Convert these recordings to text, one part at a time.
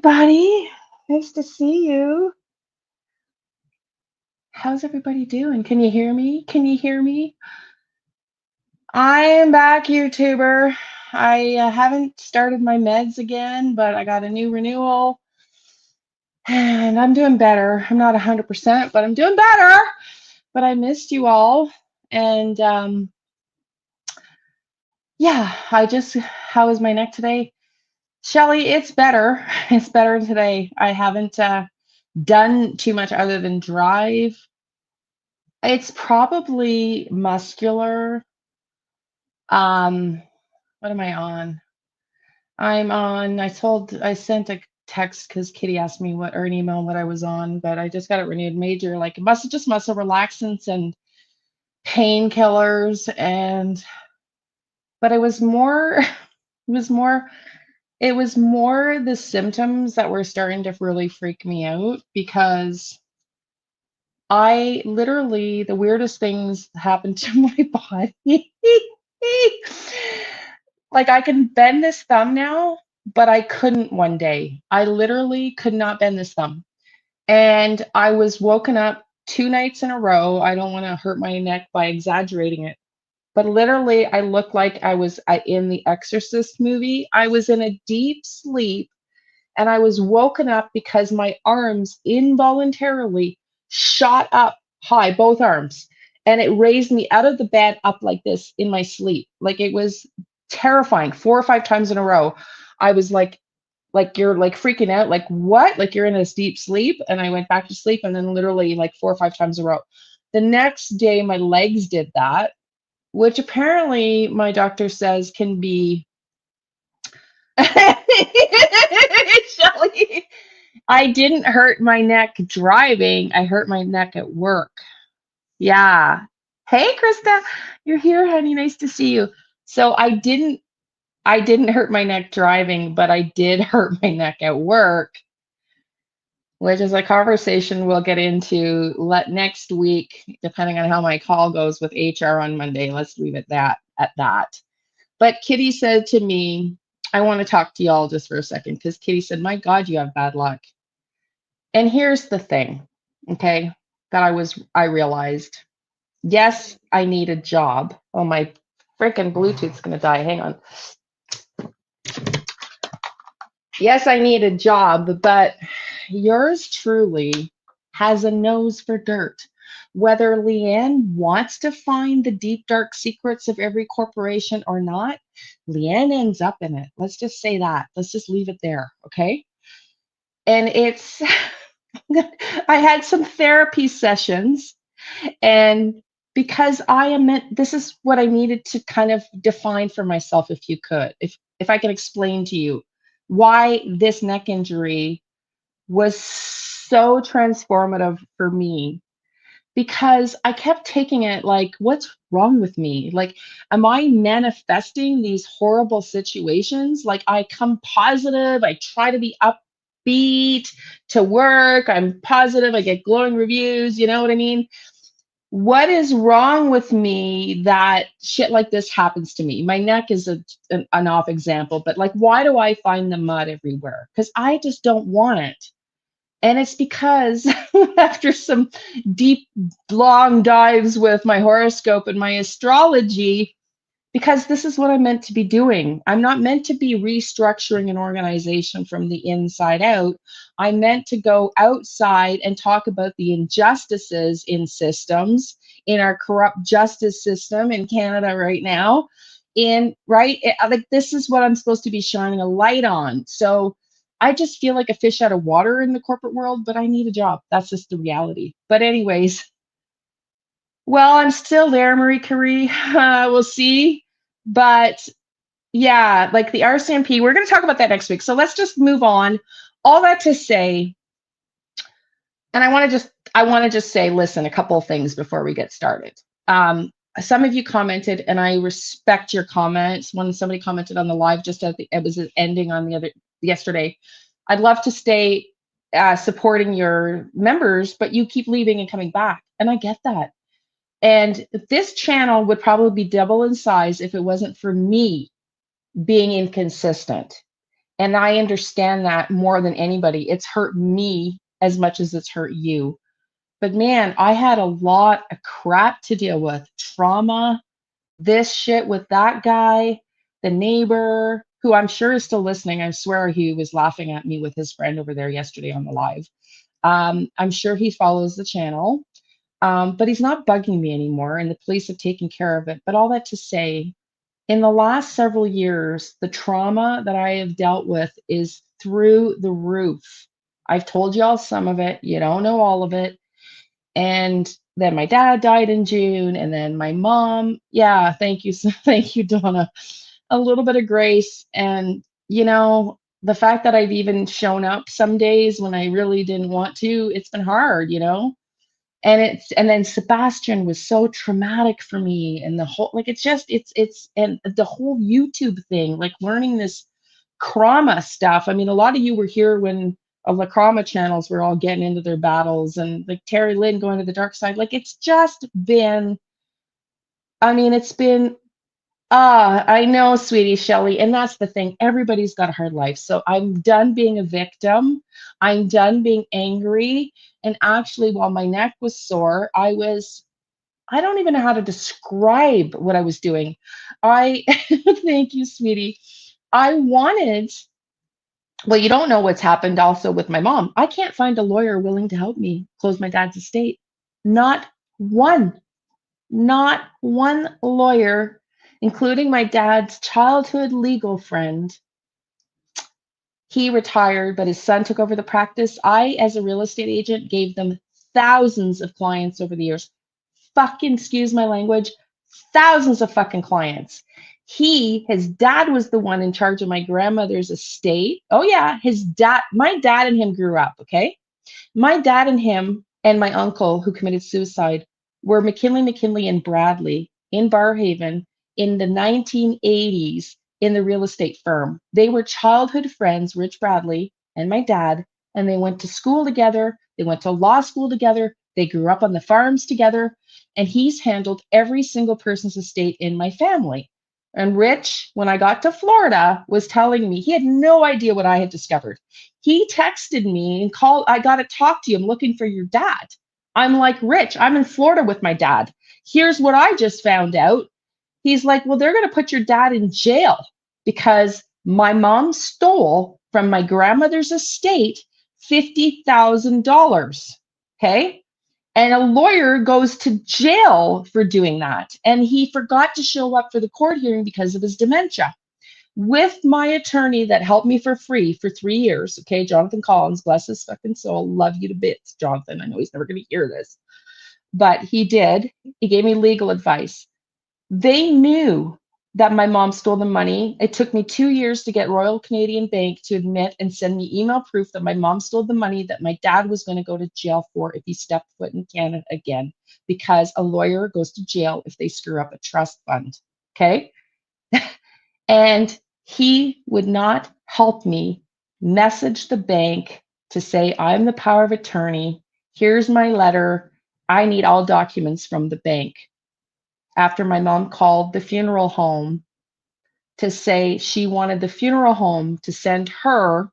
everybody. Nice to see you. How's everybody doing? Can you hear me? Can you hear me? I am back, YouTuber. I haven't started my meds again, but I got a new renewal and I'm doing better. I'm not 100%, but I'm doing better. But I missed you all. And yeah, how is my neck today? Shelly, it's better. It's better today. I haven't done too much other than drive. It's probably muscular. Um, what am I on? I sent a text because Kitty asked me or an email what I was on, but I just got it renewed major, like muscle relaxants and painkillers but it was more, it was more, it was more the symptoms that were starting to really freak me out because I literally, the weirdest things happened to my body. Like I can bend this thumb now, but I couldn't one day. I literally could not bend this thumb. And I was woken up 2 nights in a row. I don't want to hurt my neck by exaggerating it, but literally I looked like I was in the Exorcist movie. I was in a deep sleep and I was woken up because my arms involuntarily shot up high, both arms, and it raised me out of the bed up like this in my sleep. Like it was terrifying. 4 or 5 times in a row, I was like you're like freaking out, like what? Like you're in this deep sleep, and I went back to sleep, and then literally like 4 or 5 times in a row. The next day, my legs did that, which apparently my doctor says can be. Shelly, I didn't hurt my neck driving. I hurt my neck at work. Yeah. Hey, Krista, you're here, honey. Nice to see you. So I didn't hurt my neck driving, but I did hurt my neck at work, which is a conversation we'll get into next week, depending on how my call goes with HR on Monday. Let's leave it at that. But Kitty said to me, I want to talk to y'all just for a second because Kitty said, my God, you have bad luck. And here's the thing, okay, that I realized. Yes, I need a job. Oh, my freaking Bluetooth's gonna die. Hang on. Yes, I need a job, but yours truly has a nose for dirt. Whether Liane wants to find the deep, dark secrets of every corporation or not, Liane ends up in it. Let's just say that. Let's just leave it there, okay? And I had some therapy sessions, and because this is what I needed to kind of define for myself, if you could, if I can explain to you why this neck injury was so transformative for me, because I kept taking it like, what's wrong with me? Like, am I manifesting these horrible situations? Like, I come positive, I try to be upbeat to work, I'm positive, I get glowing reviews, you know what I mean? What is wrong with me that shit like this happens to me? My neck is an off example, but like, why do I find the mud everywhere? Because I just don't want it. And it's because after some deep, long dives with my horoscope and my astrology, because this is what I'm meant to be doing. I'm not meant to be restructuring an organization from the inside out. I'm meant to go outside and talk about the injustices in systems, in our corrupt justice system in Canada right now. Like this is what I'm supposed to be shining a light on. So I just feel like a fish out of water in the corporate world, but I need a job. That's just the reality. But anyways, well, I'm still there, Marie Curie. We'll see. But yeah, like the RCMP, we're going to talk about that next week. So let's just move on. All that to say, and I want to just say, listen, a couple of things before we get started. Some of you commented, and I respect your comments. When somebody commented on the live, just at it was ending on yesterday. I'd love to stay supporting your members, but you keep leaving and coming back, and I get that. And this channel would probably be double in size if it wasn't for me being inconsistent. And I understand that more than anybody. It's hurt me as much as it's hurt you. But man, I had a lot of crap to deal with, trauma, this shit with that guy, the neighbor, who I'm sure is still listening. I swear he was laughing at me with his friend over there yesterday on the live. I'm sure he follows the channel, but he's not bugging me anymore, and the police have taken care of it. But all that to say, in the last several years, the trauma that I have dealt with is through the roof. I've told y'all some of it. You don't know all of it. And then my dad died in June, and then my mom. Yeah, thank you. Thank you, Donna. A little bit of grace. And, the fact that I've even shown up some days when I really didn't want to, it's been hard. And then Sebastian was so traumatic for me, and the whole, like, and the whole YouTube thing, like learning this Krama stuff. I mean, a lot of you were here when the Krama channels were all getting into their battles, and like Terry Lynn going to the dark side. Like, it's just been, I mean, it's been, I know, sweetie Shelly, and that's the thing. Everybody's got a hard life. So I'm done being a victim. I'm done being angry. And actually, while my neck was sore, I don't even know how to describe what I was doing. Thank you, sweetie. I wanted, well, you don't know what's happened also with my mom. I can't find a lawyer willing to help me close my dad's estate. Not one. Not one lawyer, including my dad's childhood legal friend. He retired, but his son took over the practice. I, as a real estate agent, gave them thousands of clients over the years. Fucking, excuse my language, thousands of fucking clients. His dad was the one in charge of my grandmother's estate. Oh, yeah, my dad and him grew up, okay? My dad and him and my uncle, who committed suicide, were McKinley and Bradley in Barrhaven in the 1980s in the real estate firm. They were childhood friends, Rich Bradley and my dad, and they went to school together. They went to law school together. They grew up on the farms together, and he's handled every single person's estate in my family. And Rich, when I got to Florida, was telling me he had no idea what I had discovered. He texted me and called, I got to talk to you. I'm looking for your dad. I'm like, Rich, I'm in Florida with my dad. Here's what I just found out. He's like, well, they're going to put your dad in jail because my mom stole from my grandmother's estate $50,000. Okay. And a lawyer goes to jail for doing that. And he forgot to show up for the court hearing because of his dementia. With my attorney that helped me for free for 3 years, okay, Jonathan Collins, bless his fucking soul, love you to bits, Jonathan. I know he's never going to hear this, but he did. He gave me legal advice. They knew that my mom stole the money. It took me 2 years to get Royal Canadian Bank to admit and send me email proof that my mom stole the money that my dad was going to go to jail for if he stepped foot in Canada again, because a lawyer goes to jail if they screw up a trust fund, okay? And he would not help me message the bank to say, I'm the power of attorney. Here's my letter. I need all documents from the bank. After my mom called the funeral home to say she wanted the funeral home to send her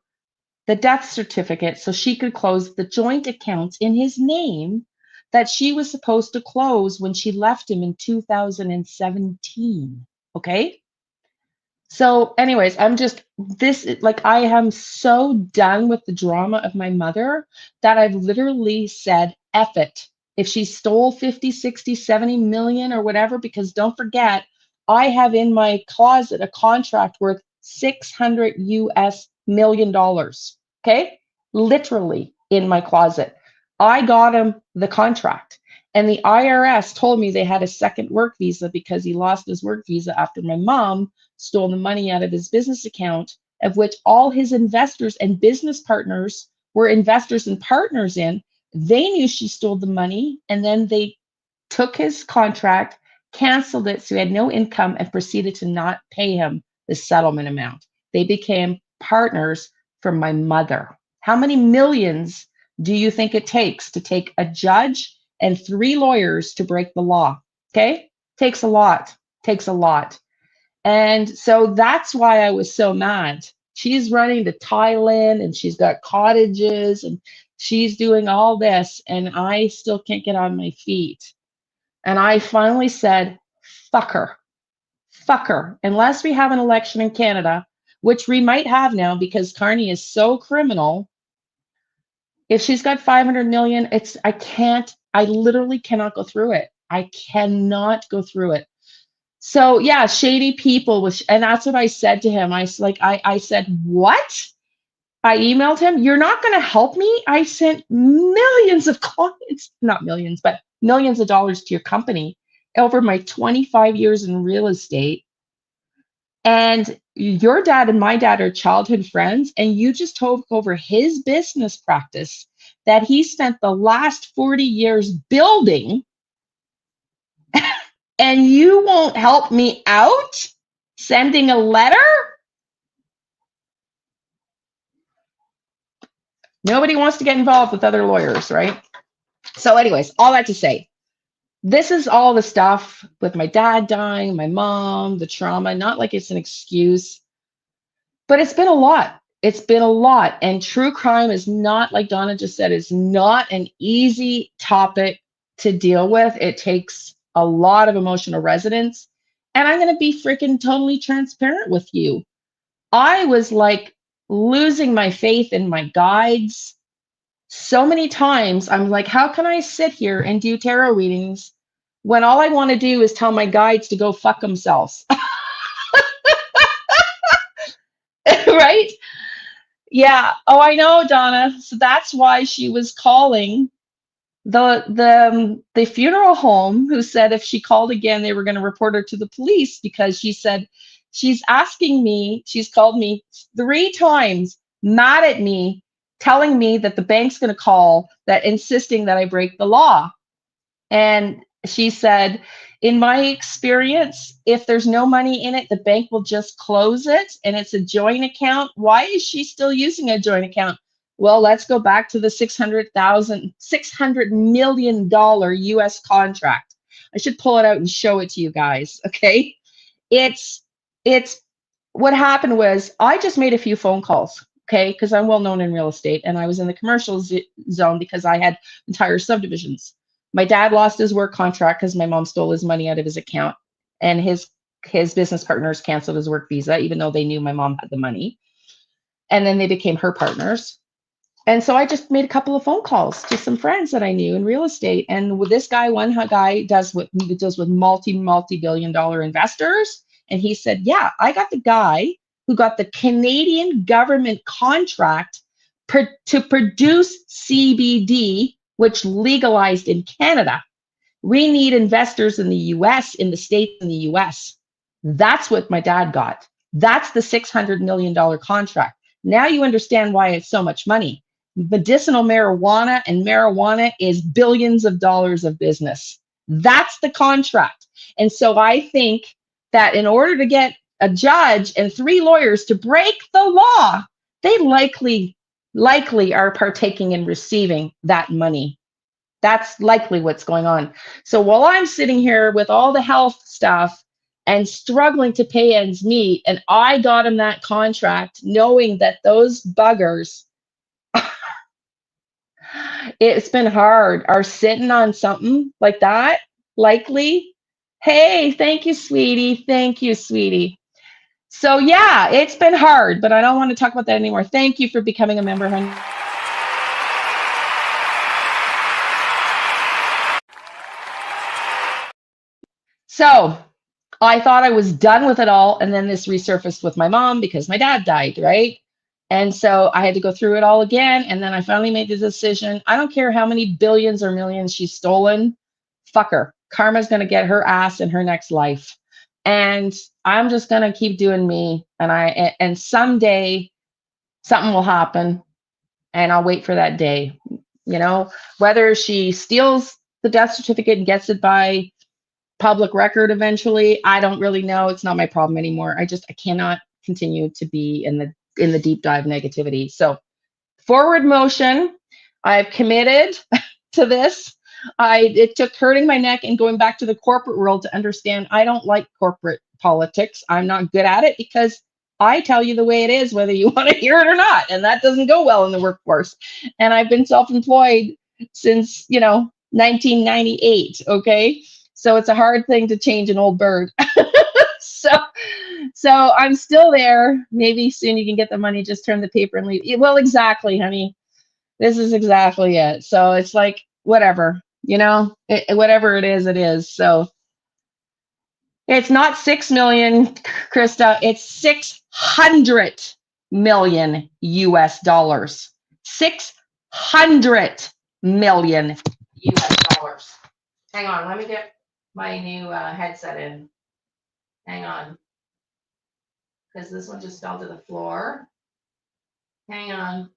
the death certificate so she could close the joint accounts in his name that she was supposed to close when she left him in 2017. Okay? So, anyways, I am so done with the drama of my mother that I've literally said, F it. If she stole 50, 60, 70 million or whatever, because don't forget, I have in my closet a contract worth 600 US million dollars. Okay? Literally in my closet. I got him the contract. And the IRS told me they had a second work visa because he lost his work visa after my mom stole the money out of his business account, of which all his investors and business partners were investors and partners in. They knew she stole the money, and then they took his contract, canceled it so he had no income, and proceeded to not pay him the settlement amount. They became partners for my mother. How many millions do you think it takes to take a judge and 3 lawyers to break the law? Okay? Takes a lot. Takes a lot. And so that's why I was so mad She's running to Thailand and she's got cottages and she's doing all this, and I still can't get on my feet. And I finally said, fuck her. Fuck her. Unless we have an election in Canada, which we might have now because Carney is so criminal. If she's got 500 million, I literally cannot go through it. I cannot go through it. So yeah, shady people, and that's what I said to him. I said, what? I emailed him, you're not going to help me? I sent millions of clients, not millions, but millions of dollars to your company over my 25 years in real estate. And your dad and my dad are childhood friends, and you just took over his business practice that he spent the last 40 years building, and you won't help me out sending a letter? Nobody wants to get involved with other lawyers, right? So anyways, all that to say, this is all the stuff with my dad dying, my mom, the trauma, not like it's an excuse, but it's been a lot. It's been a lot. And true crime is not, like Donna just said, it's not an easy topic to deal with. It takes a lot of emotional resonance. And I'm going to be freaking totally transparent with you. I was like losing my faith in my guides. So many times I'm like, how can I sit here and do tarot readings when all I want to do is tell my guides to go fuck themselves? Right? Yeah. Oh, I know, Donna. So that's why she was calling the funeral home, who said if she called again, they were going to report her to the police, because she said she's called me 3 times, mad at me, telling me that the bank's going to call, that insisting that I break the law. And she said, in my experience, if there's no money in it, the bank will just close it, and it's a joint account. Why is she still using a joint account? Well, let's go back to the $600 million US contract. I should pull it out and show it to you guys. Okay. It's what happened was I just made a few phone calls. Okay. Because I'm well known in real estate, and I was in the commercial zone because I had entire subdivisions. My dad lost his work contract because my mom stole his money out of his account, and his business partners canceled his work visa, even though they knew my mom had the money. And then they became her partners. And so I just made a couple of phone calls to some friends that I knew in real estate. And with this guy, one guy deals with multi-billion dollar investors. And he said, yeah, I got the guy who got the Canadian government contract to produce CBD, which legalized in Canada. We need investors in the US, in the States, in the US. That's what my dad got. That's the $600 million contract. Now you understand why it's so much money. Medicinal marijuana, and marijuana is billions of dollars of business. That's the contract. And so I think that in order to get a judge and 3 lawyers to break the law, they likely are partaking in receiving that money. That's likely what's going on. So while I'm sitting here with all the health stuff and struggling to pay ends meet, and I got him that contract knowing that those buggers, it's been hard, are sitting on something like that, likely. Hey, thank you, sweetie. Thank you, sweetie. So yeah, it's been hard, but I don't want to talk about that anymore. Thank you for becoming a member, honey. So I thought I was done with it all, and then this resurfaced with my mom because my dad died, right? And so I had to go through it all again, and then I finally made the decision. I don't care how many billions or millions she's stolen. Fuck her. Karma's going to get her ass in her next life. And I'm just going to keep doing me, and someday something will happen, and I'll wait for that day. You know, whether she steals the death certificate and gets it by public record eventually, I don't really know. It's not my problem anymore. I cannot continue to be in the deep dive negativity. So forward motion. I've committed to this. It took hurting my neck and going back to the corporate world to understand I don't like corporate politics. I'm not good at it because I tell you the way it is, whether you want to hear it or not. And that doesn't go well in the workforce. And I've been self-employed since, 1998. Okay. So it's a hard thing to change an old bird. so, so I'm still there. Maybe soon you can get the money, just turn the paper and leave. Well, exactly, honey. This is exactly it. So it's like, whatever, whatever it is, it is. So it's not 6 million, Krista. It's 600 million US dollars. 600 million US dollars. Hang on, let me get my new headset in. Hang on. Because this one just fell to the floor. Hang on.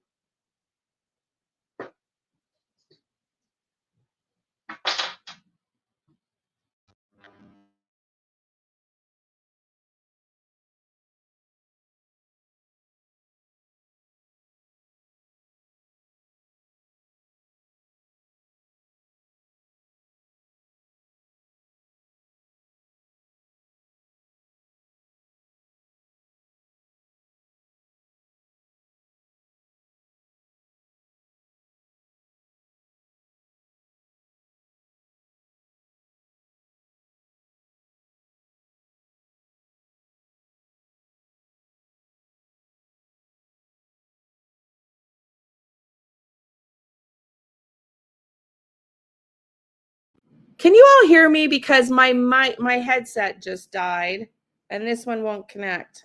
Can you all hear me? Because my headset just died and this one won't connect.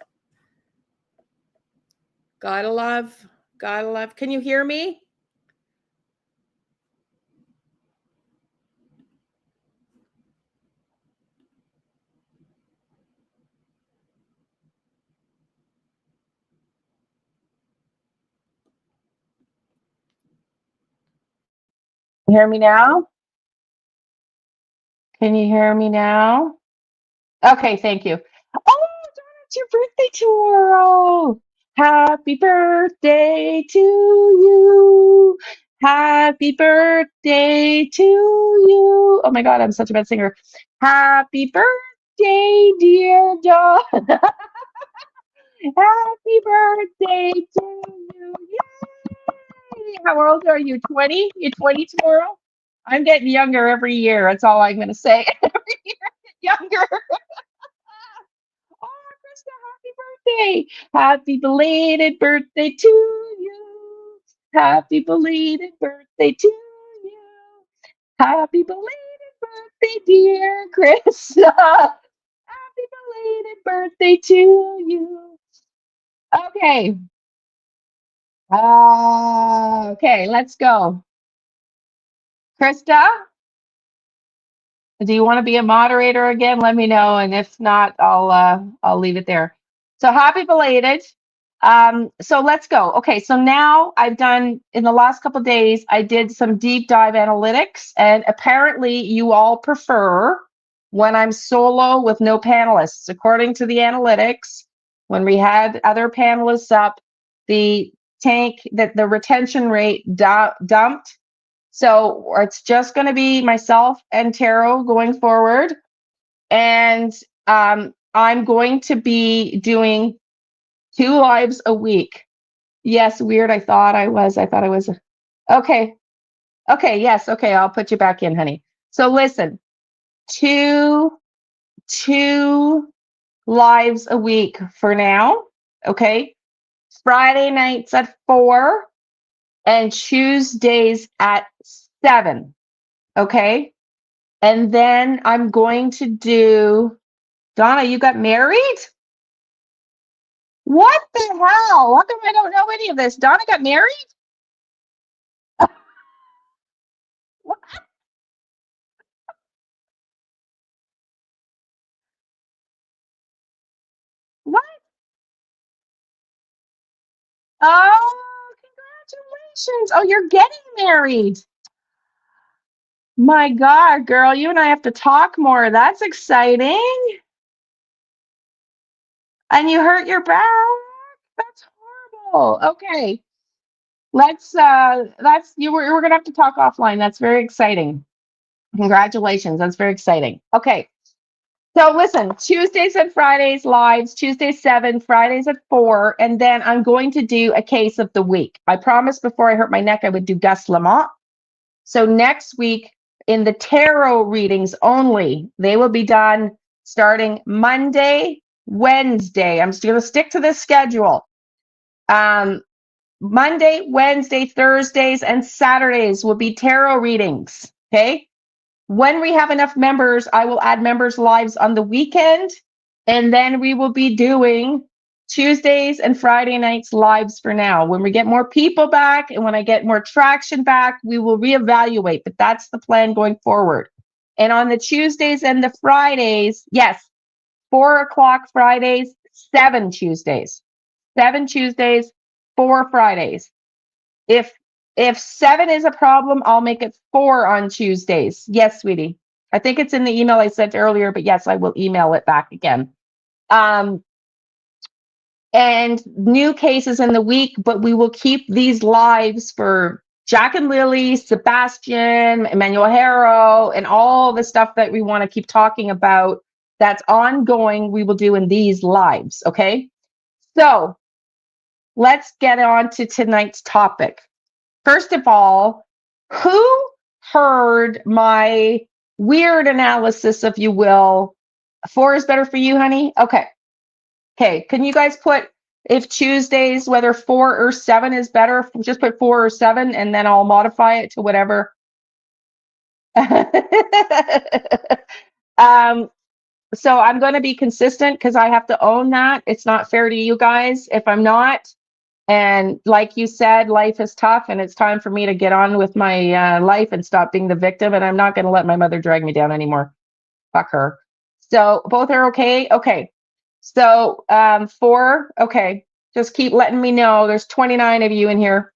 Gotta love. Can you hear me? Hear me now? Can you hear me now? Okay, thank you. Oh, it's your birthday tomorrow. Happy birthday to you. Happy birthday to you. Oh my God, I'm such a bad singer. Happy birthday, dear Dawn. Happy birthday to you. Yay! How old are you? 20? You're 20 tomorrow? I'm getting younger every year. That's all I'm going to say. Every year, I get younger. Oh, Krista, happy birthday. Happy belated birthday to you. Happy belated birthday to you. Happy belated birthday, dear Krista. Happy belated birthday to you. Okay. Okay, let's go. Krista, do you want to be a moderator again? Let me know, and if not, I'll leave it there. So happy belated. So let's go. Okay, so now I've done in the last couple of days, I did some deep dive analytics, and apparently you all prefer when I'm solo with no panelists. According to the analytics, when we had other panelists up, the the retention rate dumped. So it's just going to be myself and Tarot going forward. And I'm going to be doing 2 lives a week. Yes, weird. I thought I was. Okay. Okay. Yes. Okay. I'll put you back in, honey. So listen, two lives a week for now. Okay. Friday nights at 4 and Tuesdays at 7. Okay. And then I'm going to do, Donna, you got married? What the hell? How come I don't know any of this? Donna got married? What? What? Oh, congratulations. Oh, you're getting married. My God, girl, you and I have to talk more. That's exciting. And you hurt your back. That's horrible. Okay. We're gonna have to talk offline. That's very exciting. Congratulations. That's very exciting. Okay. So listen, Tuesdays and Fridays lives, Tuesdays 7, Fridays at 4, and then I'm going to do a case of the week. I promised before I hurt my neck I would do Gus Lamont. So next week in the tarot readings only, they will be done starting Monday, Wednesday. I'm just going to stick to this schedule. Monday, Wednesday, Thursdays, and Saturdays will be tarot readings. Okay. When we have enough members, I will add members lives on the weekend, and then we will be doing Tuesdays and Friday nights lives for now. When we get more people back and when I get more traction back, we will reevaluate, but that's the plan going forward. And on the Tuesdays and the Fridays, yes, 4 o'clock Fridays, 7 Tuesdays, 7 Tuesdays, 4 Fridays. If 7 is a problem, I'll make it 4 on Tuesdays. Yes, sweetie. I think it's in the email I sent earlier, but yes, I will email it back again. And new cases in the week, but we will keep these lives for Jack and Lily, Sebastian, Emmanuel Harrow, and all the stuff that we want to keep talking about that's ongoing, we will do in these lives, okay? So let's get on to tonight's topic. First of all, who heard my weird analysis, if you will? 4 is better for you, honey? Okay. Okay. Can you guys put, if Tuesdays, whether 4 or 7 is better, just put 4 or 7, and then I'll modify it to whatever. So I'm going to be consistent because I have to own that. It's not fair to you guys if I'm not. And like you said, life is tough, and it's time for me to get on with my life and stop being the victim. And I'm not going to let my mother drag me down anymore. Fuck her. So both are okay. Okay. So 4. Okay. Just keep letting me know. There's 29 of you in here.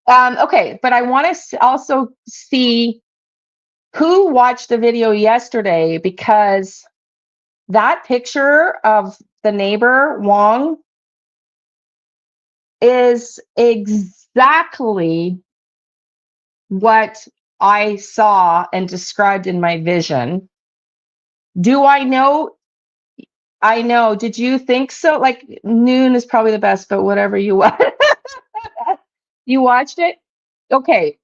Okay. But I want to also see who watched the video yesterday, because that picture of the neighbor, Wong, is exactly what I saw and described in my vision. Do I know? I know. Did you think so? Like, noon is probably the best, but whatever you want. You watched it? Okay.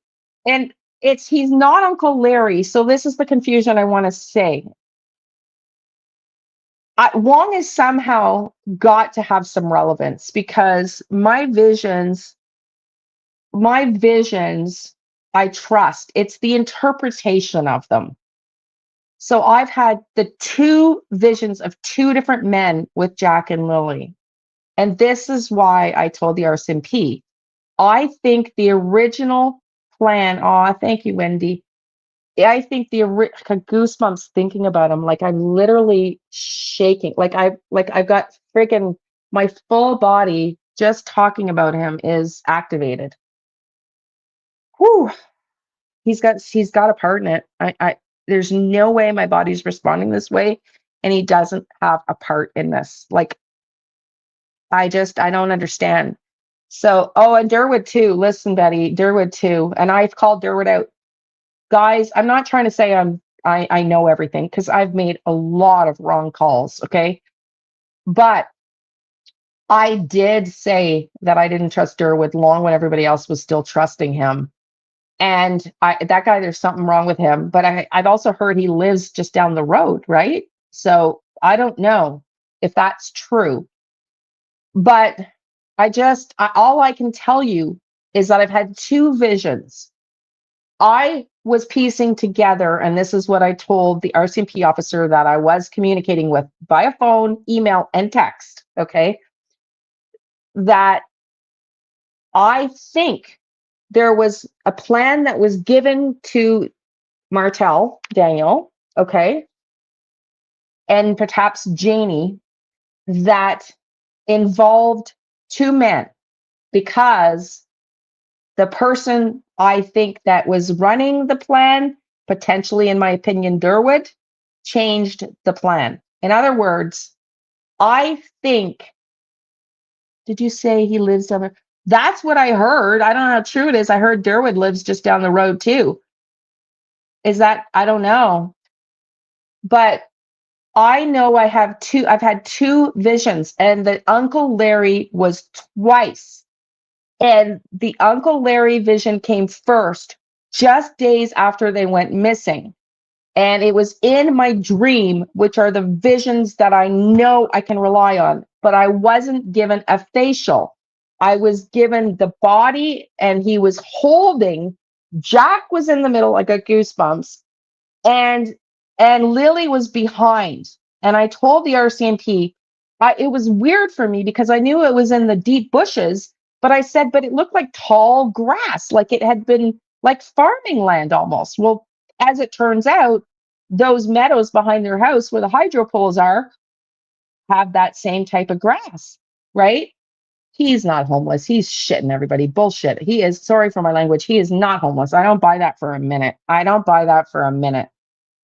And he's not Uncle Larry. So this is the confusion I want to say. Wong is somehow got to have some relevance, because my visions, I trust. It's the interpretation of them. So I've had the 2 visions of 2 different men with Jack and Lily. And this is why I told the RCMP. I think the original plan, thank you, Wendy. I think the goosebumps thinking about him. Like, I'm literally shaking. Like I've got freaking, my full body just talking about him is activated. Whew. He's got a part in it. There's no way my body's responding this way, and he doesn't have a part in this. Like, I don't understand. So, and Durwood too. Listen, Betty, Durwood too. And I've called Durwood out. Guys, I'm not trying to say I know everything, because I've made a lot of wrong calls, okay? But I did say that I didn't trust Durwood long when everybody else was still trusting him. And that guy, there's something wrong with him. But I've also heard he lives just down the road, right? So I don't know if that's true. But all I can tell you is that I've had 2 visions. I was piecing together, and this is what I told the RCMP officer that I was communicating with via phone, email, and text, okay? That I think there was a plan that was given to Martel, Daniel, okay, and perhaps Janie, that involved 2 men, because the person I think that was running the plan, potentially, in my opinion, Durwood, changed the plan. In other words, I think, did you say he lives down there? That's what I heard. I don't know how true it is. I heard Durwood lives just down the road too. Is that, I don't know. But I know I've had two visions, and the Uncle Larry was twice. And the Uncle Larry vision came first, just days after they went missing. And it was in my dream, which are the visions that I know I can rely on. But I wasn't given a facial. I was given the body, and he was holding. Jack was in the middle. I got goosebumps. And Lily was behind. And I told the RCMP, it was weird for me because I knew it was in the deep bushes, but I said, but it looked like tall grass, like it had been like farming land almost. Well, as it turns out, those meadows behind their house where the hydro poles are have that same type of grass, right? He's not homeless. He's shitting everybody. Bullshit. He is, sorry for my language. He is not homeless. I don't buy that for a minute. I don't buy that for a minute.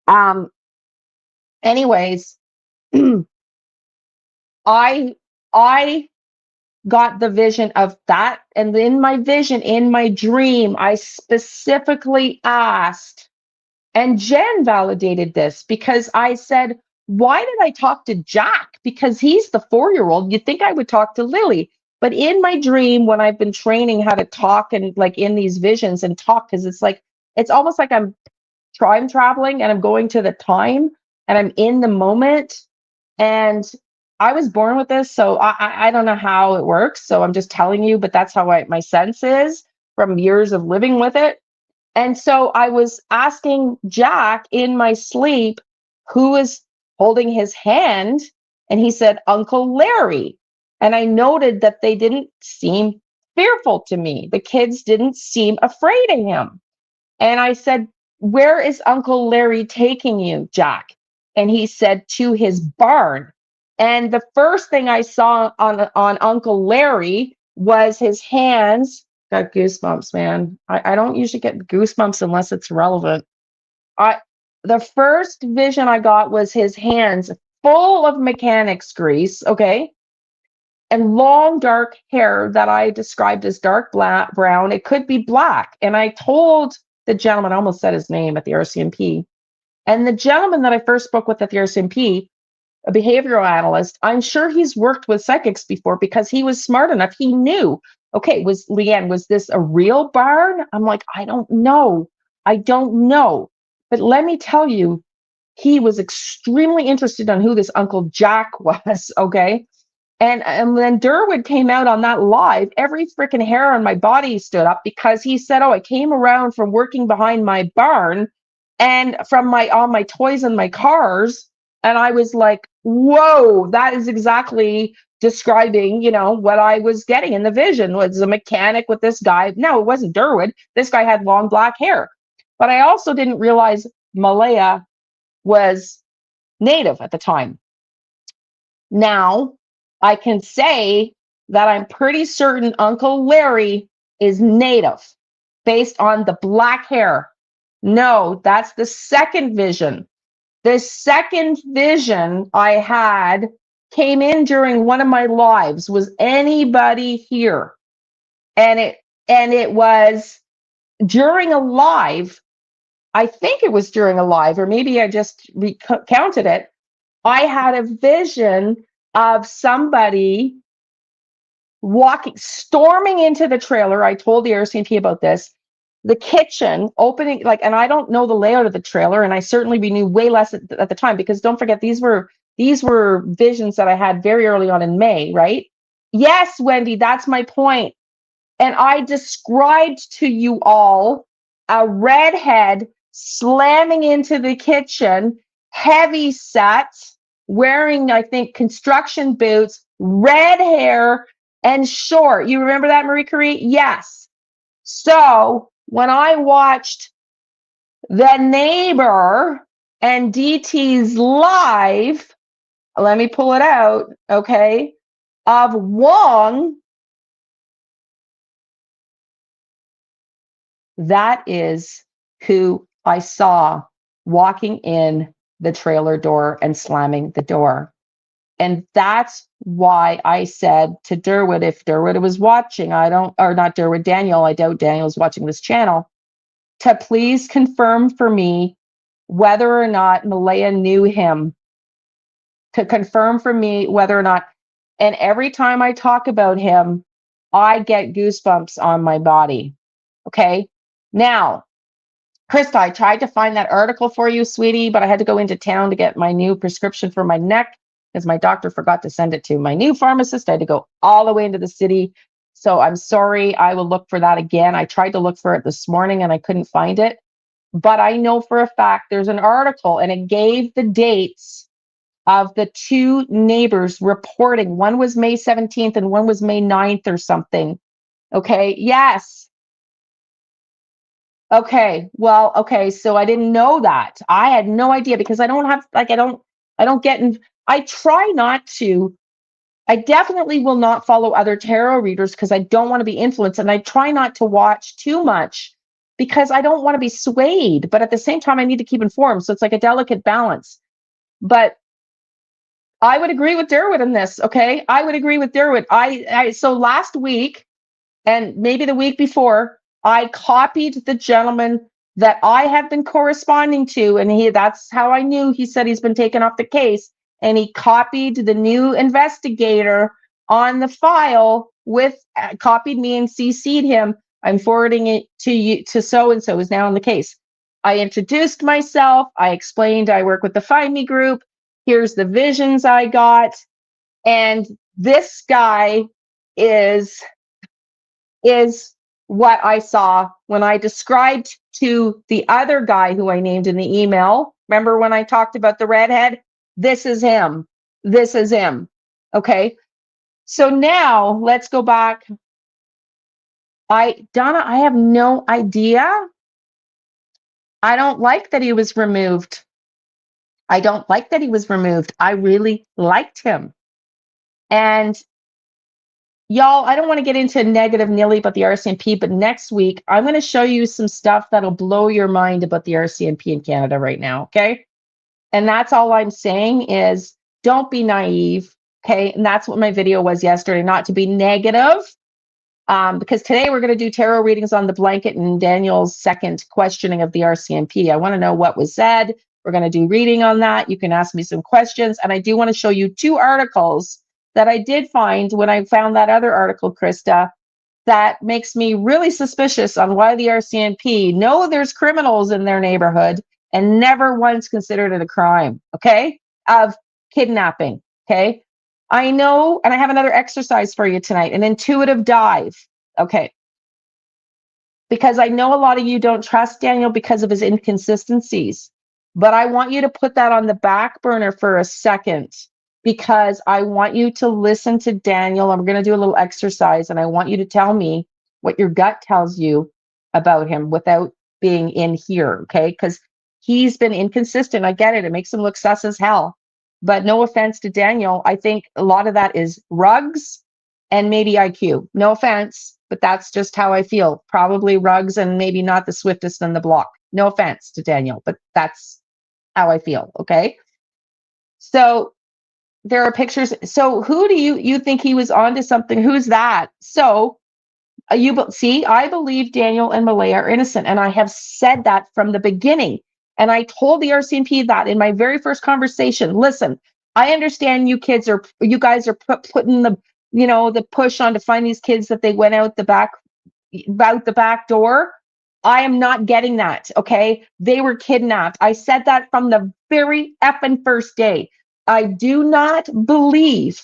Um, anyways, I I got the vision of that. And in my vision, in my dream, I specifically asked, and Jen validated this because I said, why did I talk to Jack? Because he's the 4-year-old. You'd think I would talk to Lily. But in my dream, when I've been training how to talk and like in these visions and talk, because it's like, it's almost like I'm time traveling and I'm going to the time and I'm in the moment. And I was born with this, so I don't know how it works. So I'm just telling you, but that's how my sense is from years of living with it. And so I was asking Jack in my sleep who was holding his hand, and he said, Uncle Larry. And I noted that they didn't seem fearful to me. The kids didn't seem afraid of him. And I said, where is Uncle Larry taking you, Jack? And he said, to his barn. And the first thing I saw on Uncle Larry was his hands. Got goosebumps, man. I don't usually get goosebumps unless it's relevant. The first vision I got was his hands full of mechanics grease, okay? And long dark hair that I described as dark black, brown. It could be black. And I told the gentleman, I almost said his name at the RCMP, and the gentleman that I first spoke with at the RCMP, a behavioral analyst, I'm sure he's worked with psychics before because he was smart enough. He knew, okay, Liane, was this a real barn? I'm like, I don't know. I don't know. But let me tell you, he was extremely interested on who this Uncle Jack was, okay? And when Durwood came out on that live, every freaking hair on my body stood up because he said, oh, I came around from working behind my barn and from all my toys and my cars. And I was like, whoa, that is exactly describing, what I was getting in the vision was a mechanic with this guy. No, it wasn't Durwood. This guy had long black hair. But I also didn't realize Malaya was Native at the time. Now, I can say that I'm pretty certain Uncle Larry is Native based on the black hair. No, that's the second vision. The second vision I had came in during one of my lives. Was anybody here? And it was during a live. I think it was during a live, or maybe I just recounted it. I had a vision of somebody storming into the trailer. I told the RCMP about this. The kitchen opening, and I don't know the layout of the trailer, and I certainly knew way less at the time, because don't forget, these were visions that I had very early on in May, right? Yes, Wendy, that's my point. And I described to you all a redhead slamming into the kitchen, heavy set, wearing, I think, construction boots, red hair, and short. You remember that, Marie Curie? Yes. So when I watched The Neighbor and DT's live, let me pull it out, okay, of Wong, that is who I saw walking in the trailer door and slamming the door. And that's why I said to Durwood, if Durwood was watching, not Durwood, Daniel, I doubt Daniel's watching this channel, to please confirm for me whether or not Malaya knew him. to confirm for me whether or not, and every time I talk about him, I get goosebumps on my body. Okay. Now, Krista, I tried to find that article for you, sweetie, but I had to go into town to get my new prescription for my neck because my doctor forgot to send it to my new pharmacist. I had to go all the way into the city. So I'm sorry. I will look for that again. I tried to look for it this morning and I couldn't find it. But I know for a fact there's an article and it gave the dates of the two neighbors reporting. One was May 17th and one was May 9th or something. Okay. Yes. Okay. Well, okay. So I didn't know that. I had no idea because I don't have, like, I don't get in. I try not to. I definitely will not follow other tarot readers because I don't want to be influenced. And I try not to watch too much because I don't want to be swayed. But at the same time, I need to keep informed. So it's like a delicate balance. But I would agree with Derwood in this. Okay. I would agree with Derwood. So last week, and maybe the week before, I copied the gentleman that I have been corresponding to, and that's how I knew. He said he's been taken off the case, and he copied the new investigator on the file with copied me and CC'd him. I'm forwarding it to you, to so and so is now in the case. I introduced myself. I explained I work with the Find Me group. Here's the visions I got, and this guy is what I saw when I described to the other guy who I named in the email. Remember when I talked about the redhead? This is him. This is him. Okay. So now let's go back. Donna, I have no idea. I don't like that he was removed. I don't like that he was removed. I really liked him. And y'all, I don't want to get into negative nilly about the RCMP, but next week I'm going to show you some stuff that'll blow your mind about the RCMP in Canada right now, okay? And that's all I'm saying is don't be naive, okay? And that's what my video was yesterday, not to be negative, because today we're going to do tarot readings on the blanket and Daniel's second questioning of the RCMP. I want to know what was said. We're going to do reading on that. You can ask me some questions. And I do want to show you two articles that I did find when I found that other article, Krista, that makes me really suspicious on why the RCMP know there's criminals in their neighborhood and never once considered it a crime, okay, of kidnapping, okay? I know, and I have another exercise for you tonight, an intuitive dive, okay? Because I know a lot of you don't trust Daniel because of his inconsistencies, but I want you to put that on the back burner for a second because I want you to listen to Daniel. I'm going to do a little exercise and I want you to tell me what your gut tells you about him without being in here, okay? Because he's been inconsistent. I get it. It makes him look sus as hell. But no offense to Daniel, I think a lot of that is rugs and maybe IQ. No offense, but that's just how I feel. Probably rugs and maybe not the swiftest in the block. No offense to Daniel, but that's how I feel, okay? So there are pictures. So who do you think he was onto something? Who's that? So see, I believe Daniel and Malaya are innocent, and I have said that from the beginning. And I told the RCMP that in my very first conversation. Listen, I understand you guys are putting the push on to find these kids that they went out the back door. I am not getting that. Okay, they were kidnapped. I said that from the very effing first day. I do not believe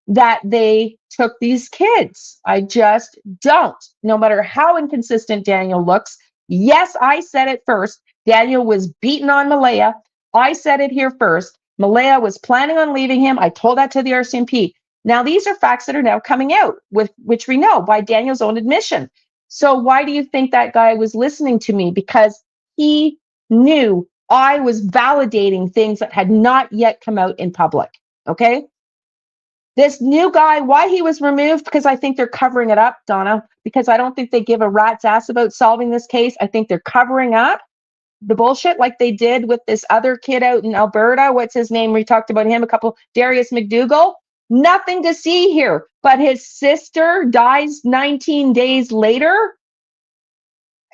that they took these kids. I just don't. No matter how inconsistent Daniel looks. Yes, I said it first. Daniel was beaten on Malaya. I said it here first. Malaya was planning on leaving him. I told that to the RCMP. Now, these are facts that are now coming out, which we know by Daniel's own admission. So why do you think that guy was listening to me? Because he knew I was validating things that had not yet come out in public. Okay? This new guy, why he was removed? Because I think they're covering it up, Donna, because I don't think they give a rat's ass about solving this case. I think they're covering up the bullshit like they did with this other kid out in Alberta. What's his name? We talked about him Darius McDougall. Nothing to see here, but his sister dies 19 days later.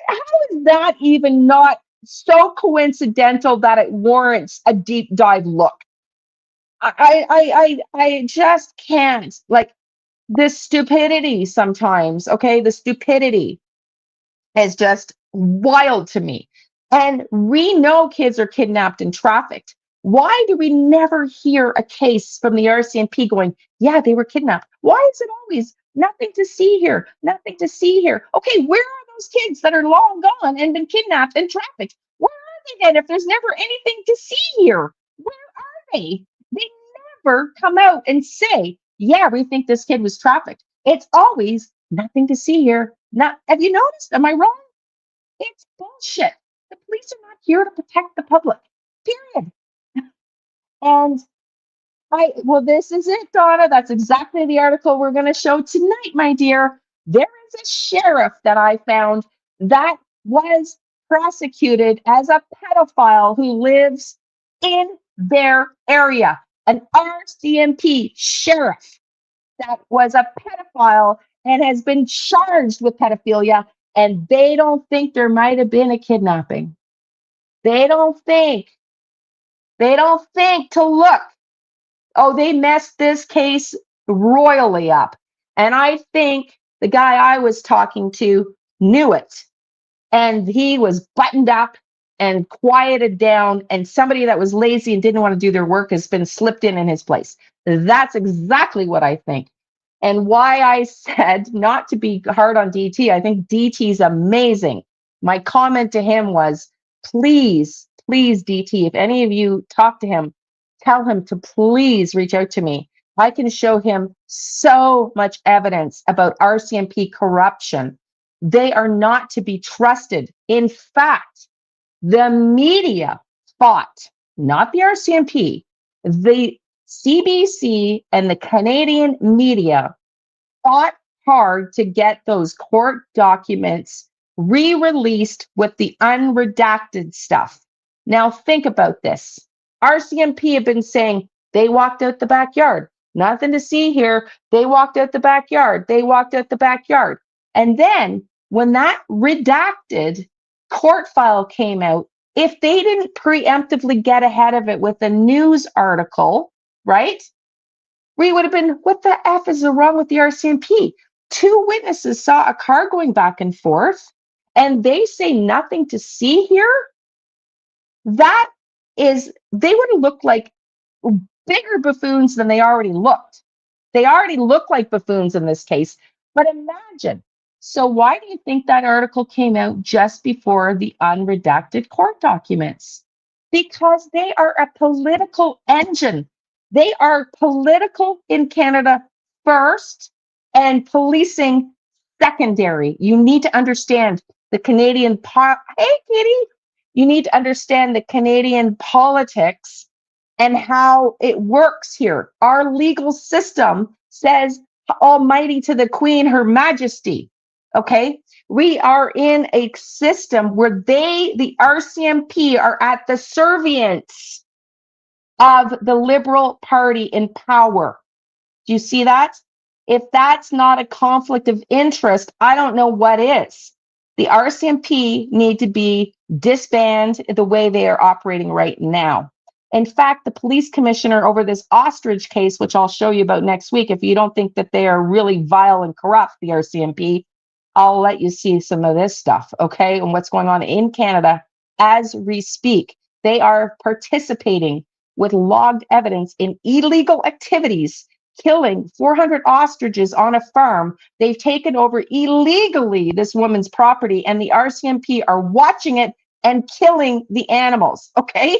How is that even not so coincidental that it warrants a deep dive look? I just can't. Like, this stupidity sometimes, okay? The stupidity is just wild to me. And we know kids are kidnapped and trafficked. Why do we never hear a case from the RCMP going, yeah, they were kidnapped? Why is it always nothing to see here? Nothing to see here. Okay, where are those kids that are long gone and been kidnapped and trafficked? Where are they then if there's never anything to see here? Where are they? They never come out and say, yeah, we think this kid was trafficked. It's always nothing to see here. Not, have you noticed? Am I wrong? It's bullshit. The police are not here to protect the public. Period. And well, this is it, Donna. That's exactly the article we're going to show tonight, my dear. There is a sheriff that I found that was prosecuted as a pedophile who lives in their area. An RCMP sheriff that was a pedophile and has been charged with pedophilia, and they don't think there might have been a kidnapping. They don't think. They don't think to look. Oh, they messed this case royally up. And I think the guy I was talking to knew it. And he was buttoned up and quieted down. And somebody that was lazy and didn't want to do their work has been slipped in his place. That's exactly what I think. And why I said not to be hard on DT. I think DT is amazing. My comment to him was, please, please, DT, if any of you talk to him, tell him to please reach out to me. I can show him so much evidence about RCMP corruption. They are not to be trusted. In fact, the media fought, not the RCMP, the CBC and the Canadian media fought hard to get those court documents re-released with the unredacted stuff. Now think about this. RCMP have been saying they walked out the backyard. Nothing to see here. They walked out the backyard. They walked out the backyard. And then when that redacted court file came out, if they didn't preemptively get ahead of it with a news article, right? We would have been, what the F is wrong with the RCMP? Two witnesses saw a car going back and forth, and they say nothing to see here. That is, they would have looked like bigger buffoons than they already looked. They already look like buffoons in this case, but imagine. So why do you think that article came out just before the unredacted court documents? Because they are a political engine. They are political in Canada first and policing secondary. You need to understand the Canadian hey, Kitty. You need to understand the Canadian politics and how it works here. Our legal system says almighty to the Queen, Her Majesty. Okay? We are in a system where the RCMP, are at the servience of the Liberal Party in power. Do you see that? If that's not a conflict of interest, I don't know what is. The RCMP need to be disbanded the way they are operating right now. In fact, the police commissioner over this ostrich case, which I'll show you about next week, if you don't think that they are really vile and corrupt, the RCMP, I'll let you see some of this stuff, okay? And what's going on in Canada as we speak. They are participating with logged evidence in illegal activities, killing 400 ostriches on a farm. They've taken over illegally this woman's property, and the RCMP are watching it and killing the animals, okay?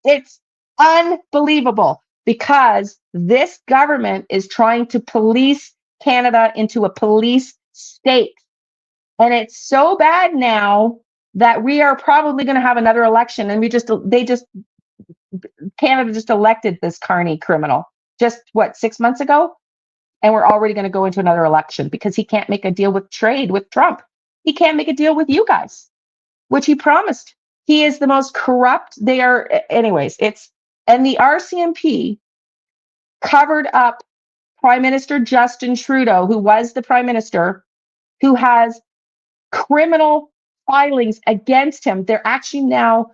It's unbelievable because this government is trying to police Canada into a police state. And it's so bad now that we are probably going to have another election. And Canada just elected this carny criminal just 6 months ago? And we're already going to go into another election because he can't make a deal with trade with Trump. He can't make a deal with you guys, which he promised. He is the most corrupt. They are, anyways, and the RCMP covered up Prime Minister Justin Trudeau, who was the Prime Minister, who has criminal filings against him. They're actually now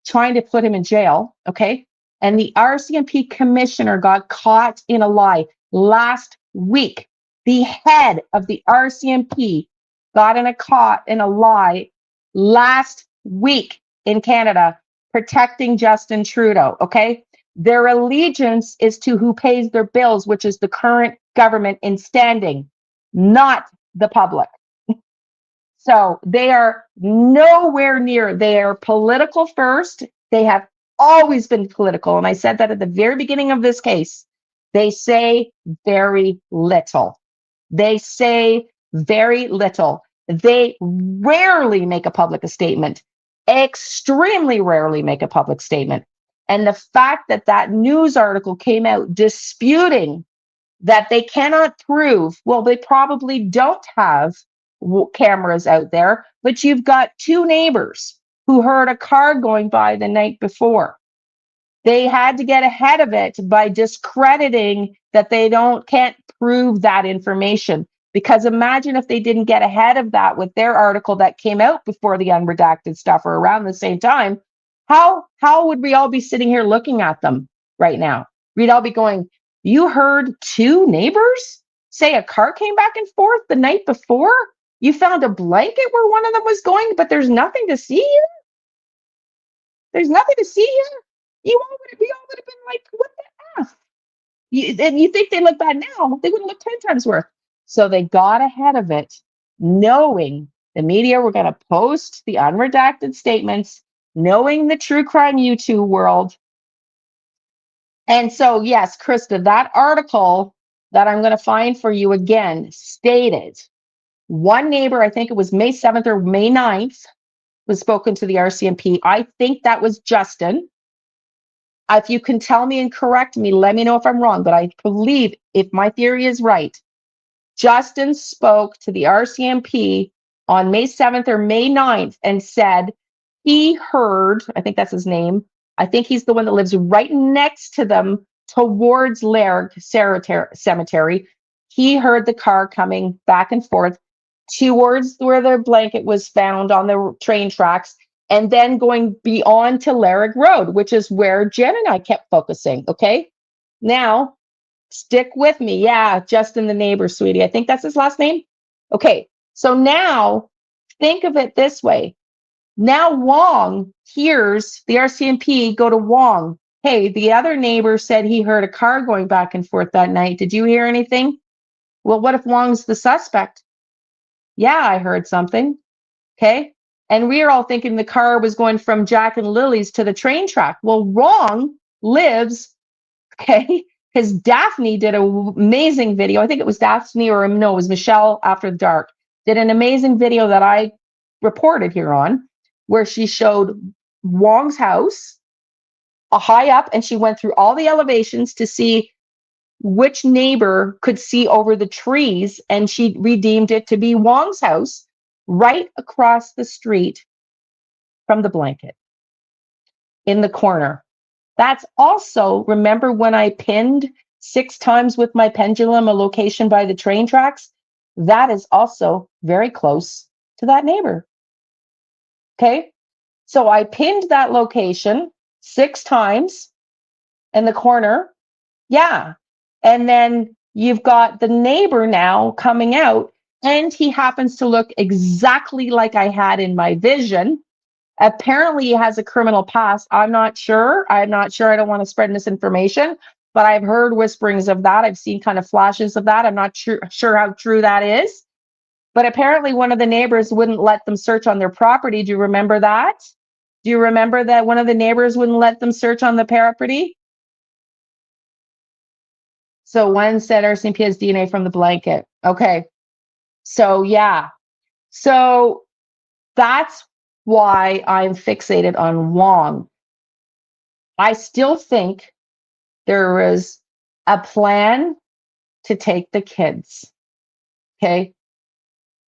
trying to put him in jail, okay? And the RCMP commissioner got caught in a lie last week. The head of the RCMP got caught in a lie last week in Canada, protecting Justin Trudeau, okay? Their allegiance is to who pays their bills, which is the current government in standing, not the public. So they are nowhere near, they are political first. They have always been political. And I said that at the very beginning of this case. They say very little. They say very little. They rarely make a public statement, extremely rarely make a public statement. And the fact that that news article came out disputing that they cannot prove, well, they probably don't have cameras out there, but you've got two neighbors who heard a car going by the night before. They had to get ahead of it by discrediting that they can't prove that information. Because imagine if they didn't get ahead of that with their article that came out before the unredacted stuff or around the same time, how would we all be sitting here looking at them right now? We'd all be going, you heard two neighbors say a car came back and forth the night before? You found a blanket where one of them was going, but there's nothing to see here? There's nothing to see here? We all would have been like, what the F? And you think they look bad now, they wouldn't look 10 times worse. So they got ahead of it, knowing the media were going to post the unredacted statements, knowing the true crime YouTube world. And so, yes, Krista, that article that I'm going to find for you again stated one neighbor, I think it was May 7th or May 9th, was spoken to the RCMP. I think that was Justin. If you can tell me and correct me, let me know if I'm wrong, but I believe, if my theory is right, Justin spoke to the RCMP on May 7th or May 9th and said he heard, I think that's his name, I think he's the one that lives right next to them towards Lairg Cemetery. He heard the car coming back and forth towards where the blanket was found on the train tracks, and then going beyond to Lairg Road, which is where Jen and I kept focusing, okay? Now, stick with me. Yeah, Justin the neighbor, sweetie. I think that's his last name. Okay, so now think of it this way. Now Wong hears the RCMP go to Wong. Hey, the other neighbor said he heard a car going back and forth that night. Did you hear anything? Well, what if Wong's the suspect? Yeah, I heard something. Okay. And we are all thinking the car was going from Jack and Lily's to the train track. Well, Wong lives, okay, because Daphne did an amazing video. I think it was Daphne, or no, it was Michelle After the Dark, did an amazing video that I reported here on, where she showed Wong's house a high up, and she went through all the elevations to see which neighbor could see over the trees, and she redeemed it to be Wong's house right across the street from the blanket in the corner. That's also, remember when I pinned 6 times with my pendulum a location by the train tracks? That is also very close to that neighbor. Okay, so I pinned that location 6 times in the corner. Yeah. And then you've got the neighbor now coming out, and he happens to look exactly like I had in my vision. Apparently, he has a criminal past. I'm not sure. I don't want to spread misinformation, but I've heard whisperings of that. I've seen kind of flashes of that. I'm not sure how true that is. But apparently, one of the neighbors wouldn't let them search on their property. Do you remember that? Do you remember that one of the neighbors wouldn't let them search on the property? So one said RCMP has DNA from the blanket. Okay. So yeah. So that's why I'm fixated on Wong. I still think there was a plan to take the kids. Okay.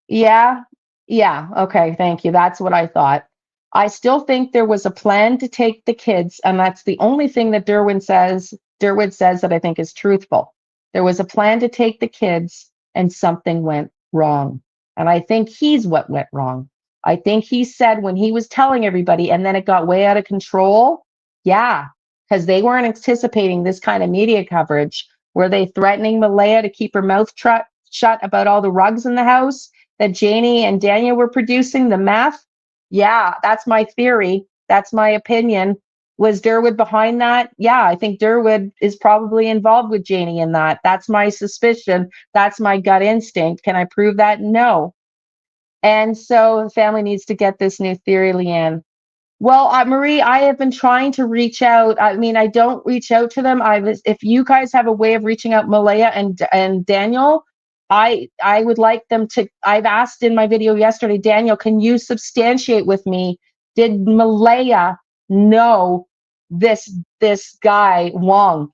Yeah. Yeah. Okay. Thank you. That's what I thought. I still think there was a plan to take the kids, and that's the only thing that Derwin says that I think is truthful. There was a plan to take the kids, and something went wrong. And I think he's what went wrong. I think he said when he was telling everybody, and then it got way out of control. Yeah, because they weren't anticipating this kind of media coverage. Were they threatening Malaya to keep her mouth shut about all the rugs in the house that Janie and Daniel were producing, the meth? Yeah, that's my theory. That's my opinion. Was Durwood behind that? Yeah, I think Durwood is probably involved with Janie in that. That's my suspicion. That's my gut instinct. Can I prove that? No. And so the family needs to get this new theory, Liane. Well, Marie, I have been trying to reach out. I mean, I don't reach out to them. If you guys have a way of reaching out Malaya and Daniel, I would like them to. I've asked in my video yesterday, Daniel, can you substantiate with me? Did Malaya know this guy Wong?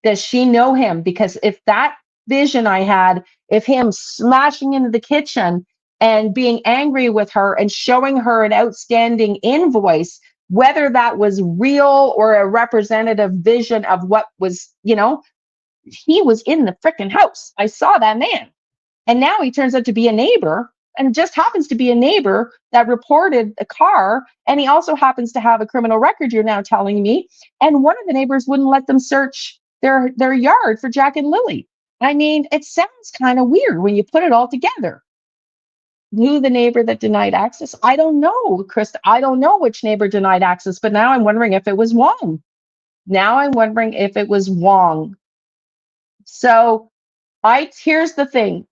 Does she know him? Because if that vision I had, if him smashing into the kitchen and being angry with her and showing her an outstanding invoice, whether that was real or a representative vision of what was, he was in the freaking house. I saw that man. And now he turns out to be a neighbor and just happens to be a neighbor that reported a car. And he also happens to have a criminal record, you're now telling me. And one of the neighbors wouldn't let them search their yard for Jack and Lily. I mean, it sounds kind of weird when you put it all together. Who the neighbor that denied access? I don't know, Chris. I don't know which neighbor denied access, but now I'm wondering if it was Wong. Now I'm wondering if it was Wong. So here's the thing.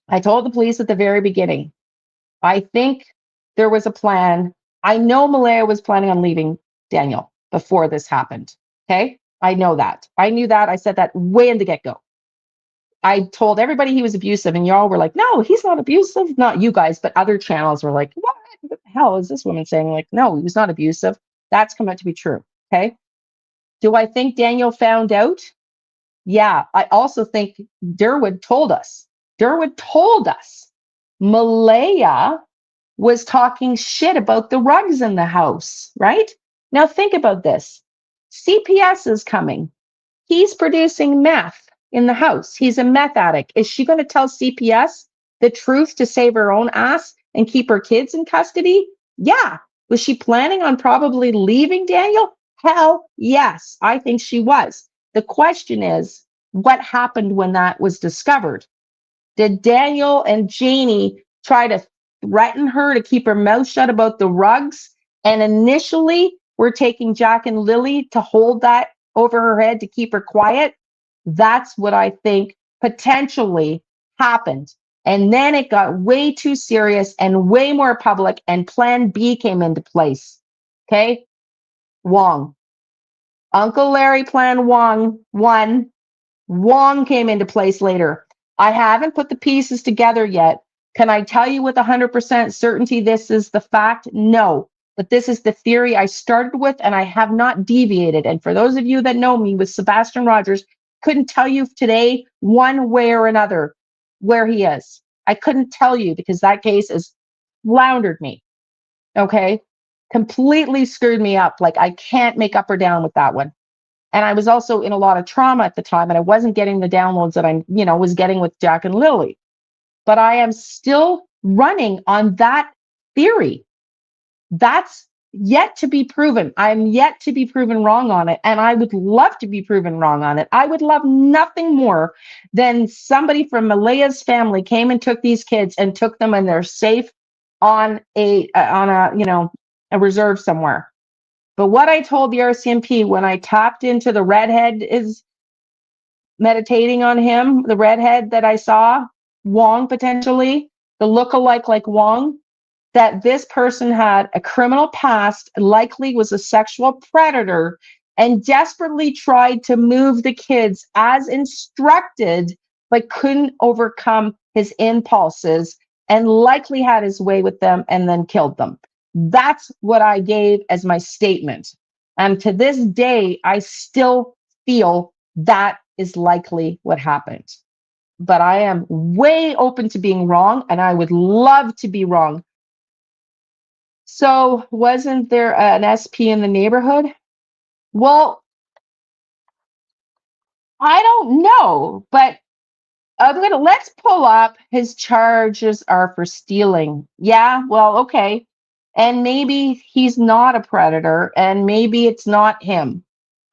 I told the police at the very beginning, I think there was a plan. I know Malaya was planning on leaving Daniel before this happened. Okay. I know that. I knew that. I said that way in the get-go. I told everybody he was abusive, and y'all were like, no, he's not abusive. Not you guys, but other channels were like, what the hell is this woman saying? Like, no, he was not abusive. That's come out to be true. Okay. Do I think Daniel found out? Yeah. I also think Durwood told us. Durwood told us Malaya was talking shit about the rugs in the house, right? Now think about this. CPS is coming. He's producing meth in the house. He's a meth addict. Is she going to tell CPS the truth to save her own ass and keep her kids in custody? Yeah. Was she planning on probably leaving Daniel? Hell yes. I think she was. The question is, what happened when that was discovered? Did Daniel and Janie try to threaten her to keep her mouth shut about the rugs? And initially, we're taking Jack and Lily to hold that over her head to keep her quiet. That's what I think potentially happened. And then it got way too serious and way more public, and Plan B came into place. Okay? Wong. Uncle Larry Plan Wong won. Wong came into place later. I haven't put the pieces together yet. Can I tell you with 100% certainty this is the fact? No. But this is the theory I started with, and I have not deviated. And for those of you that know me with Sebastian Rogers, couldn't tell you today one way or another where he is. I couldn't tell you because that case has floundered me. Okay? Completely screwed me up. Like I can't make up or down with that one. And I was also in a lot of trauma at the time, and I wasn't getting the downloads that I, was getting with Jack and Lily. But I am still running on that theory. That's yet to be proven. I'm yet to be proven wrong on it. And I would love to be proven wrong on it. I would love nothing more than somebody from Malaya's family came and took these kids and took them, and they're safe on a reserve somewhere. But what I told the RCMP when I tapped into the redhead is meditating on him, the redhead that I saw, Wong potentially, the lookalike like Wong, that this person had a criminal past, likely was a sexual predator, and desperately tried to move the kids as instructed, but couldn't overcome his impulses and likely had his way with them and then killed them. That's what I gave as my statement. And to this day, I still feel that is likely what happened. But I am way open to being wrong, and I would love to be wrong. So wasn't there an SP in the neighborhood? Well, I don't know, but let's pull up his charges are for stealing. Yeah, well, okay. And maybe he's not a predator, and maybe it's not him.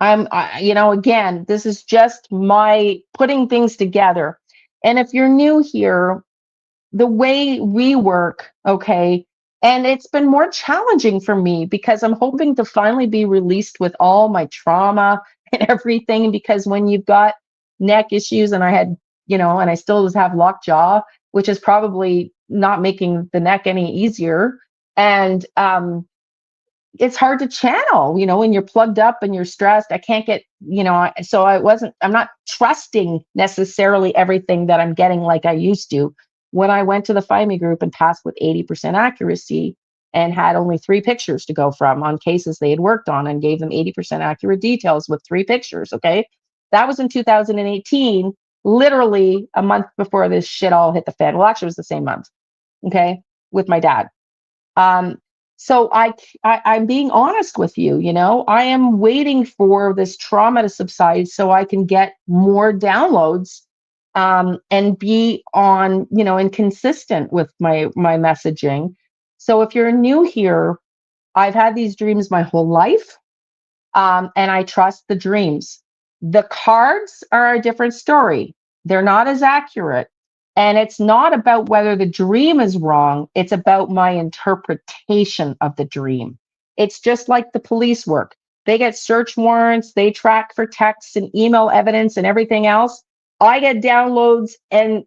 Again, this is just my putting things together. And if you're new here, the way we work, okay, and it's been more challenging for me because I'm hoping to finally be released with all my trauma and everything. Because when you've got neck issues, and I had, and I still have locked jaw, which is probably not making the neck any easier. And it's hard to channel, when you're plugged up and you're stressed. I can't get, I'm not trusting necessarily everything that I'm getting like I used to. When I went to the FIME group and passed with 80% accuracy and had only 3 pictures to go from on cases they had worked on, and gave them 80% accurate details with 3 pictures, okay? That was in 2018, literally a month before this shit all hit the fan. Well, actually, it was the same month, okay, with my dad. Um, so I'm being honest with you. I am waiting for this trauma to subside so I can get more downloads, and be on, and consistent with my messaging. So if you're new here, I've had these dreams my whole life, and I trust the dreams. The cards are a different story. They're not as accurate. And it's not about whether the dream is wrong, it's about my interpretation of the dream. It's just like the police work. They get search warrants, they track for texts and email evidence and everything else. I get downloads and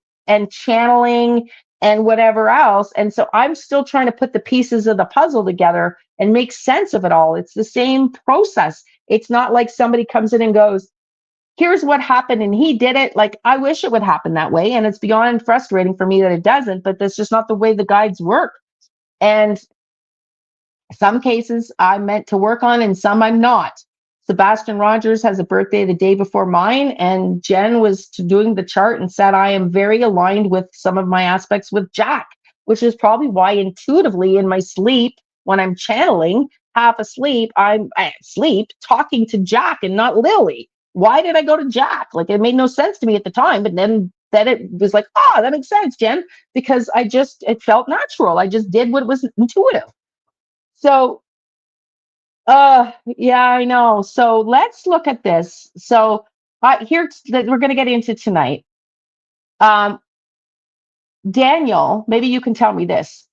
channeling and whatever else. And so I'm still trying to put the pieces of the puzzle together and make sense of it all. It's the same process. It's not like somebody comes in and goes, here's what happened and he did it. Like, I wish it would happen that way. And it's beyond frustrating for me that it doesn't, but that's just not the way the guides work. And some cases I'm meant to work on and some I'm not. Sebastian Rogers has a birthday the day before mine, and Jen was doing the chart and said I am very aligned with some of my aspects with Jack, which is probably why intuitively in my sleep, when I'm channeling, half asleep, I'm asleep talking to Jack and not Lily. Why did I go to Jack? Like, it made no sense to me at the time, but then it was like, oh, that makes sense, Jen, because it felt natural. I just did what was intuitive. So yeah, I know. So let's look at this. So here that we're going to get into tonight. Um, Daniel, maybe you can tell me this.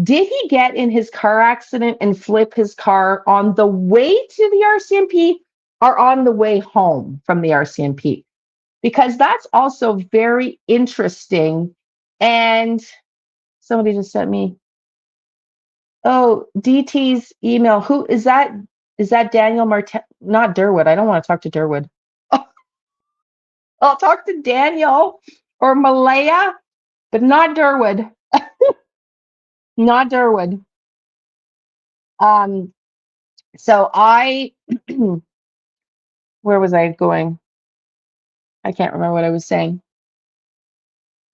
Did he get in his car accident and flip his car on the way to the RCMP or on the way home from the RCMP? Because that's also very interesting. And somebody just sent me, oh, DT's email. Who is that? Is that Daniel Martin? Not Durwood. I don't want to talk to Durwood. I'll talk to Daniel or Malaya, but not Durwood. Not Durwood. Um, so where was I going? I can't remember what I was saying.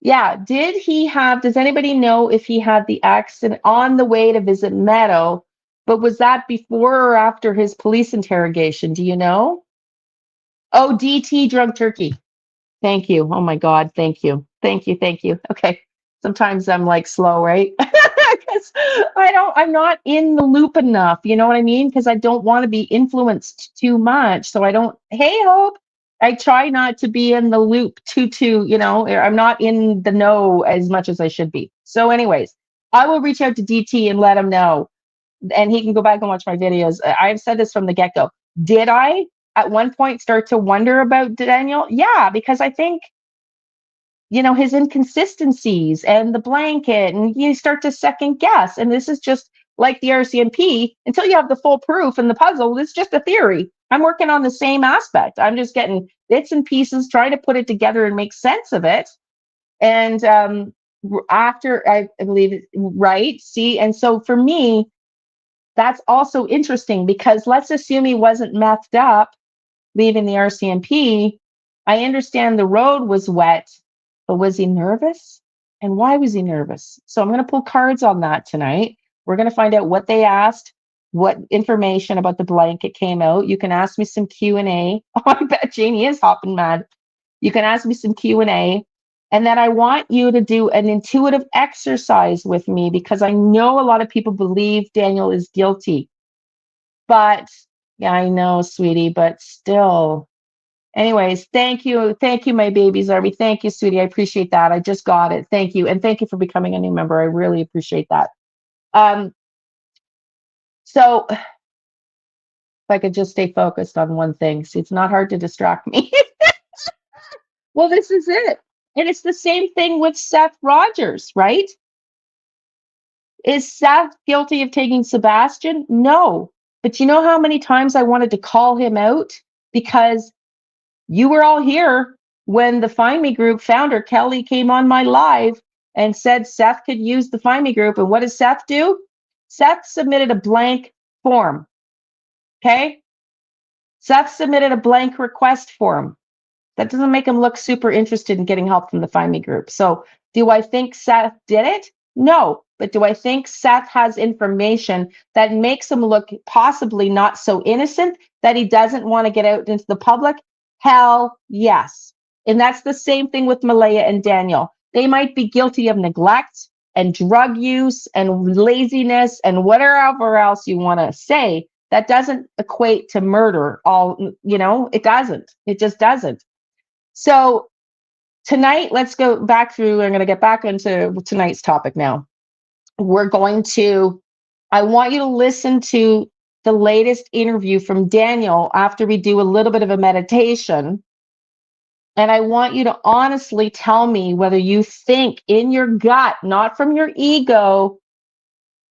Yeah, does anybody know if he had the accident on the way to visit Meadow, but was that before or after his police interrogation? Do you know? Oh, DT drunk turkey. Thank you. Oh my God. Thank you. Thank you. Thank you. Okay. Sometimes I'm like slow, right? Because I'm not in the loop enough. You know what I mean? Because I don't want to be influenced too much. So I don't, hey, Hope, I try not to be in the loop I'm not in the know as much as I should be. So anyways, I will reach out to DT and let him know. And he can go back and watch my videos. I've said this from the get-go. Did I at one point start to wonder about Daniel? Yeah, because I think, his inconsistencies and the blanket, and you start to second guess. And this is just like the RCMP, until you have the full proof and the puzzle, it's just a theory. I'm working on the same aspect. I'm just getting bits and pieces, trying to put it together and make sense of it. And after, I believe, right? See, and so for me, that's also interesting, because let's assume he wasn't methed up leaving the RCMP. I understand the road was wet, but was he nervous? And why was he nervous? So I'm going to pull cards on that tonight. We're going to find out what they asked, what information about the blanket came out. You can ask me some Q&A. Oh, I bet Janie is hopping mad. You can ask me some Q&A, And then I want you to do an intuitive exercise with me, because I know a lot of people believe Daniel is guilty. But yeah, I know, sweetie, but still. Anyways, thank you. Thank you, my babies, Arby. Thank you, sweetie. I appreciate that. I just got it. Thank you. And thank you for becoming a new member. I really appreciate that. So if I could just stay focused on one thing. See, it's not hard to distract me. Well, this is it. And it's the same thing with Seth Rogers, right? Is Seth guilty of taking Sebastian? No. But you know how many times I wanted to call him out? Because you were all here when the Find Me group founder, Kelly, came on my live and said Seth could use the Find Me group. And what does Seth do? Seth submitted a blank form. Okay? Seth submitted a blank request form. That doesn't make him look super interested in getting help from the Find Me group. So do I think Seth did it? No. But do I think Seth has information that makes him look possibly not so innocent that he doesn't want to get out into the public? Hell yes. And that's the same thing with Malaya and Daniel. They might be guilty of neglect and drug use and laziness and whatever else you want to say. That doesn't equate to murder. It doesn't. It just doesn't. So tonight, let's go back through. I'm going to get back into tonight's topic now. I want you to listen to the latest interview from Daniel after we do a little bit of a meditation. And I want you to honestly tell me whether you think in your gut, not from your ego,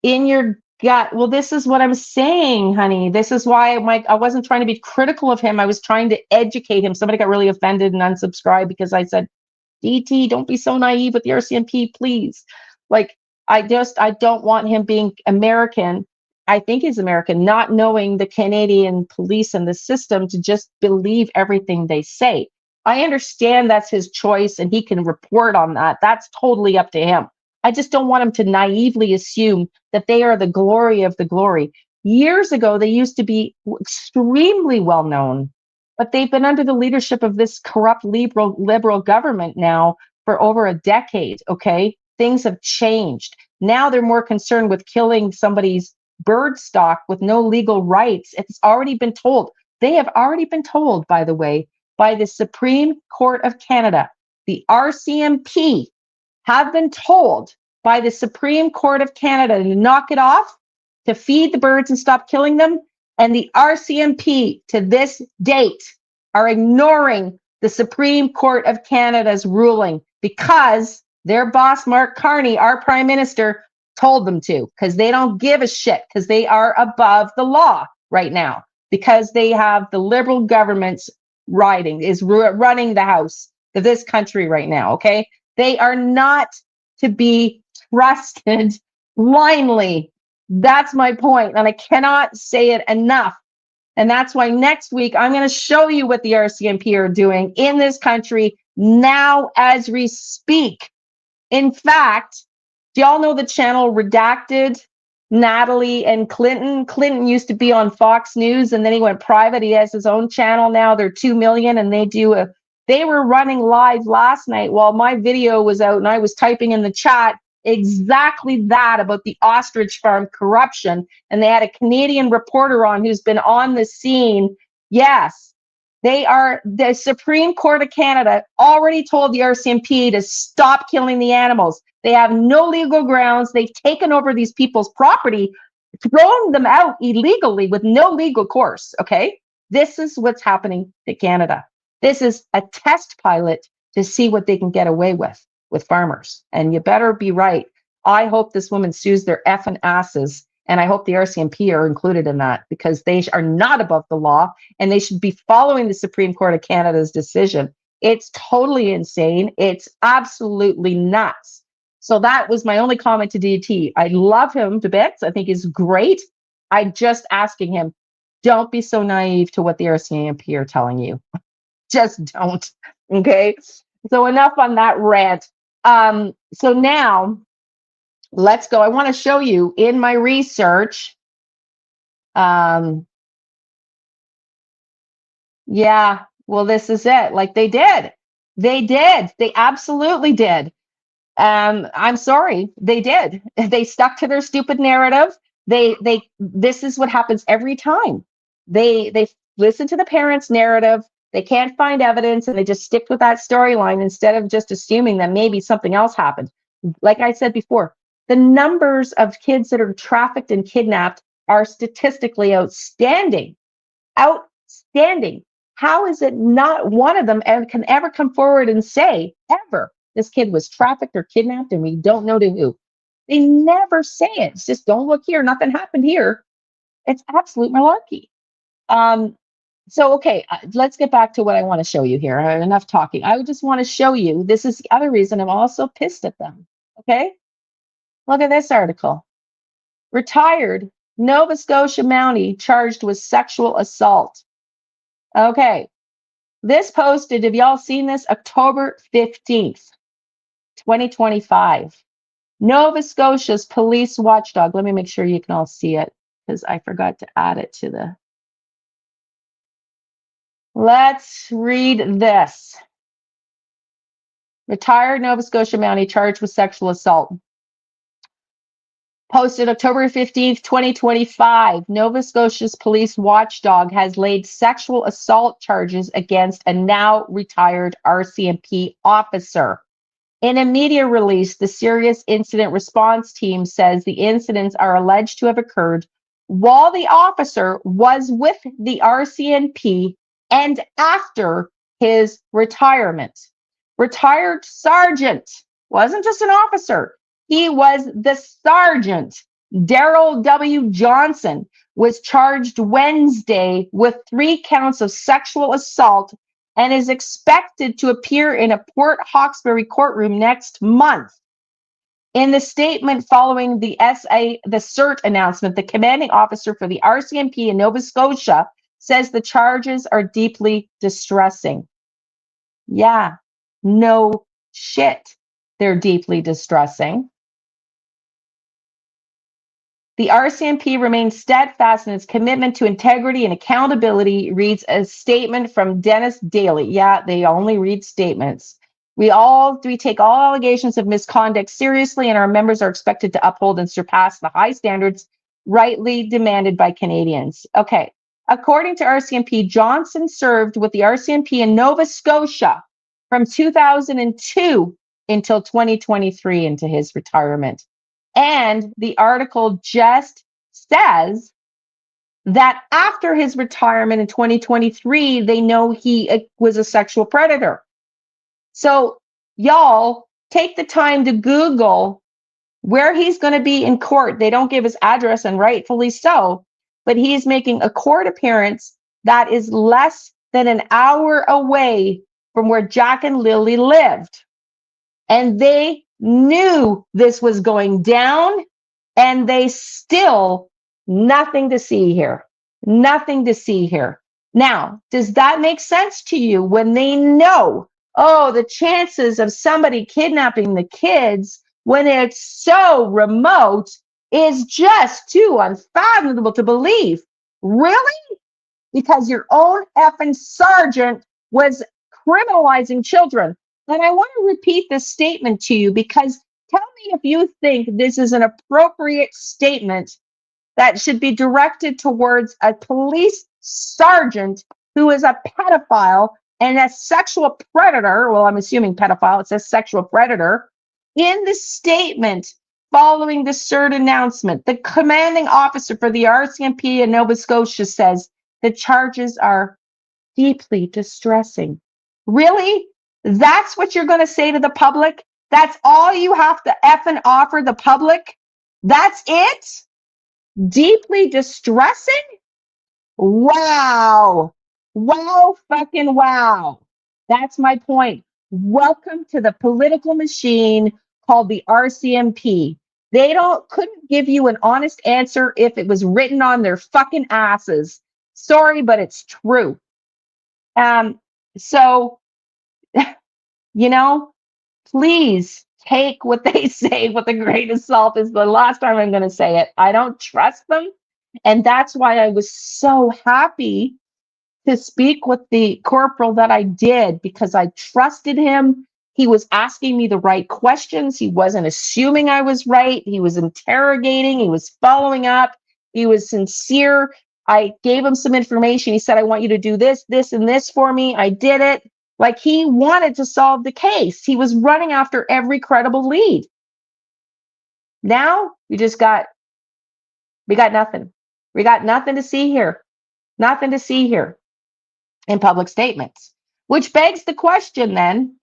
in your gut. Well, this is what I'm saying, honey. This is why I wasn't trying to be critical of him. I was trying to educate him. Somebody got really offended and unsubscribed because I said, DT, don't be so naive with the RCMP, please. Like, I don't want him being American. I think he's American, not knowing the Canadian police and the system to just believe everything they say. I understand that's his choice and he can report on that. That's totally up to him. I just don't want him to naively assume that they are the glory of the glory. Years ago, they used to be extremely well known, but they've been under the leadership of this corrupt liberal government now for over a decade, okay? Things have changed. Now they're more concerned with killing somebody's bird stock with no legal rights. It's already been told. They have already been told, by the way, by the Supreme Court of Canada. The RCMP have been told by the Supreme Court of Canada to knock it off, to feed the birds and stop killing them. And the RCMP to this date are ignoring the Supreme Court of Canada's ruling because their boss, Mark Carney, our prime minister, told them to, because they don't give a shit, because they are above the law right now, because they have the liberal government's running the house of this country right now, okay? They are not to be trusted blindly. That's my point, and I cannot say it enough. And that's why next week I'm going to show you what the RCMP are doing in this country now as we speak. In fact, do y'all know the channel Redacted? Natalie and Clinton. Clinton used to be on Fox News and then he went private. He has his own channel now. They're 2 million and they were running live last night while my video was out and I was typing in the chat exactly that about the ostrich farm corruption. And they had a Canadian reporter on who's been on the scene. Yes, the Supreme Court of Canada already told the RCMP to stop killing the animals. They have no legal grounds. They've taken over these people's property, thrown them out illegally with no legal course, okay? This is what's happening to Canada. This is a test pilot to see what they can get away with farmers. And you better be right. I hope this woman sues their effing asses. And I hope the RCMP are included in that because they are not above the law and they should be following the Supreme Court of Canada's decision. It's totally insane. It's absolutely nuts. So that was my only comment to DT. I love him to bits. I think he's great. I'm just asking him, don't be so naive to what the RCMP are telling you. Just don't. Okay. So enough on that rant. So now let's go. I want to show you in my research. Yeah, well, this is it. Like they did. They did. They absolutely did. I'm sorry, they did. They stuck to their stupid narrative. This is what happens every time. They listen to the parents' narrative. They can't find evidence, and they just stick with that storyline instead of just assuming that maybe something else happened. Like I said before, the numbers of kids that are trafficked and kidnapped are statistically outstanding. Outstanding. How is it not one of them can ever come forward and say, ever, this kid was trafficked or kidnapped and we don't know to who? They never say it. It's just, don't look here, nothing happened here. It's absolute malarkey. Um, so, okay, let's get back to what I want to show you here. Enough talking. I just want to show you, this is the other reason I'm also pissed at them. Okay, look at this article. Retired Nova Scotia Mountie charged with sexual assault. Okay, this posted, have y'all seen this? October 15th, 2025. Nova Scotia's police watchdog. Let me make sure you can all see it because I forgot to add it to the. Let's read this. Retired Nova Scotia Mountie charged with sexual assault. Posted October 15th, 2025. Nova Scotia's police watchdog has laid sexual assault charges against a now retired RCMP officer. In a media release, the Serious Incident Response Team says the incidents are alleged to have occurred while the officer was with the RCMP and after his retirement. Retired sergeant, wasn't just an officer, he was the sergeant. Daryl W. Johnson was charged Wednesday with 3 counts of sexual assault and is expected to appear in a Port Hawkesbury courtroom next month. In the statement following the CERT announcement, the commanding officer for the RCMP in Nova Scotia says the charges are deeply distressing. Yeah, no shit. They're deeply distressing. The RCMP remains steadfast in its commitment to integrity and accountability, reads a statement from Dennis Daly. Yeah, they only read statements. We take all allegations of misconduct seriously, and our members are expected to uphold and surpass the high standards rightly demanded by Canadians. Okay. According to RCMP, Johnson served with the RCMP in Nova Scotia from 2002 until 2023 into his retirement. And the article just says that after his retirement in 2023, they know he was a sexual predator. So y'all take the time to Google where he's going to be in court. They don't give his address, and rightfully so, but he's making a court appearance that is less than an hour away from where Jack and Lily lived. And they knew this was going down, and they still, nothing to see here. Nothing to see here. Now, does that make sense to you when they know, oh, the chances of somebody kidnapping the kids when it's so remote is just too unfathomable to believe? Really? Because your own effing sergeant was criminalizing children. And I want to repeat this statement to you because tell me if you think this is an appropriate statement that should be directed towards a police sergeant who is a pedophile and a sexual predator. Well, I'm assuming pedophile, it says sexual predator. In the statement following the CERT announcement, the commanding officer for the RCMP in Nova Scotia says the charges are deeply distressing. Really? That's what you're going to say to the public? That's all you have to effing offer the public? That's it? Deeply distressing? Couldn't my point. Welcome to the political machine called the RCMP. They couldn't give you an honest answer if it was written on their fucking asses. Sorry, but it's true. So, please take what they say with a grain of salt is the last time I'm going to say it. I don't trust them. And that's why I was so happy to speak with the corporal that I did because I trusted him. He was asking me the right questions. He wasn't assuming I was right. He was interrogating. He was following up. He was sincere. I gave him some information. He said, I want you to do this, this, and this for me. I did it. Like, he wanted to solve the case. He was running after every credible lead. Now we got nothing. We got nothing to see here. Nothing to see here in public statements, which begs the question then,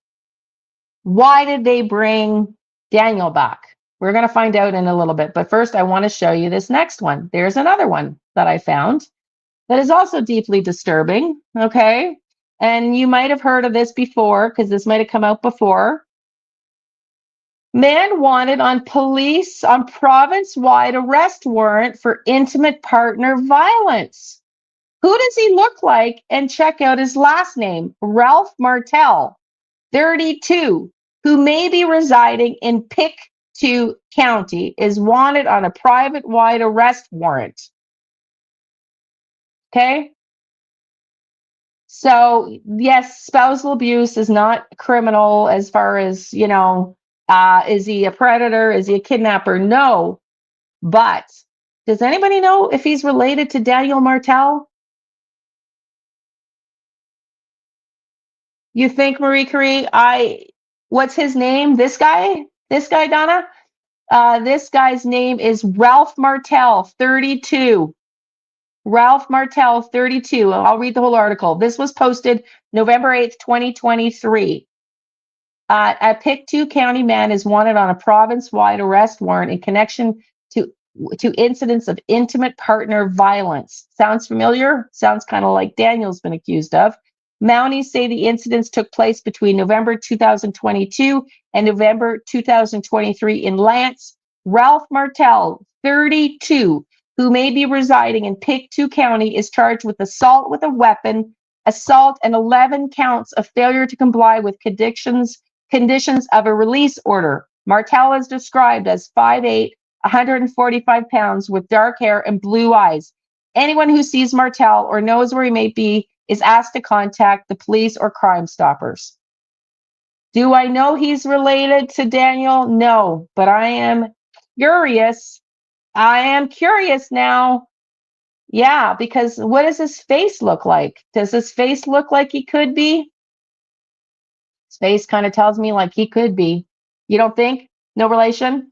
why did they bring Daniel back? We're going to find out in a little bit. But first, I want to show you this next one. There's another one that I found that is also deeply disturbing. Okay. And you might have heard of this before because this might have come out before. Man wanted on province-wide arrest warrant for intimate partner violence. Who does he look like? And check out his last name, Ralph Martel, 32, who may be residing in Pictou County, is wanted on a private-wide arrest warrant. Okay? So, yes, spousal abuse is not criminal as far as, is he a predator? Is he a kidnapper? No. But does anybody know if he's related to Daniel Martel? You think, Marie Curie? What's his name? This guy, Donna? This guy's name is Ralph Martel, 32. Ralph Martel, 32. I'll read the whole article. This was posted November 8th, 2023. A Pictou County man is wanted on a province-wide arrest warrant in connection to incidents of intimate partner violence. Sounds familiar? Sounds kind of like Daniel's been accused of. Mounties say the incidents took place between November 2022 and November 2023 in Lance. Ralph Martel, 32, who may be residing in Pictou County, is charged with assault with a weapon, assault, and 11 counts of failure to comply with conditions of a release order. Martel is described as 5'8", 145 pounds with dark hair and blue eyes. Anyone who sees Martel or knows where he may be is asked to contact the police or Crime Stoppers. Do I know he's related to Daniel? No, but I am curious. I am curious now. Yeah, because what does his face look like? Does his face look like he could be? His face kind of tells me like he could be. You don't think? No relation?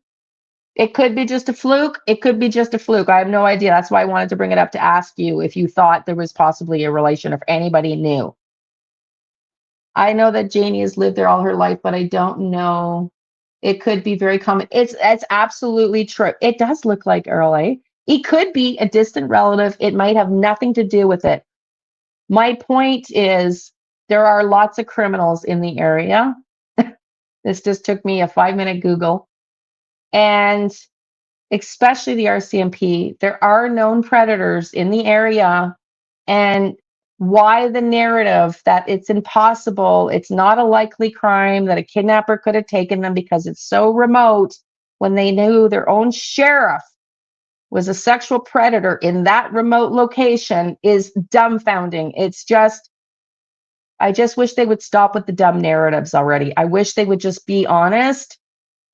It could be just a fluke. It could be just a fluke. I have no idea. That's why I wanted to bring it up to ask you if you thought there was possibly a relation, if anybody knew. I know that Janie has lived there all her life, but I don't know. It could be very common. It's absolutely true. It does look like Earl, eh? He could be a distant relative. It might have nothing to do with it. My point is there are lots of criminals in the area. This just took me a 5-minute Google. And especially the RCMP, there are known predators in the area. And why the narrative that it's impossible, it's not a likely crime, that a kidnapper could have taken them because it's so remote, when they knew their own sheriff was a sexual predator in that remote location, is dumbfounding. It's just, I just wish they would stop with the dumb narratives already. I wish they would just be honest.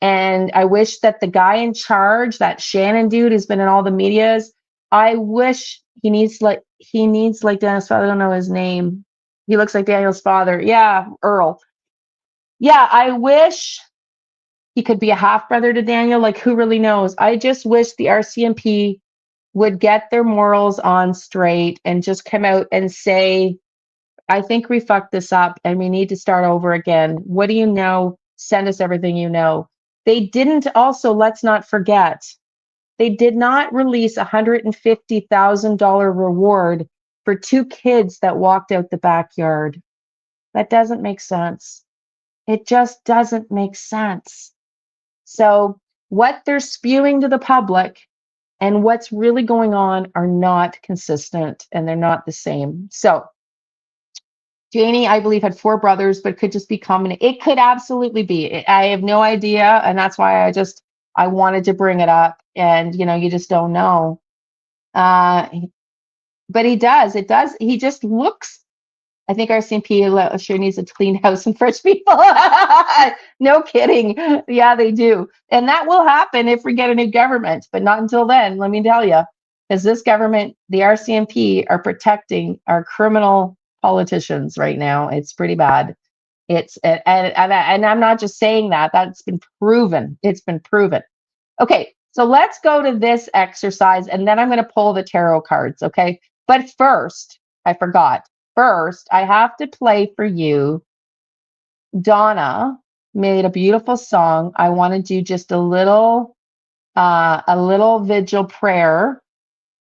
And I wish that the guy in charge, that Shannon dude who's been in all the medias, I wish he needs like Daniel's father. I don't know his name. He looks like Daniel's father. Yeah, Earl. Yeah, I wish he could be a half brother to Daniel. Like, who really knows? I just wish the RCMP would get their morals on straight and just come out and say, I think we fucked this up and we need to start over again. What do you know? Send us everything you know. They didn't also, let's not forget, they did not release a $150,000 reward for 2 kids that walked out the backyard. That doesn't make sense. It just doesn't make sense. So what they're spewing to the public and what's really going on are not consistent, and they're not the same. So Janie, I believe, had 4 brothers, but could just be common. It could absolutely be. I have no idea, and that's why I wanted to bring it up. And you just don't know. But he does. It does. He just looks. I think RCMP sure needs a clean house and fresh people. No kidding. Yeah, they do. And that will happen if we get a new government, but not until then, let me tell you. Because this government, the RCMP, are protecting our criminal politicians right now. It's pretty bad. And I'm not just saying that. That's been proven. It's been proven. Okay, so let's go to this exercise, and then I'm going to pull the tarot cards, okay? But first, I forgot. First, I have to play for you. Donna made a beautiful song. I want to do just a little vigil prayer.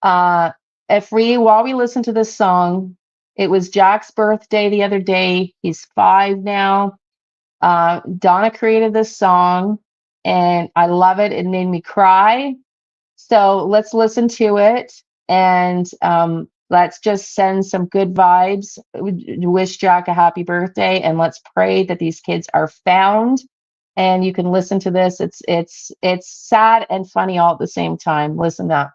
While we listen to this song, it was Jack's birthday the other day. He's 5 now. Donna created this song, and I love it. It made me cry. So let's listen to it, and let's just send some good vibes. Wish Jack a happy birthday, and let's pray that these kids are found. And you can listen to this. It's sad and funny all at the same time. Listen up.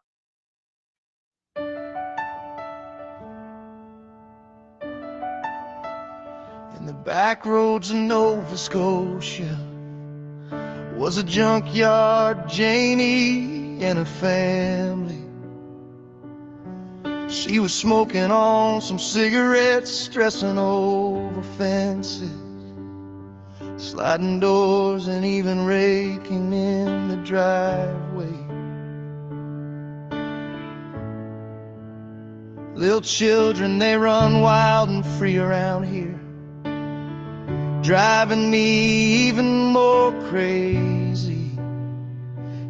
In the back roads of Nova Scotia was a junkyard Janie and her family. She was smoking on some cigarettes, stressing over fences, sliding doors, and even raking in the driveway. Little children, they run wild and free around here, driving me even more crazy.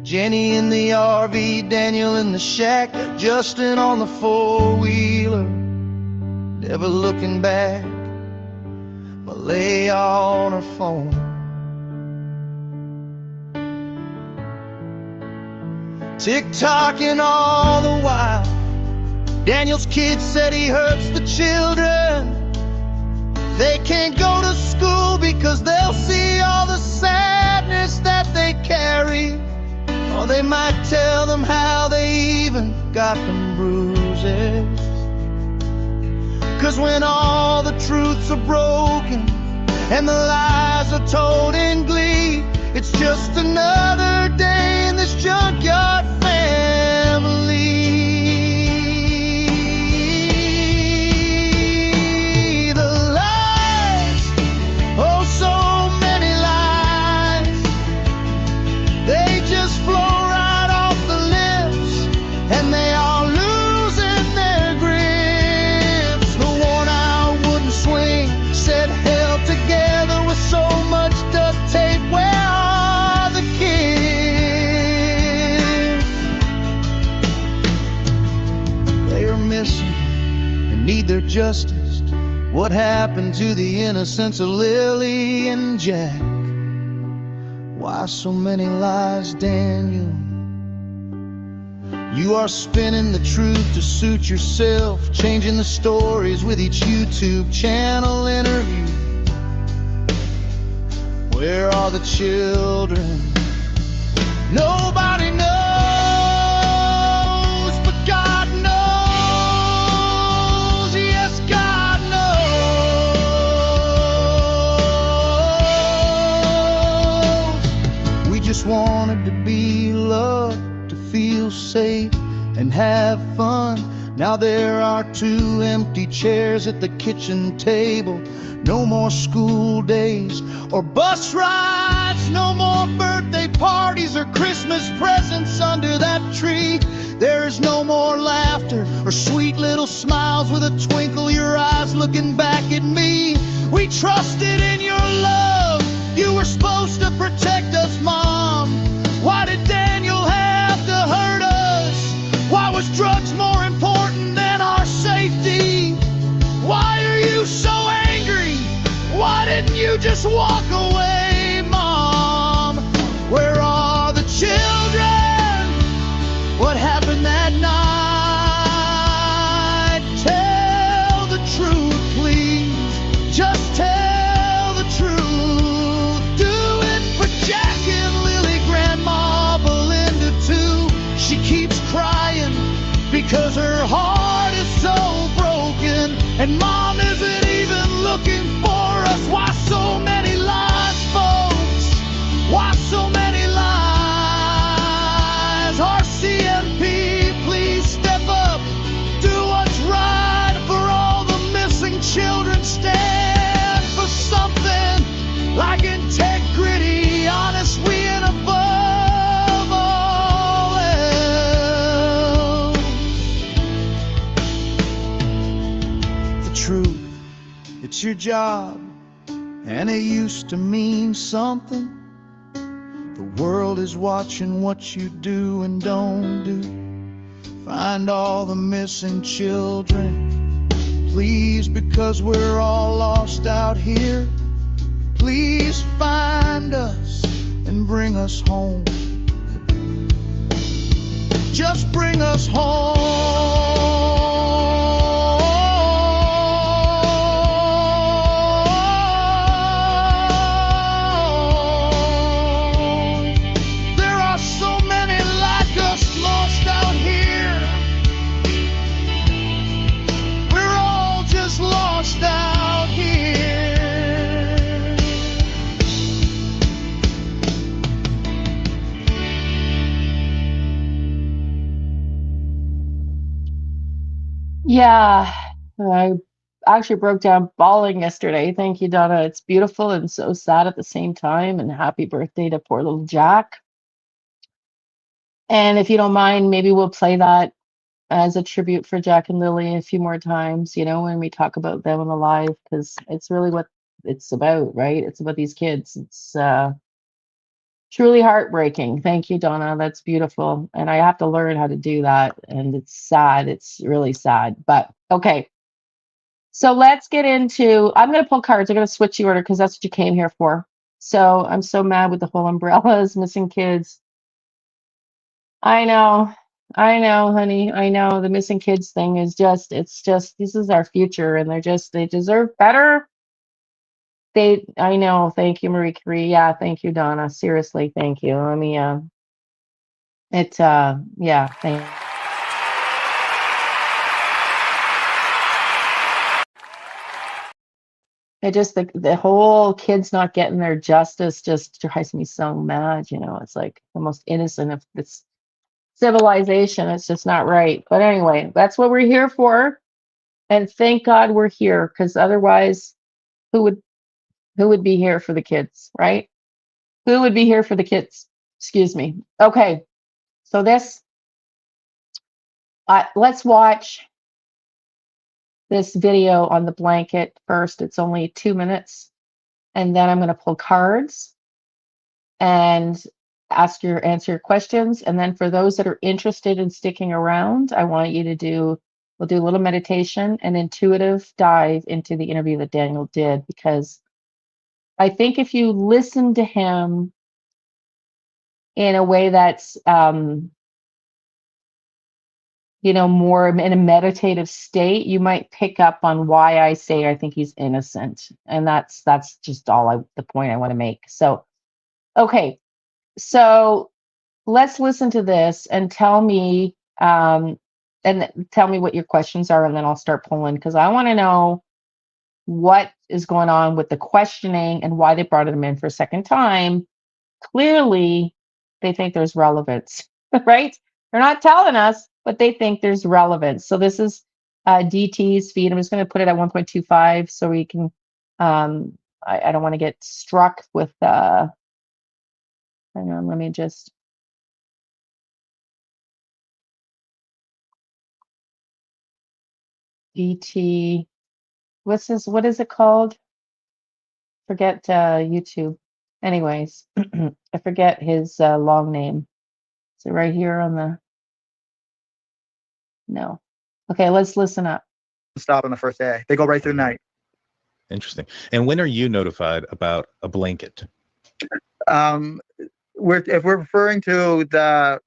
Jenny in the RV, Daniel in the shack, Justin on the four-wheeler, never looking back, Malay on her phone. Tick-tocking all the while, Daniel's kid said he hurts the children. They can't go to school because they'll see all the sadness that they carry. Or they might tell them how they even got them bruises. 'Cause when all the truths are broken and the lies are told in glee, it's just another day in this junkyard family. The lies, oh so many lies, they just flow right off the lips, and they are losing their grips. The worn-out wooden swing said held together with so much duct tape. Where are the kids? They are missing and need their justice. What happened to the innocence of Lily and Jack? Why so many lies, Daniel? You are spinning the truth to suit yourself, changing the stories with each YouTube channel interview. Where are the children? Nobody knows, but God knows. Yes, God knows. We just wanted to be loved, to feel safe and have fun. Now there are 2 empty chairs at the kitchen table. No more school days or bus rides. No more birthday parties or Christmas presents under that tree. There is no more laughter or sweet little smiles with a twinkle your eyes looking back at me. We trusted in your love. You were supposed to protect us, Mom. Why did Daniel have to hurt us? Why was drugs more important than our safety? Why are you so angry? Why didn't you just walk away, Mom? Where are the children? What happened that night? Tell the truth, please. Just tell the truth. Do it for Jack and Lily, Grandma Belinda too. She keeps crying because her heart is so it's your job, and it used to mean something. The world is watching what you do and don't do. Find all the missing children, please, because we're all lost out here. Please find us and bring us home. Just bring us home. There are so many like us lost out here. We're all just lost out here. Yeah, I actually broke down bawling yesterday. Thank you, Donna. It's beautiful and so sad at the same time. And happy birthday to poor little Jack. And if you don't mind, maybe we'll play that as a tribute for Jack and Lily a few more times, you know, when we talk about them on the live, because it's really what it's about, right? It's about these kids. It's truly heartbreaking. Thank you, Donna. That's beautiful. And I have to learn how to do that. And it's sad. It's really sad. But okay. So let's get into, I'm going to pull cards. I'm going to switch the order because that's what you came here for. So I'm so mad with the whole umbrellas, missing kids. I know, honey. I know the missing kids thing is just, it's just, this is our future and they deserve better. I know. Thank you, Marie Curie. Yeah, thank you, Donna. Seriously, thank you. Let me, yeah, thank you. I just think the whole kids not getting their justice just drives me so mad. You know, it's like the most innocent of this civilization. It's just not right. But anyway, that's what we're here for. And thank God we're here, because otherwise, who would be here for the kids, right? Who would be here for the kids? Excuse me. Okay, so this, let's watch this video on the blanket first. It's only 2 minutes, and then I'm going to pull cards and answer your questions. And then for those that are interested in sticking around, I want you to we'll do a little meditation and intuitive dive into the interview that Daniel did, because I think if you listen to him in a way that's you know, more in a meditative state, you might pick up on why I say I think he's innocent. And that's just all the point I want to make. So, okay. So let's listen to this and tell me what your questions are, and then I'll start pulling, because I want to know what is going on with the questioning and why they brought him in for a second time. Clearly, they think there's relevance, right? They're not telling us, but they think there's relevance. So this is DT's feed. I'm just going to put it at 1.25 so we can, I don't want to get struck with, hang on, let me just, DT, what is it called? Forget YouTube. Anyways, I forget his long name. So right here on the, no. Okay, let's listen up. Stop on the first day. They go right through the night. Interesting. And when are you notified about a blanket? If we're referring to the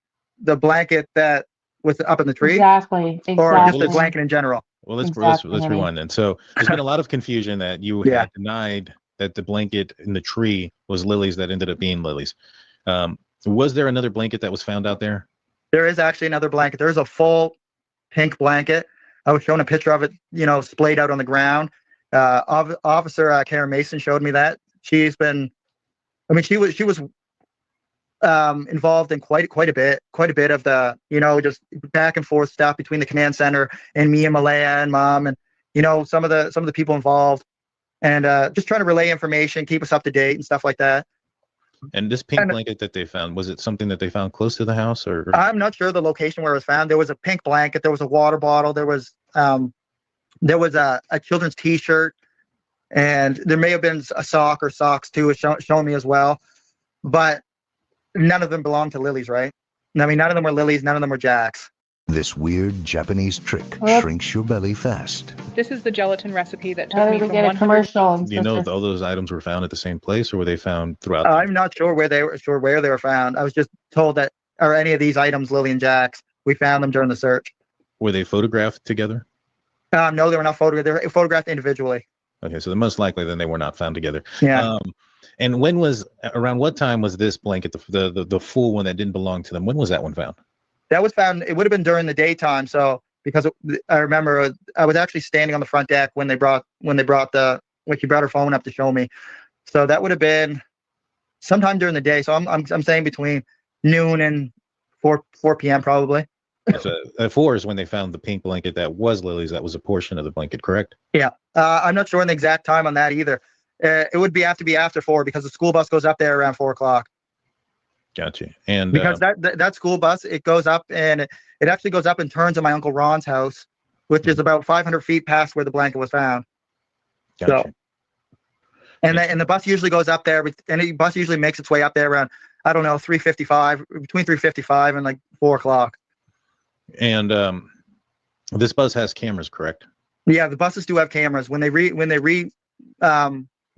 blanket that was up in the tree, Exactly. or just the blanket in general. Well, let's Exactly. rewind then. So there's been a lot of confusion that you Yeah. had denied that the blanket in the tree was Lily's that ended up being Lily's. Was there another blanket that was found out there? There is actually another blanket. There's a full pink blanket. I was shown a picture of it, you know, splayed out on the ground. Officer Karen Mason showed me that. She's been, I mean, she was involved in quite a bit of the, you know, just back and forth stuff between the command center and me and Malaya and Mom, and you know, some of the people involved, and just trying to relay information, keep us up to date and stuff like that. And this pink blanket that they found, was it something that they found close to the house, or? I'm not sure the location where it was found. There was a pink blanket, there was a water bottle, there was a children's T-shirt, and there may have been a sock or socks too, showing me as well, but none of them belong to Lilly's, right? I mean, none of them were Lilly's, none of them were Jack's. This weird Japanese trick shrinks your belly fast. This is the gelatin recipe that How took me did we from get a 100. commercial? Do you know if all those items were found at the same place, or were they found throughout? I'm not sure where they were found. I was just told that, or any of these items, Lilly and Jack's, we found them during the search. Were they photographed together? No, they were not photographed. They were photographed individually. Okay, so most likely then they were not found together. Yeah. And around what time was this blanket, the full one that didn't belong to them? When was that one found? That was found, it would have been during the daytime. So, because I remember I was actually standing on the front deck when she brought her phone up to show me. So that would have been sometime during the day. So I'm saying between noon and 4 p.m. probably. So at 4 is when they found the pink blanket that was Lilly's. That was a portion of the blanket, correct? Yeah. I'm not sure on the exact time on that either. It would have to be after 4 because the school bus goes up there around 4 o'clock. Gotcha. And because that school bus, it goes up and it actually goes up and turns at my Uncle Ron's house, which is about 500 feet past where the blanket was found. gotcha. So, and the bus usually goes up there, and the bus usually makes its way up there around, I don't know, 3:55, between 3:55 and like 4 o'clock. And this bus has cameras, correct? Yeah, the buses do have cameras. When they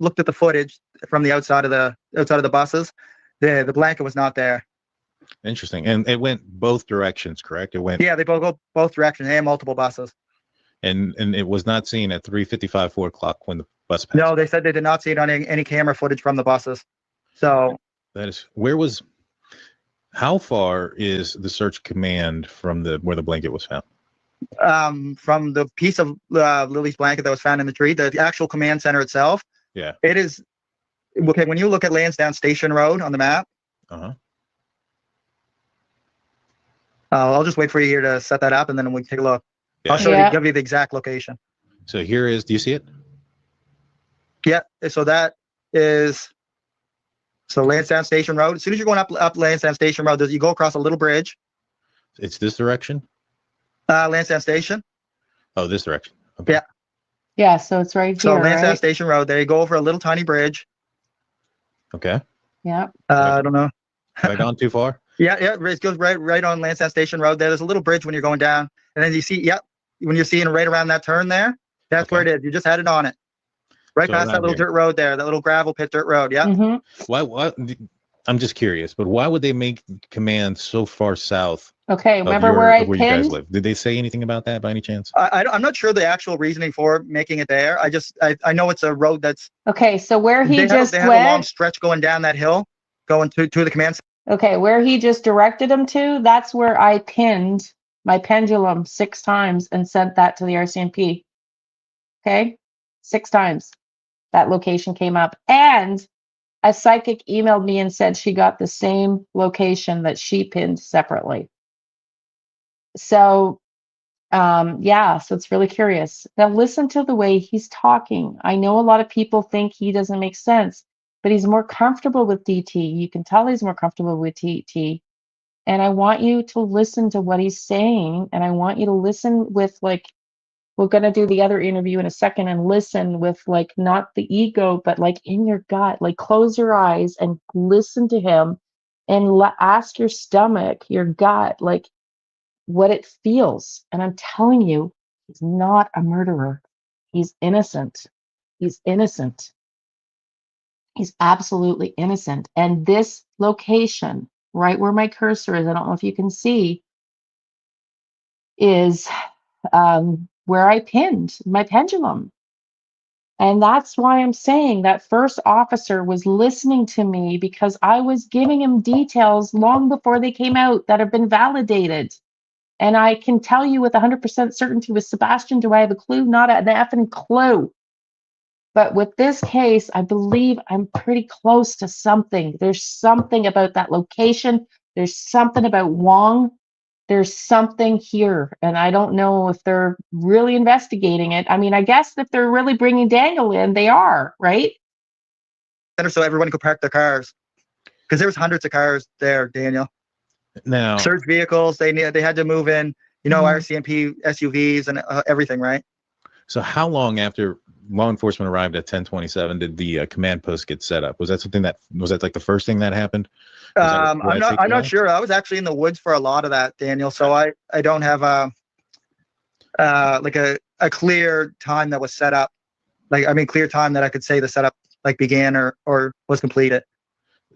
looked at the footage from the outside of the buses, the blanket was not there. Interesting. And it went both directions, correct? It went. Yeah, they both go both directions. They had multiple buses. And it was not seen at 3:55, 4 o'clock when the bus passed. No, they said they did not see it on any camera footage from the buses. So That is how far is the search command from where the blanket was found? from the piece of Lilly's blanket that was found in the tree, the actual command center itself. Yeah. It is okay. When you look at Lansdowne Station Road on the map, I'll just wait for you here to set that up, and then we can take a look. Yeah. I'll give you the exact location. So here is. Do you see it? Yeah. So that is. So Lansdowne Station Road. As soon as you're going up Lansdowne Station Road, you go across a little bridge. It's this direction. Lansdowne Station. Oh, this direction. Okay. Yeah. Yeah, so it's right So here, Lansdowne right? Station Road. There you go over a little tiny bridge. Okay. Yeah. I don't know. Have I gone too far? Yeah, it goes right on Lansdowne Station Road. There's a little bridge when you're going down, and then you see, when you're seeing right around that turn there, that's where it is. You just had it on it, right past that little dirt road there, that little gravel pit dirt road. Yeah. Mm-hmm. Why? I'm just curious, but why would they make command so far south? Okay, remember where you guys pinned? live? Did they say anything about that by any chance? I'm not sure the actual reasoning for making it there. I know it's a road that's. Okay, so where he just they have a long went. stretch going down that hill, going to the command center. Okay, where he just directed him to, that's where I pinned my pendulum 6 times and sent that to the RCMP. Okay, 6 times that location came up. And a psychic emailed me and said she got the same location that she pinned separately. So, so it's really curious. Now listen to the way he's talking. I know a lot of people think he doesn't make sense, but he's more comfortable with DT. You can tell he's more comfortable with DT. And I want you to listen to what he's saying. And I want you to listen with, like, we're going to do the other interview in a second, and listen with, like, not the ego, but like in your gut, like close your eyes and listen to him and ask your stomach, your gut, like what it feels. And I'm telling you, he's not a murderer. He's innocent. He's innocent. He's absolutely innocent. And this location, right where my cursor is, I don't know if you can see, is where I pinned my pendulum. And that's why I'm saying that first officer was listening to me, because I was giving him details long before they came out that have been validated. And I can tell you with 100% certainty with Sebastian, do I have a clue? Not an effing clue. But with this case, I believe I'm pretty close to something. There's something about that location. There's something about Wong. There's something here. And I don't know if they're really investigating it. I mean, I guess if they're really bringing Daniel in, they are, right? So everyone could park their cars. Because there was hundreds of cars there, Daniel. Now, search vehicles, they had to move in, RCMP SUVs and everything, right? So how long after law enforcement arrived at 10:27, did the command post get set up? Was that something that was that like the first thing that happened? I'm not sure. I was actually in the woods for a lot of that, Daniel. So I don't have like a clear time that was set up. Like, I mean, clear time that I could say the setup like began or was completed.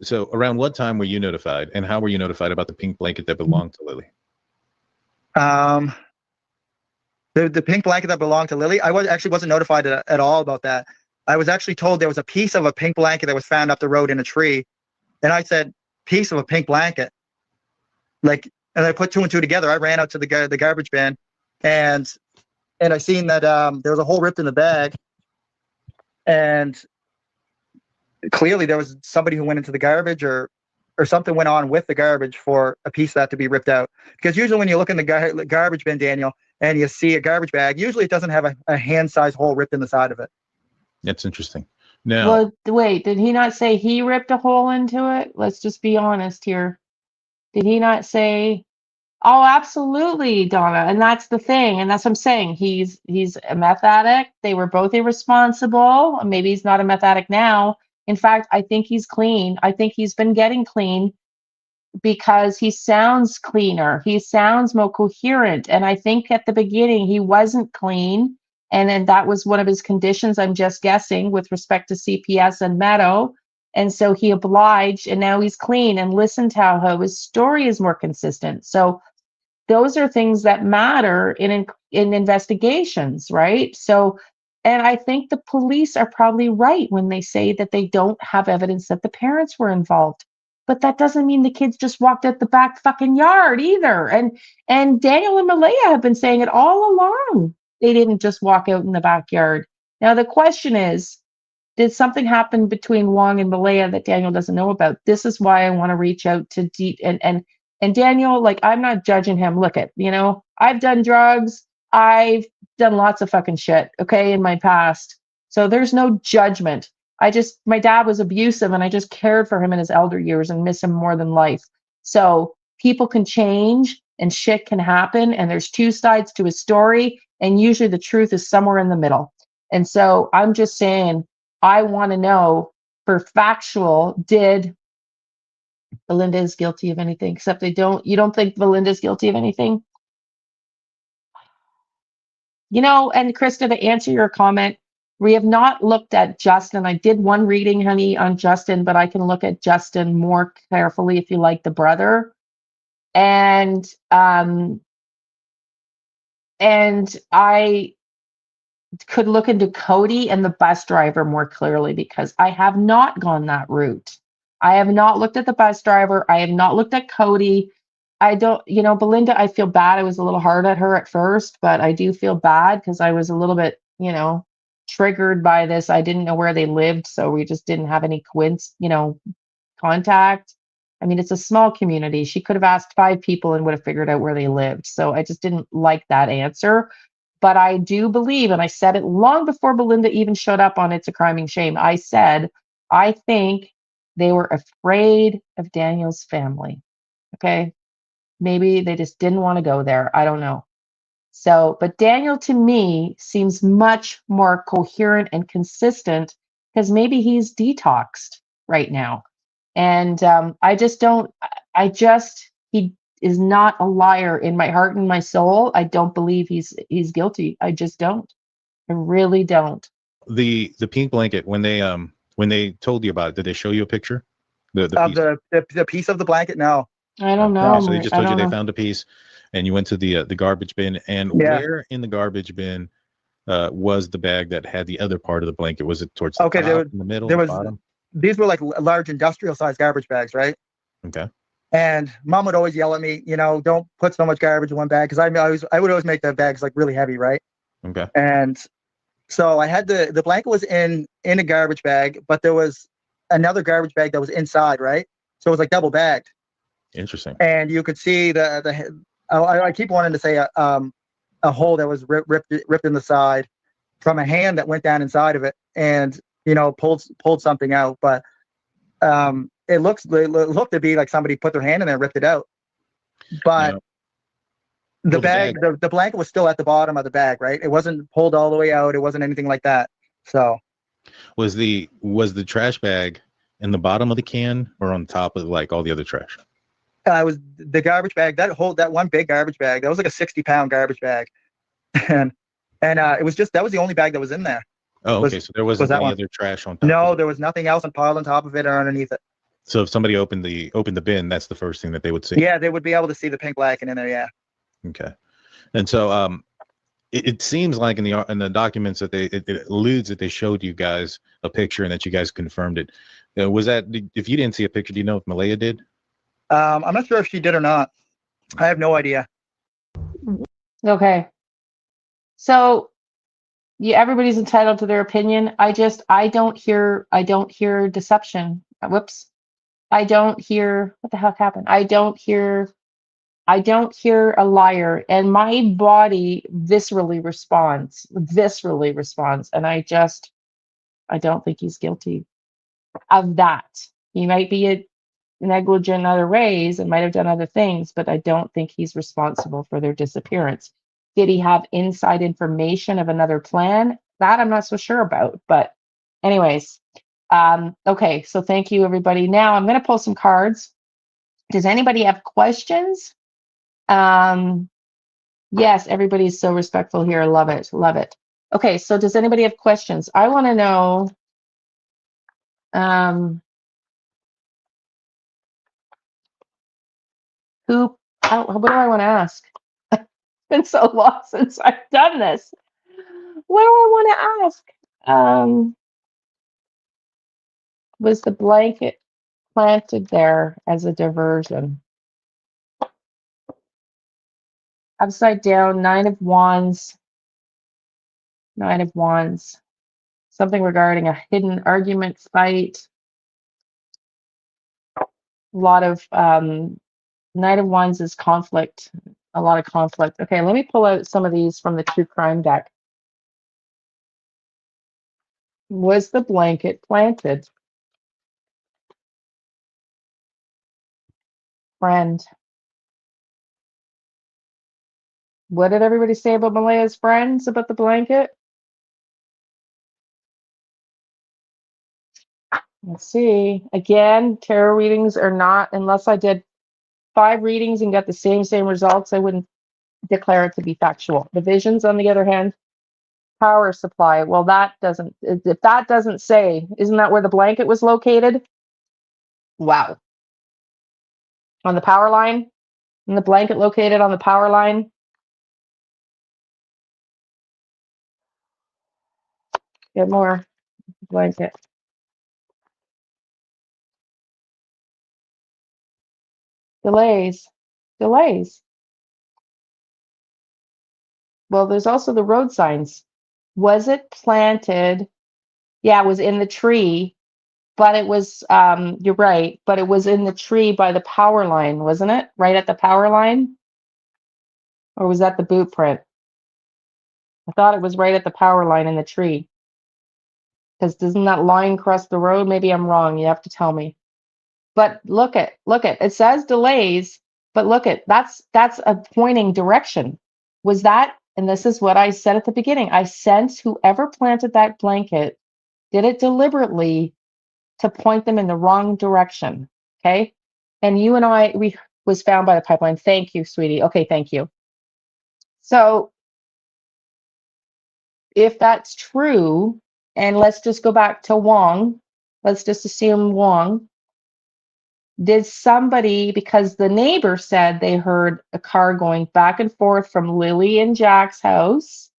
So around what time were you notified, and how were you notified about the pink blanket that belonged to Lily? The pink blanket that belonged to Lily, I wasn't notified at all about that. I was actually told there was a piece of a pink blanket that was found up the road in a tree, and I said, piece of a pink blanket, like, and I put two and two together. I ran out to the garbage bin, and I seen that there was a hole ripped in the bag, and clearly there was somebody who went into the garbage or something went on with the garbage for a piece of that to be ripped out. Because usually when you look in the garbage bin, Daniel, and you see a garbage bag, usually it doesn't have a hand-sized hole ripped in the side of it. That's interesting. Now, Well, wait, did he not say he ripped a hole into it? Let's just be honest here. Did he not say, oh, absolutely, Donna? And that's the thing. And that's what I'm saying. He's a meth addict. They were both irresponsible. Maybe he's not a meth addict now. In fact, I think he's clean. I think he's been getting clean because he sounds cleaner. He sounds more coherent. And I think at the beginning he wasn't clean. And then that was one of his conditions, I'm just guessing, with respect to CPS and Meadow. And so he obliged, and now he's clean. And listen to how his story is more consistent. So those are things that matter in investigations, right? So, and I think the police are probably right when they say that they don't have evidence that the parents were involved. But that doesn't mean the kids just walked out the back fucking yard either. And Daniel and Malaya have been saying it all along. They didn't just walk out in the backyard. Now the question is, did something happen between Wong and Malaya that Daniel doesn't know about? This is why I want to reach out to and Daniel, like, I'm not judging him. Look at, I've done drugs. I've done lots of fucking shit, okay, in my past. So there's no judgment. My dad was abusive and I just cared for him in his elder years and miss him more than life. So people can change and shit can happen. And there's two sides to a story. And usually the truth is somewhere in the middle. And so I'm just saying, I want to know for factual, did Belinda is guilty of anything, except you don't think Belinda's guilty of anything? And Krista, to answer your comment, we have not looked at Justin. I did one reading, honey, on Justin, but I can look at Justin more carefully if you like the brother. And I could look into Cody and the bus driver more clearly because I have not gone that route. I have not looked at the bus driver. I have not looked at Cody. I don't, Belinda, I feel bad. I was a little hard at her at first, but I do feel bad because I was a little bit, triggered by this. I didn't know where they lived, so we just didn't have any contact. I mean, it's a small community. She could have asked 5 people and would have figured out where they lived. So I just didn't like that answer. But I do believe, and I said it long before Belinda even showed up on It's a Crime and Shame. I said, I think they were afraid of Daniel's family. Okay. Maybe they just didn't want to go there. I don't know. So, but Daniel to me seems much more coherent and consistent because maybe he's detoxed right now. And he is not a liar in my heart and my soul. I don't believe he's guilty. I just don't. I really don't. The pink blanket, when they told you about it, did they show you a picture? The piece of the blanket? No. I don't know. So they just told you they found a piece, and you went to the garbage bin. And where in the garbage bin was the bag that had the other part of the blanket? Was it towards the top, in the middle, the bottom? These were like large industrial sized garbage bags, right? Okay. And Mom would always yell at me, don't put so much garbage in one bag, because I would always make the bags like really heavy, right? Okay. And so I had the blanket was in a garbage bag, but there was another garbage bag that was inside, right? So it was like double bagged. Interesting. And you could see I keep wanting to say a hole that was ripped in the side from a hand that went down inside of it and pulled something out, but it looked to be like somebody put their hand in there and ripped it out. But the blanket was still at the bottom of the bag, right? It wasn't pulled all the way out. It wasn't anything like that. So was the trash bag in the bottom of the can or on top of like all the other trash? It was the garbage bag, that one big garbage bag. That was like a 60-pound garbage bag. And it was that was the only bag that was in there. Oh, okay. So there wasn't any other trash on top? No, there was nothing else piled on top of it or underneath it. So if somebody opened the bin, that's the first thing that they would see? Yeah, they would be able to see the pink blacking in there, yeah. Okay. And so it seems like in the documents that it alludes that they showed you guys a picture and that you guys confirmed it. Was that, if you didn't see a picture, do you know if Malaya did? I'm not sure if she did or not. I have no idea. Okay. So everybody's entitled to their opinion. I don't hear deception. Whoops. I don't hear, what the heck happened? I don't hear a liar, and my body viscerally responds. And I don't think he's guilty of that. He might be negligent in other ways and might have done other things, but I don't think he's responsible for their disappearance. Did he have inside information of another plan? That I'm not so sure about. But anyways, okay, so thank you, everybody. Now I'm going to pull some cards. Does anybody have questions? Yes, everybody's so respectful here. Love it. Love it. Okay, so does anybody have questions? I want to know, what do I want to ask? It's been so long since I've done this. What do I want to ask? Was the blanket planted there as a diversion? Upside down, 9 of Wands. 9 of Wands. Something regarding a hidden argument, fight. A lot of, 9 of Wands is conflict. A lot of conflict. Okay, let me pull out some of these from the True Crime deck. Was the blanket planted? Friend. What did everybody say about Malaya's friends about the blanket? Let's see. Again, tarot readings are not, unless I did 5 readings and got the same results, I wouldn't declare it to be factual. The visions, on the other hand, power supply. Well, if that doesn't say, isn't that where the blanket was located? Wow. On the power line? And the blanket located on the power line? Get more blanket. Delays. Delays. Well, there's also the road signs. Was it planted? Yeah, it was in the tree, but it was, you're right, but it was in the tree by the power line, wasn't it? Right at the power line? Or was that the boot print? I thought it was right at the power line in the tree. Because doesn't that line cross the road? Maybe I'm wrong. You have to tell me. But look at, it says delays, but that's a pointing direction. Was that, and this is what I said at the beginning, I sense whoever planted that blanket did it deliberately to point them in the wrong direction. Okay. And you and we was found by the pipeline. Thank you, sweetie. Okay, thank you. So if that's true, and let's just go back to Wong, let's just assume Wong, did somebody, because the neighbor said they heard a car going back and forth from Lily and Jack's house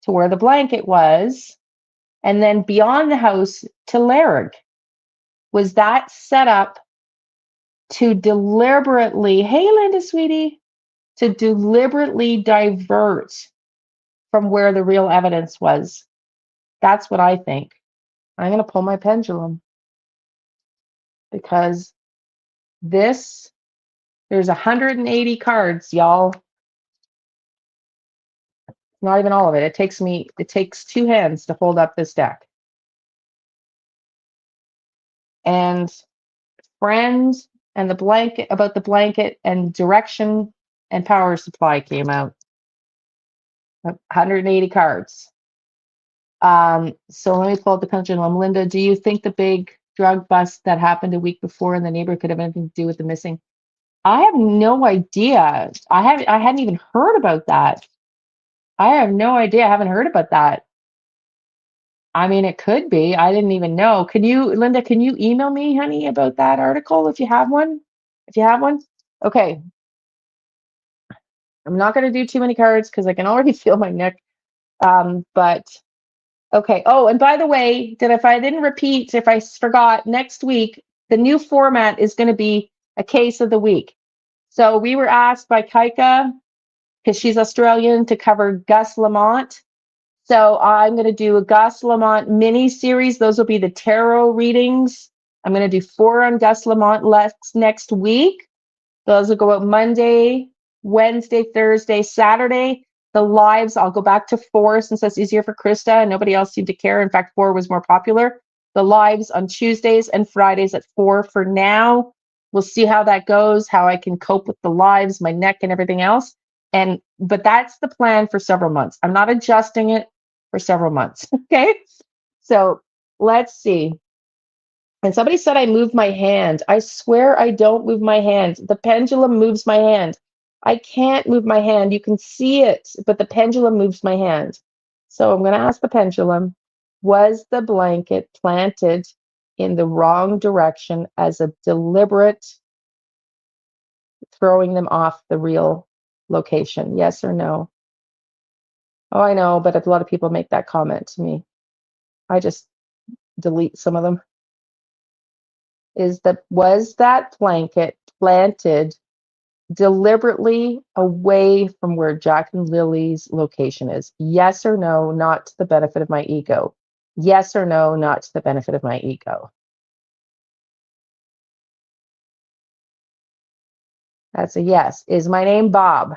to where the blanket was, and then beyond the house to Larrick. Was that set up to deliberately, hey, Linda, sweetie, to deliberately divert from where the real evidence was? That's what I think. I'm going to pull my pendulum because there's 180 cards, y'all. Not even all of it. It takes 2 hands to hold up this deck. And friends and the blanket, about the blanket, and direction and power supply came out. 180 cards. So let me pull up the pendulum. Linda, do you think the big drug bust that happened a week before in the neighborhood could have anything to do with the missing? I have no idea. I hadn't even heard about that. I have no idea. I haven't heard about that. I mean, it could be. I didn't even know. Can you, Linda, can you email me, honey, about that article if you have one? If you have one? Okay. I'm not going to do too many cards because I can already feel my neck. But okay. Oh, and by the way, if I didn't repeat, if I forgot, next week, the new format is going to be a case of the week. So we were asked by Kaika, because she's Australian, to cover Gus Lamont. So I'm going to do a Gus Lamont mini series. Those will be the tarot readings. I'm going to do 4 on Gus Lamont next week. Those will go out Monday, Wednesday, Thursday, Saturday. The lives, I'll go back to 4 since that's easier for Krista and nobody else seemed to care. In fact, 4 was more popular. The lives on Tuesdays and Fridays at 4 for now. We'll see how that goes, how I can cope with the lives, my neck and everything else. But that's the plan for several months. I'm not adjusting it for several months. Okay. So let's see. And somebody said I moved my hand. I swear I don't move my hand. The pendulum moves my hand. I can't move my hand. You can see it, but the pendulum moves my hand. So I'm going to ask the pendulum, was the blanket planted in the wrong direction as a deliberate throwing them off the real location? Yes or no? Oh, I know, but a lot of people make that comment to me. I just delete some of them. Was that blanket planted deliberately away from where Jack and Lily's location is? Yes or no, not to the benefit of my ego. Yes or no, not to the benefit of my ego. That's a yes. Is my name Bob?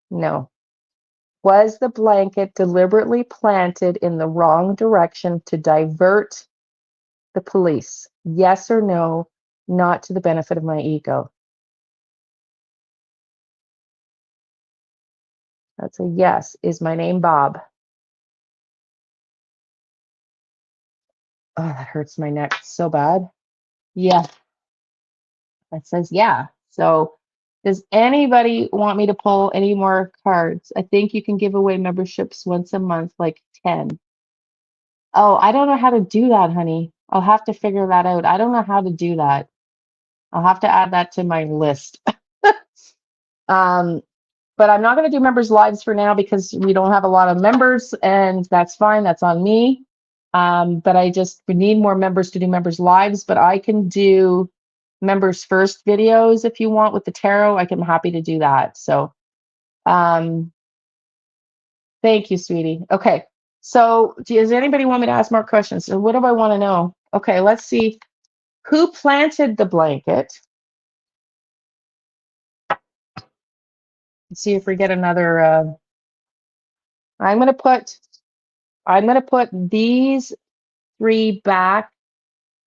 No. Was the blanket deliberately planted in the wrong direction to divert the police? Yes or no, not to the benefit of my ego. That's a yes. Is my name Bob? Oh, that hurts my neck so bad. Yeah, that says yeah. So does anybody want me to pull any more cards? I think you can give away memberships once a month, like 10. Oh, I don't know how to do that, honey. I'll have to figure that out. I don't know how to do that. I'll have to add that to my list. But I'm not going to do members lives for now because we don't have a lot of members, and that's fine. That's on me. But we need more members to do members lives, but I can do members first videos if you want with the tarot. I'm happy to do that. So thank you, sweetie. Okay. So does anybody want me to ask more questions? So what do I want to know? Okay, let's see. Who planted the blanket? Let's see if we get another. I'm gonna put these 3 back.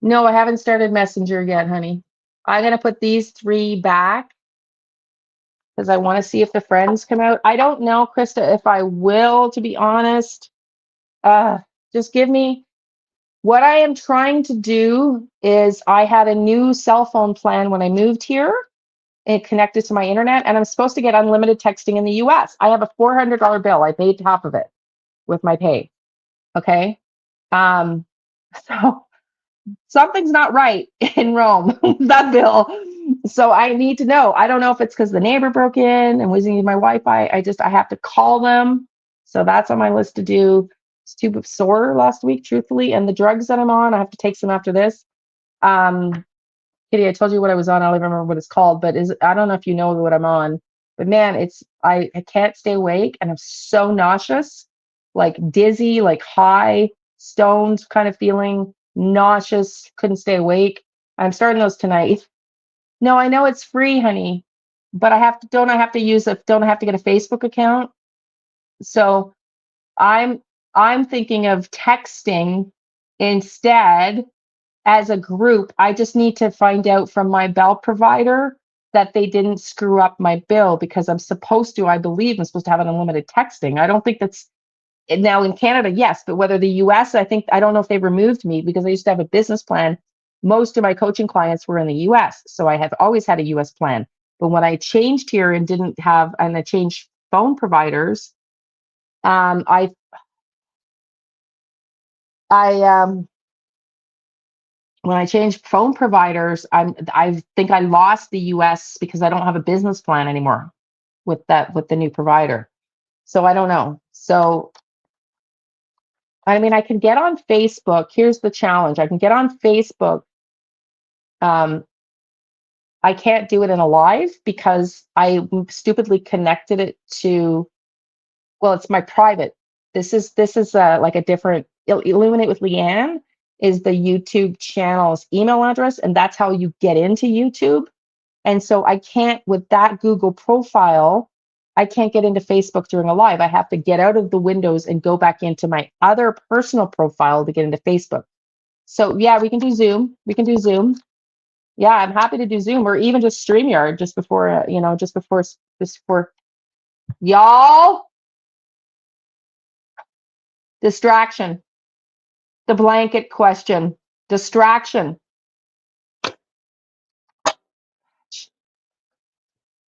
No, I haven't started Messenger yet, honey. I'm gonna put these 3 back because I want to see if the friends come out. I don't know, Krista, if I will, to be honest. Just give me. What I am trying to do is I had a new cell phone plan when I moved here. It connected to my internet, and I'm supposed to get unlimited texting in the US. I have a $400 bill. I paid half of it with my pay. Okay. So something's not right in Rome, that bill. So I need to know. I don't know if it's because the neighbor broke in and was using my Wi-Fi. I have to call them. So that's on my list to do. It's too sore last week, truthfully. And the drugs that I'm on, I have to take some after this. Kitty, I told you what I was on. I don't even remember what it's called, but I don't know if you know what I'm on. But man, I can't stay awake and I'm so nauseous, like dizzy, like high, stoned kind of feeling, nauseous, couldn't stay awake. I'm starting those tonight. No, I know it's free, honey, but don't I have to get a Facebook account? So I'm thinking of texting instead as a group. I just need to find out from my bell provider that they didn't screw up my bill because I'm supposed to, I believe I'm supposed to have an unlimited texting. I don't think that's now in Canada, yes, but whether the US, I don't know if they removed me because I used to have a business plan. Most of my coaching clients were in the US, so I have always had a US plan. But when I changed here and I changed phone providers, I when I changed phone providers, I think I lost the US because I don't have a business plan anymore with the new provider. So I don't know. So I mean, I can get on Facebook. Here's the challenge. I can get on Facebook. I can't do it in a live because I stupidly connected it to, well, it's my private. This is like a different, Illuminate with Liane is the YouTube channel's email address, and that's how you get into YouTube. And so I can't, with that Google profile, I can't get into Facebook during a live. I have to get out of the windows and go back into my other personal profile to get into Facebook. So yeah, we can do Zoom. We can do Zoom. Yeah, I'm happy to do Zoom or even just StreamYard just before, just before y'all. Distraction. The blanket question. Distraction.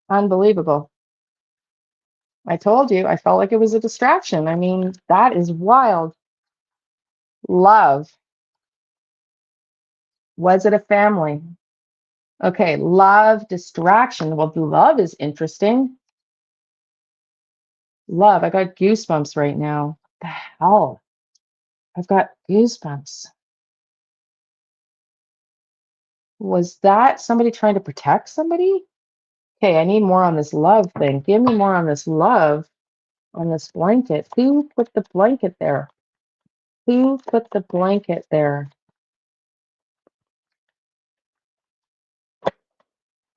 Unbelievable. I told you, I felt like it was a distraction. I mean, that is wild. Love. Was it a family? Okay, love, distraction. Well, the love is interesting. Love, I got goosebumps right now. The hell? I've got goosebumps. Was that somebody trying to protect somebody? Okay, I need more on this love thing. Give me more on this love, on this blanket. Who put the blanket there? Who put the blanket there?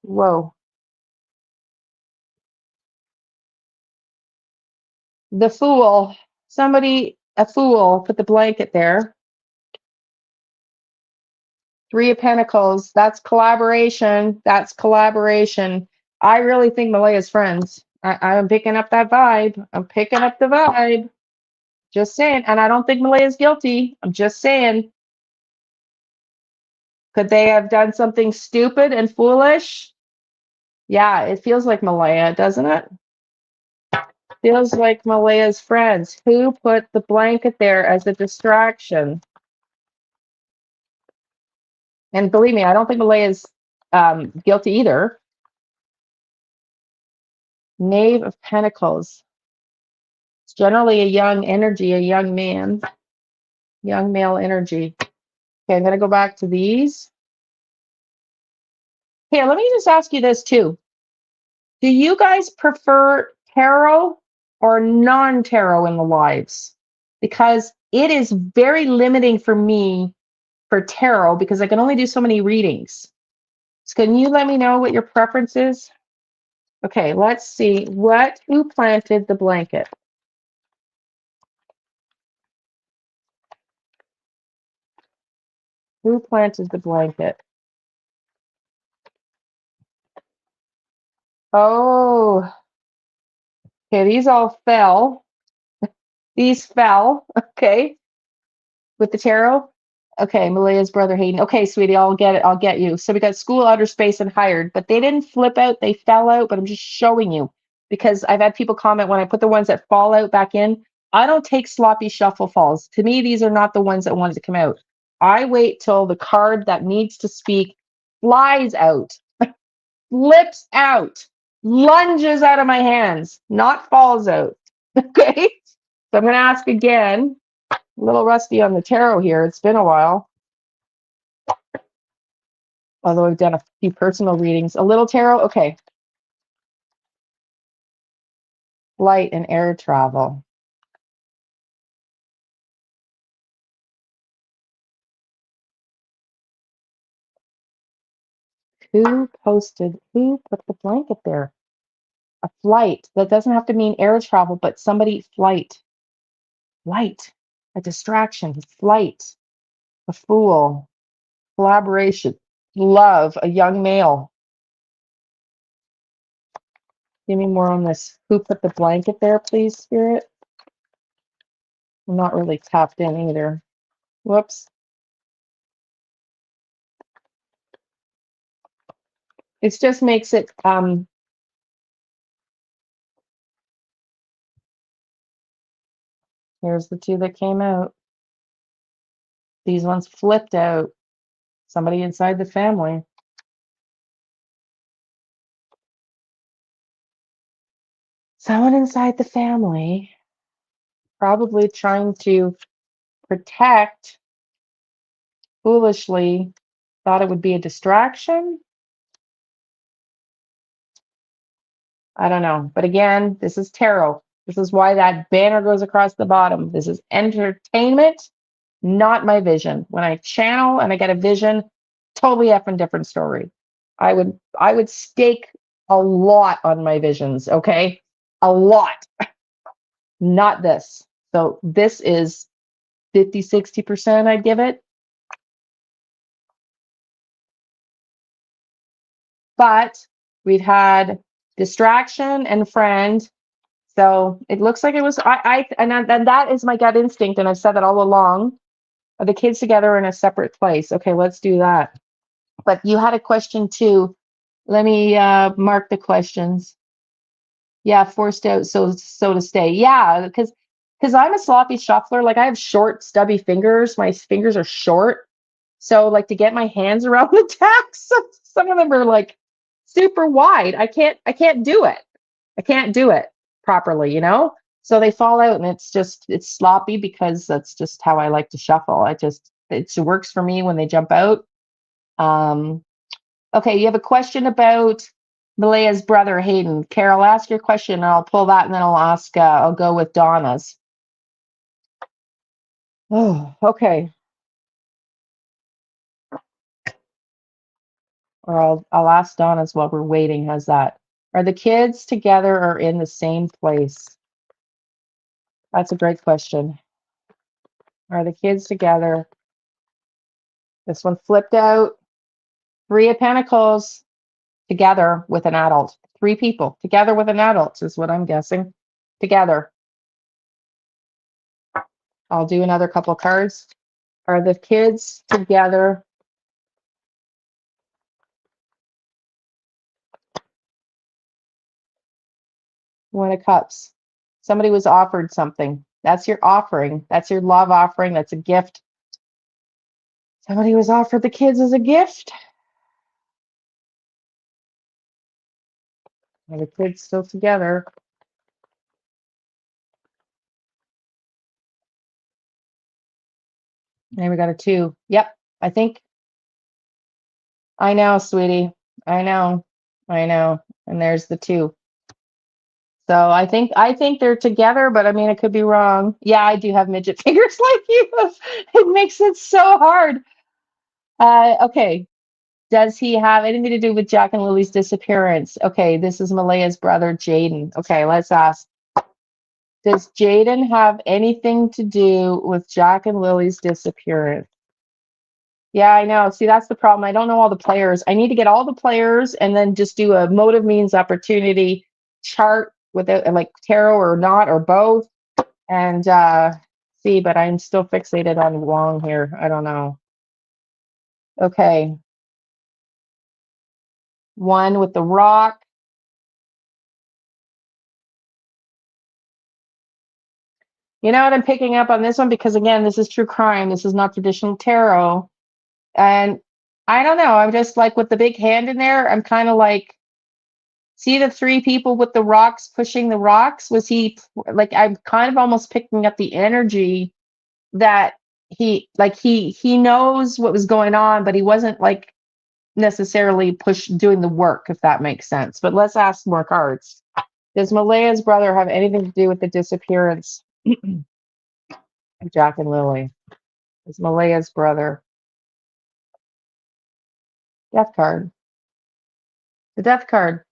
Whoa. The fool. Somebody, a fool, put the blanket there. 3 of Pentacles. That's collaboration. That's collaboration. I really think Malaya's friends. I'm picking up that vibe. I'm picking up the vibe. Just saying. And I don't think Malaya's guilty. I'm just saying. Could they have done something stupid and foolish? Yeah, it feels like Malaya, doesn't it? Feels like Malaya's friends. Who put the blanket there as a distraction? And believe me, I don't think Malaya's guilty either. Knave of Pentacles. It's generally a young energy, a young man, young male energy. Okay, I'm going to go back to these. Here, let me just ask you this too. Do you guys prefer tarot or non-tarot in the lives? Because it is very limiting for me for tarot because I can only do so many readings. So can you let me know what your preference is? Okay, let's see. Who planted the blanket? Who planted the blanket? Oh, okay, these all fell. These fell, okay, with the tarot. Okay, Malaya's brother Hayden. Okay, sweetie, I'll get it. I'll get you. So we got school, outer space, and hired, but they didn't flip out. They fell out, but I'm just showing you because I've had people comment when I put the ones that fall out back in. I don't take sloppy shuffle falls. To me, these are not the ones that wanted to come out. I wait till the card that needs to speak flies out, flips out, lunges out of my hands, not falls out. Okay, so I'm going to ask again. A little rusty on the tarot here. It's been a while. Although I've done a few personal readings. A little tarot? Okay. Light and air travel. Who put the blanket there? A flight. That doesn't have to mean air travel, but somebody, flight. Light. A distraction. Flight. A fool. Collaboration. Love. A young male. Give me more on this. Who put the blanket there, please, Spirit? I'm not really tapped in either. Whoops. It just makes it, here's the two that came out. These ones flipped out. Somebody inside the family. Someone inside the family probably trying to protect, foolishly, thought it would be a distraction. I don't know. But again, this is tarot. This is why that banner goes across the bottom. This is entertainment, not my vision. When I channel and I get a vision, totally effing different story. I would stake a lot on my visions, okay? A lot. Not this. So this is 50, 60% I'd give it. But we've had distraction and friend. So it looks like it was, and that is my gut instinct. And I've said that all along. Are the kids together in a separate place? Okay, let's do that. But you had a question too. Let me mark the questions. Yeah, forced out so to stay. Yeah, because I'm a sloppy shuffler. Like I have short, stubby fingers. My fingers are short. So like to get my hands around the decks, some of them are like super wide. I can't do it. I can't do it properly, you know? So they fall out and it's sloppy because that's just how I like to shuffle. It works for me when they jump out. Okay, you have a question about Malea's brother, Hayden. Carol, ask your question and I'll pull that and then I'll go with Donna's. Oh, okay. Or I'll ask Donna's while we're waiting. How's that? Are the kids together or in the same place? That's a great question. Are the kids together? This one flipped out. 3 of Pentacles together with an adult. 3 people together with an adult is what I'm guessing. Together. I'll do another couple cards. Are the kids together? One of Cups. Somebody was offered something. That's your offering. That's your love offering. That's a gift. Somebody was offered the kids as a gift. Are the kids still together? And we got a 2. Yep, I think. I know, sweetie. I know. And there's the 2. So I think they're together, but I mean, it could be wrong. Yeah, I do have midget fingers like you. It makes it so hard. Okay. Does he have anything to do with Jack and Lily's disappearance? Okay, this is Malea's brother, Jaden. Okay, let's ask. Does Jaden have anything to do with Jack and Lily's disappearance? Yeah, I know. See, that's the problem. I don't know all the players. I need to get all the players and then just do a Motive.Means.Opportunity chart without like tarot or not or both. And see, but I'm still fixated on Wong here. I don't know. Okay. 1 with the rock. You know what I'm picking up on this one? Because again, this is true crime. This is not traditional tarot. And I don't know. I'm just like with the big hand in there. I'm kind of like, see the 3 people with the rocks pushing the rocks? Was he like, I'm kind of almost picking up the energy that he knows what was going on, but he wasn't like necessarily doing the work, if that makes sense. But let's ask more cards. Does Malea's brother have anything to do with the disappearance of Jack and Lily? Is Malea's brother? Death card. The death card.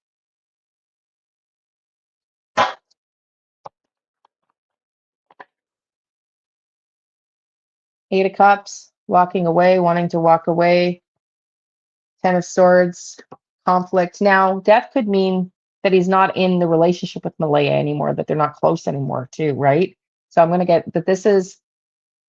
Eight of Cups, walking away, wanting to walk away. 10 of Swords, conflict. Now, death could mean that he's not in the relationship with Malaya anymore, that they're not close anymore too, right? So I'm going to get that this is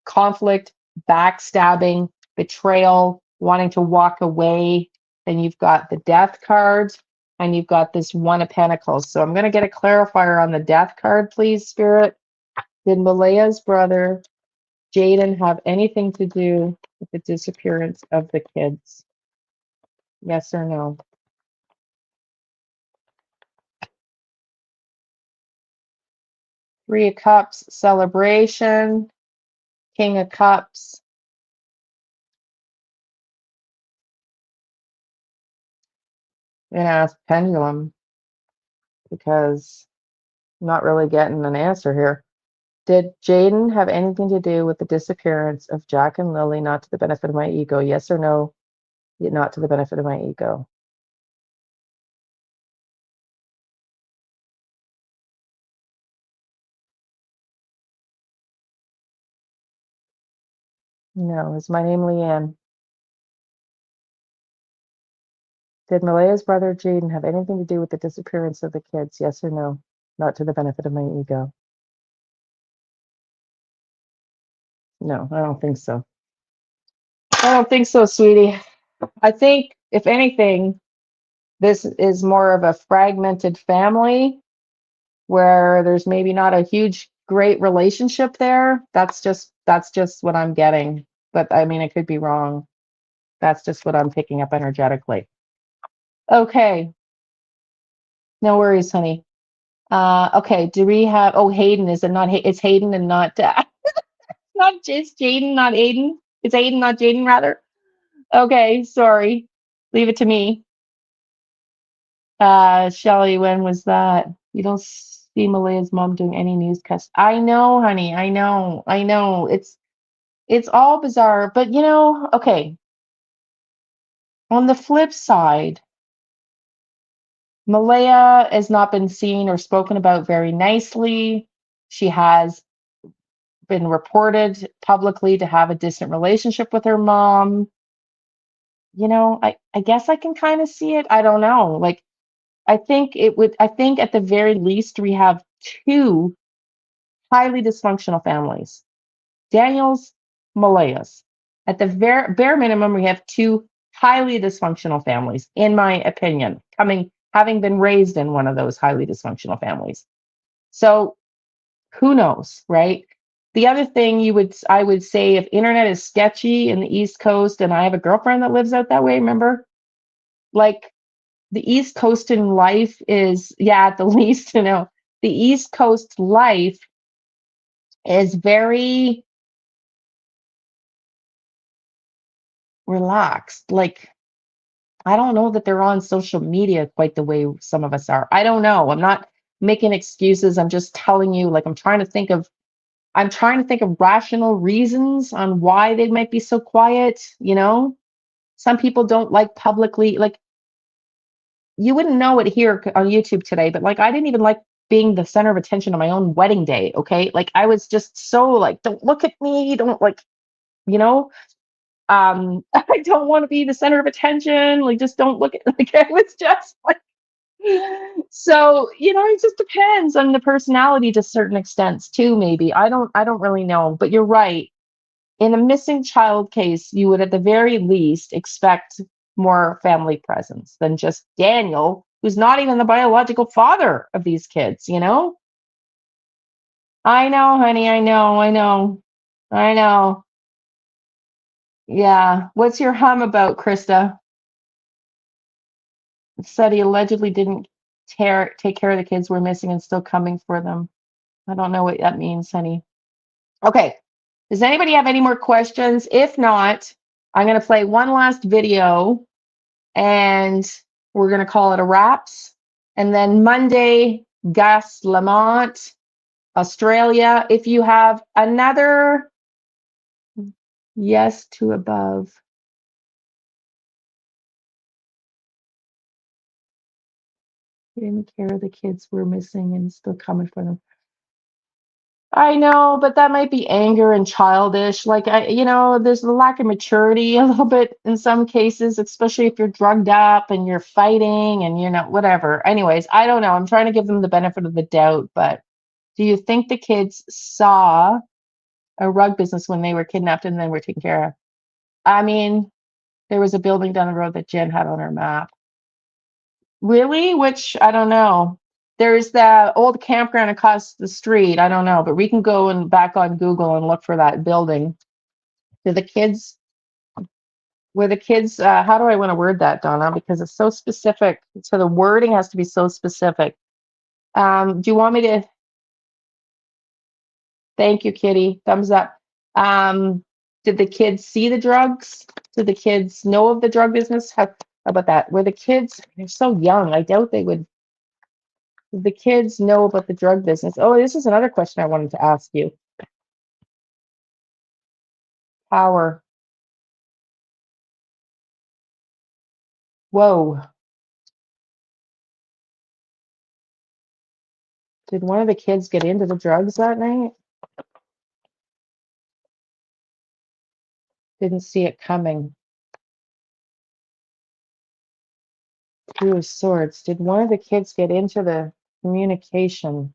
conflict, backstabbing, betrayal, wanting to walk away. Then you've got the death card and you've got this one of pentacles. So I'm going to get a clarifier on the death card, please, Spirit. Did Malaya's brother Jaden have anything to do with the disappearance of the kids? Yes or no? Three of Cups, celebration. King of Cups. I'm gonna ask Pendulum because I'm not really getting an answer here. Did Jaden have anything to do with the disappearance of Jack and Lily, not to the benefit of my ego? Yes or no? Yet not to the benefit of my ego. No. Is my name Liane? Did Malaya's brother Jaden have anything to do with the disappearance of the kids? Yes or no? Not to the benefit of my ego. No, I don't think so. I don't think so, sweetie. I think, if anything, this is more of a fragmented family where there's maybe not a huge, great relationship there. That's just what I'm getting. But I mean, it could be wrong. That's just what I'm picking up energetically. Okay. No worries, honey. Okay. Do we have? Oh, Hayden. Is it not? It's Hayden and not. Not it's Jaden, not Aiden. It's Aiden, not Jaden, rather. Okay. Sorry. Leave it to me. Shelly, when was that? You don't see Malaya's mom doing any newscast. I know, honey. I know. I know. It's all bizarre, but okay. On the flip side, Malaya has not been seen or spoken about very nicely. She has been reported publicly to have a distant relationship with her mom. I guess I can kind of see it. I don't know. Like, I think at the very least, we have two highly dysfunctional families. Daniel's, Malaya's. At the bare minimum, we have two highly dysfunctional families, in my opinion, having been raised in one of those highly dysfunctional families. So who knows, right? The other thing I would say, if internet is sketchy in the East Coast, and I have a girlfriend that lives out that way, remember? Like, the East Coast in life is, yeah, at the least, the East Coast life is very relaxed. Like, I don't know that they're on social media quite the way some of us are. I don't know. I'm not making excuses. I'm just telling you, like, I'm trying to think of rational reasons on why they might be so quiet. Some people don't like publicly, like, you wouldn't know it here on YouTube today, but like, I didn't even like being the center of attention on my own wedding day. Okay. Like, I was just so like, don't look at me. Don't, like, you know, I don't want to be the center of attention. Like, just don't look at, like, I was just like, so, it just depends on the personality to certain extents too, maybe. I don't really know, but you're right. In a missing child case, you would at the very least expect more family presence than just Daniel, who's not even the biological father of these kids? I know, honey. I know. I know. I know. Yeah. What's your hum about, Krista? It said he allegedly didn't take care of the kids who were missing and still coming for them. I don't know what that means, honey. Okay. Does anybody have any more questions? If not, I'm going to play one last video and we're going to call it a wraps. And then Monday, Gus Lamont, Australia. If you have another yes to above, didn't care the kids were missing and still coming for them. I know, but that might be anger and childish. Like there's a lack of maturity a little bit in some cases, especially if you're drugged up and you're fighting and whatever. Anyways, I don't know. I'm trying to give them the benefit of the doubt, but do you think the kids saw a rug business when they were kidnapped and then were taken care of? I mean, there was a building down the road that Jen had on her map. Really? Which I don't know. There's the old campground across the street. I don't know, but we can go and back on Google and look for that building. Do the kids, where the kids, how do I want to word that, Donna? Because it's so specific. So the wording has to be so specific. Do you want me to? Thank you, Kitty. Thumbs up. Did the kids see the drugs? Did the kids know of the drug business? How about that? Were the kids, they're so young. I doubt they would. Did the kids know about the drug business? Oh, this is another question I wanted to ask you. Power. Whoa. Did one of the kids get into the drugs that night? Didn't see it coming. Two of Swords. Did one of the kids get into the communication?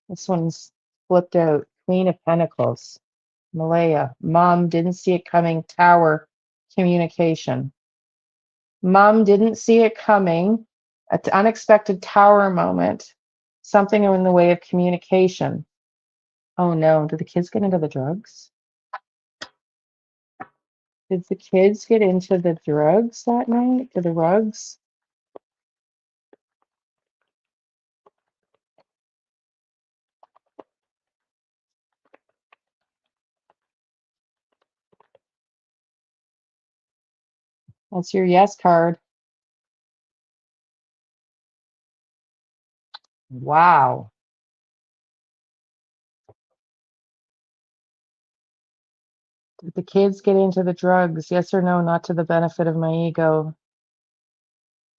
This one's flipped out. Queen of Pentacles. Malaya. Mom didn't see it coming. Tower. Communication. Mom didn't see it coming. An unexpected tower moment. Something in the way of communication. Oh no, did the kids get into the drugs? Did the kids get into the drugs that night? To the rugs? That's your yes card. Wow. Did the kids get into the drugs? Yes or no, not to the benefit of my ego.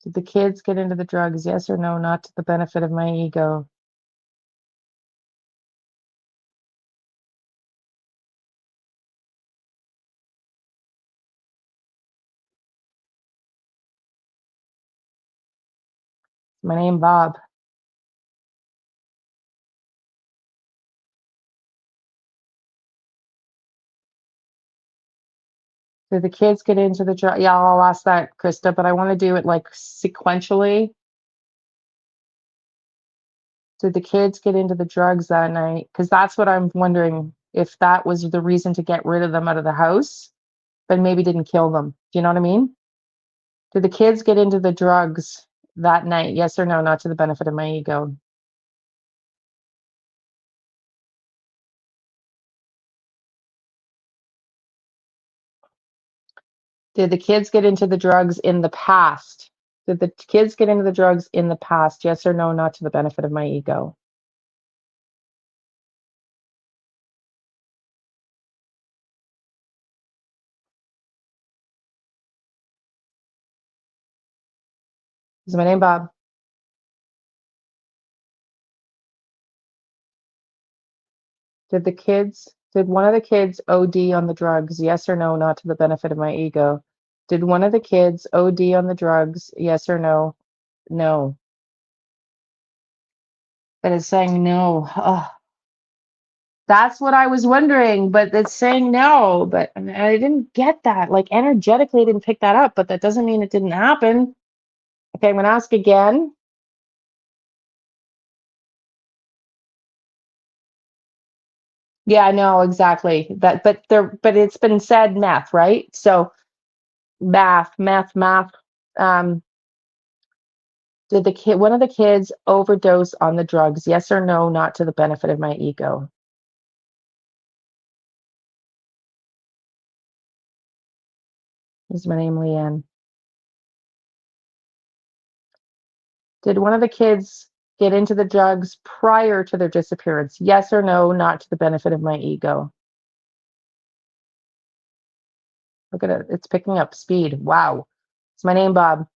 Did the kids get into the drugs? Yes or no, not to the benefit of my ego. My name Bob. Did the kids get into the drug? Yeah, I'll ask that, Krista, but I want to do it like sequentially. Did the kids get into the drugs that night? Because that's what I'm wondering, if that was the reason to get rid of them out of the house, but maybe didn't kill them. Do you know what I mean? Did the kids get into the drugs that night? Yes or no, not to the benefit of my ego. Did the kids get into the drugs in the past? Did the kids get into the drugs in the past? Yes or no, not to the benefit of my ego. Is my name Bob? Did one of the kids OD on the drugs? Yes or no, not to the benefit of my ego. Did one of the kids OD on the drugs? Yes or no? No. That is saying no. Oh, that's what I was wondering, but it's saying no. But I didn't get that. Like energetically, I didn't pick that up, but that doesn't mean it didn't happen. Okay, I'm gonna ask again. Yeah, I know exactly that, but it's been said math, right? So math. Um, did one of the kids overdose on the drugs? Yes or no, not to the benefit of my ego. Is my name Liane? Did one of the kids get into the drugs prior to their disappearance? Yes or no, not to the benefit of my ego. Look at it, it's picking up speed. Wow. Is my name Bob?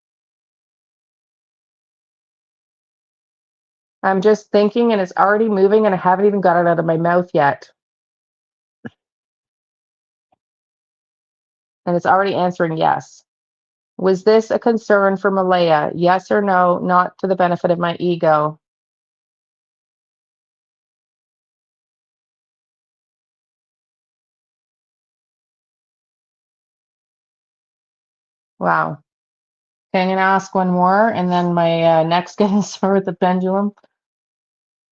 I'm just thinking and it's already moving and I haven't even got it out of my mouth yet. And it's already answering yes. Was this a concern for Malaya? Yes or no, not to the benefit of my ego. Wow. Okay, I'm going to ask one more, and then my next answer with the pendulum.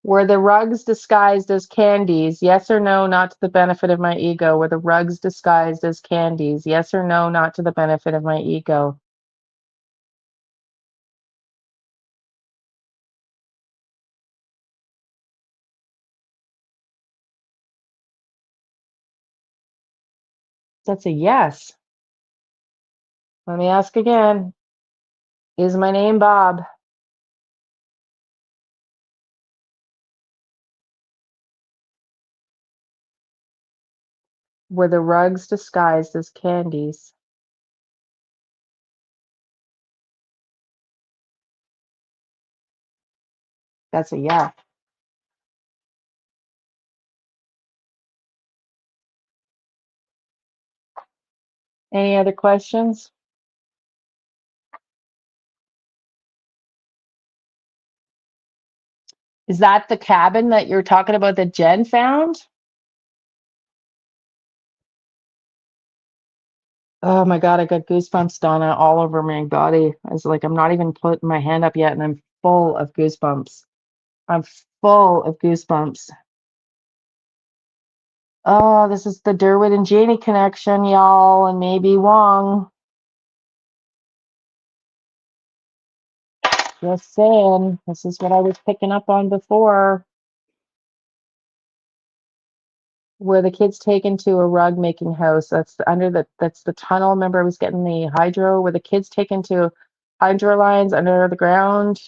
Were the rugs disguised as candies? Yes or no, not to the benefit of my ego. Were the rugs disguised as candies? Yes or no, not to the benefit of my ego. That's a yes. Let me ask again. Is my name Bob? Were the rugs disguised as candies? That's a yes. Any other questions? Is that the cabin that you're talking about that Jen found? Oh my God, I got goosebumps, Donna, all over my body. I was like, I'm not even putting my hand up yet, and I'm full of goosebumps. I'm full of goosebumps. Oh, this is the Derwood and Janie connection, y'all, and maybe Wong. Just saying, this is what I was picking up on before. Where the kids taken to a rug making house. That's that's the tunnel. Remember, I was getting the hydro. Where the kids taken to hydro lines under the ground.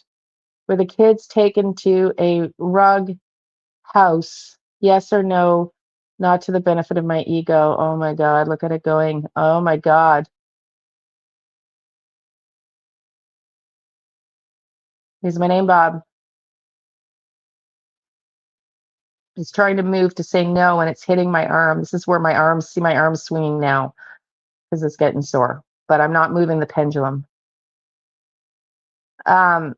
Were the kids taken to a rug house? Yes or no? Not to the benefit of my ego. Oh my God, look at it going. Oh my God. Is my name Bob? It's trying to move to say no, and it's hitting my arm. This is where my arms, see my arms swinging now because it's getting sore, but I'm not moving the pendulum. Um,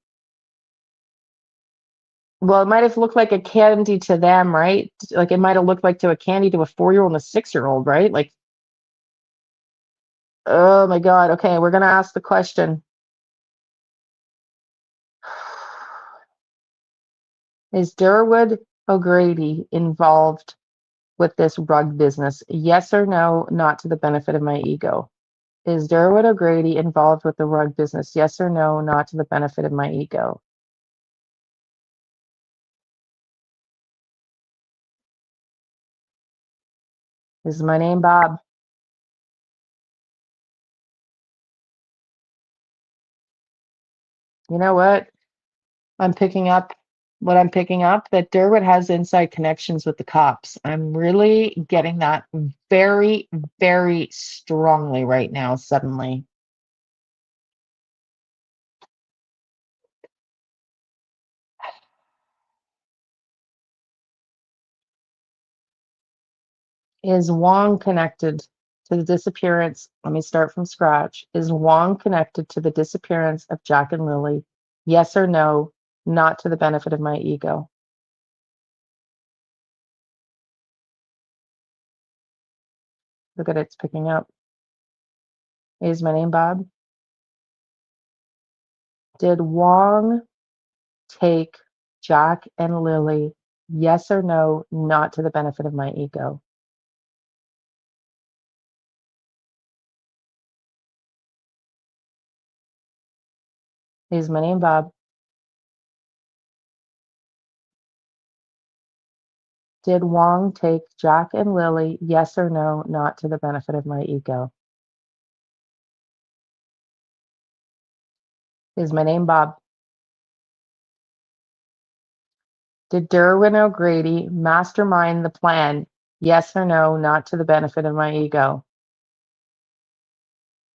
well, it might have looked like a candy to them, right? Like it might have looked like to a candy to a 4-year-old and a 6-year-old, right? Like, oh my God. Okay, we're going to ask the question. Is Durwood O'Grady involved with this rug business? Yes or no, not to the benefit of my ego. Is Durwood O'Grady involved with the rug business? Yes or no, not to the benefit of my ego. Is my name Bob? You know what? I'm picking up what I'm picking up that Durwood has inside connections with the cops. I'm really getting that very, very strongly right now, suddenly. Is Wong connected to the disappearance? Let me start from scratch. Is Wong connected to the disappearance of Jack and Lily? Yes or no, not to the benefit of my ego. Look at it, it's picking up. Is my name Bob? Did Wong take Jack and Lily? Yes or no, not to the benefit of my ego. Is my name Bob? Did Wong take Jack and Lily? Yes or no, not to the benefit of my ego. Is my name Bob? Did Derwin O'Grady mastermind the plan? Yes or no, not to the benefit of my ego.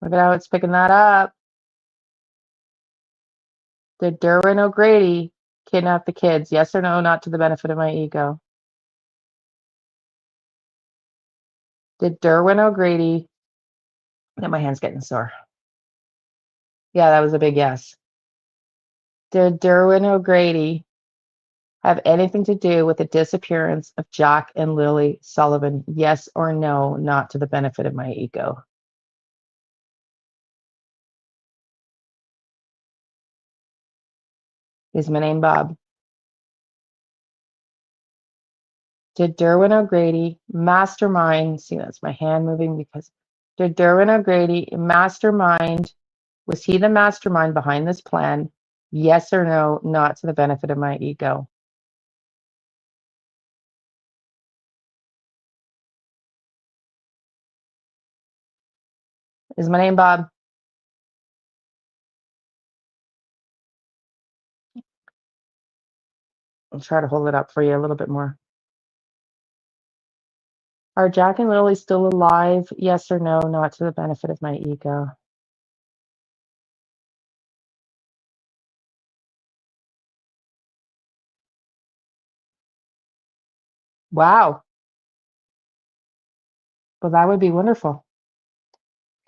Look at how it's picking that up. Did Derwin O'Grady kidnap the kids? Yes or no, not to the benefit of my ego? Did Derwin O'Grady, my hand's getting sore. Yeah, that was a big yes. Did Derwin O'Grady have anything to do with the disappearance of Jack and Lily Sullivan? Yes or no, not to the benefit of my ego? Is my name Bob? Did Derwin O'Grady mastermind? See, that's my hand moving because did Derwin O'Grady mastermind? Was he the mastermind behind this plan? Yes or no, not to the benefit of my ego? Is my name Bob? I'll try to hold it up for you a little bit more. Are Jack and Lily still alive? Yes or no, not to the benefit of my ego? Wow. Well, that would be wonderful.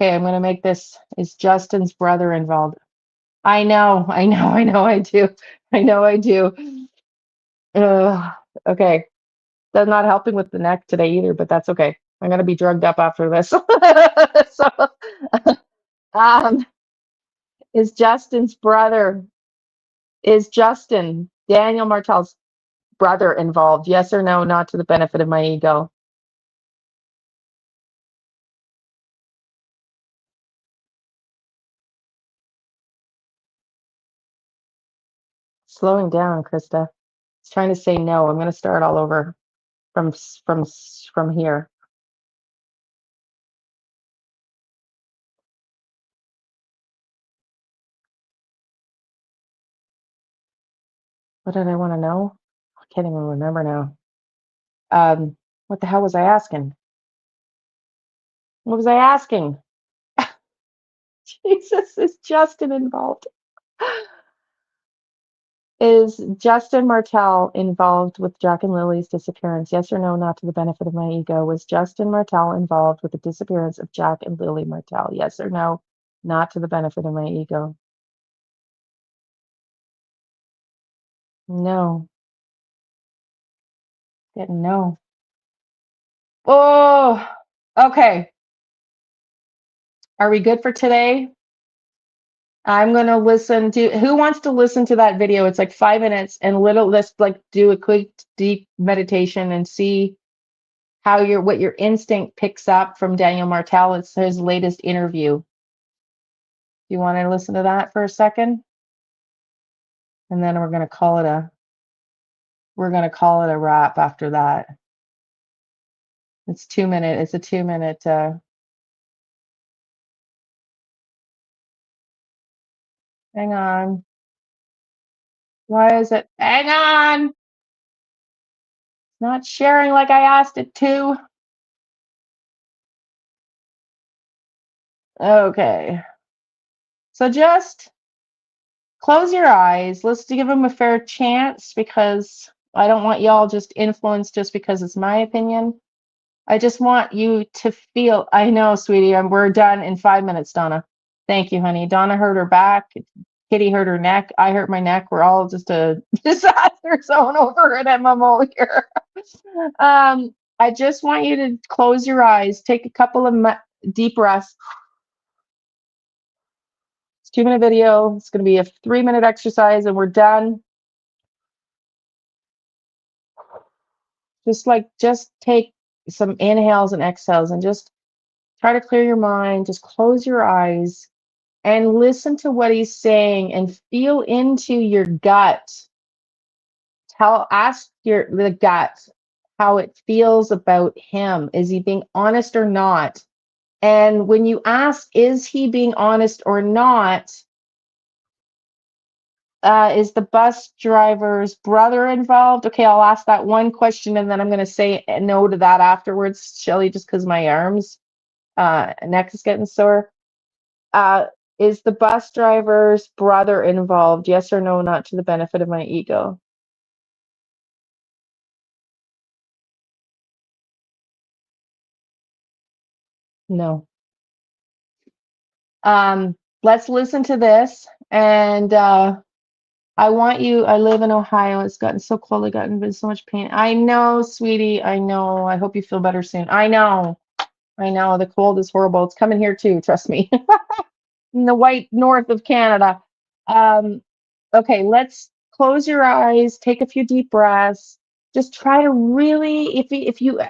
Okay, I'm going to make this. Is Justin's brother involved? I know, I do. I know I do. Okay. That's not helping with the neck today either, but that's okay. I'm going to be drugged up after this. So, um, is Justin's brother, is Justin, Daniel Martel's brother involved? Yes or no, not to the benefit of my ego? Slowing down, Krista. It's trying to say no. I'm going to start all over from here. What did I want to know? I can't even remember now. What the hell was I asking? What was I asking? Jesus, is Justin involved? Is Justin Martel involved with Jack and Lily's disappearance? Yes or no, not to the benefit of my ego? Was Justin Martel involved with the disappearance of Jack and Lily Martel? Yes or no, not to the benefit of my ego? No. Didn't know. Oh, okay. Are we good for today? I'm gonna listen to, who wants to listen to that video? It's like 5 minutes and let's like do a quick deep meditation and see how what your instinct picks up from Daniel Martel. It's his latest interview. You want to listen to that for a second? And then we're gonna call it a wrap after that. It's 2 minute, it's a 2 minute hang on. Why is it? Hang on. It's not sharing like I asked it to. Okay. So just close your eyes. Let's give them a fair chance because I don't want y'all just influenced just because it's my opinion. I just want you to feel, I know, sweetie, we're done in 5 minutes, Donna. Thank you, honey. Donna hurt her back. Kitty hurt her neck. I hurt my neck. We're all just a disaster zone over at MMO here. I just want you to close your eyes, take a couple of deep breaths. It's a 2 minute video. It's going to be a 3 minute exercise and we're done. Just take some inhales and exhales and just try to clear your mind. Just close your eyes and listen to what he's saying and feel into your gut. Ask the gut how it feels about him. Is he being honest or not? And when you ask, is he being honest or not? Is the bus driver's brother involved? Okay, I'll ask that one question and then I'm going to say no to that afterwards, Shelly, just because my arms, neck is getting sore. Is the bus driver's brother involved? Yes or no, not to the benefit of my ego. No. Let's listen to this. And I want you, I live in Ohio. It's gotten so cold. I've gotten in so much pain. I know, sweetie. I know. I hope you feel better soon. I know. I know. The cold is horrible. It's coming here too. Trust me. In the white north of Canada. Okay, let's close your eyes, take a few deep breaths. Just try to really, if you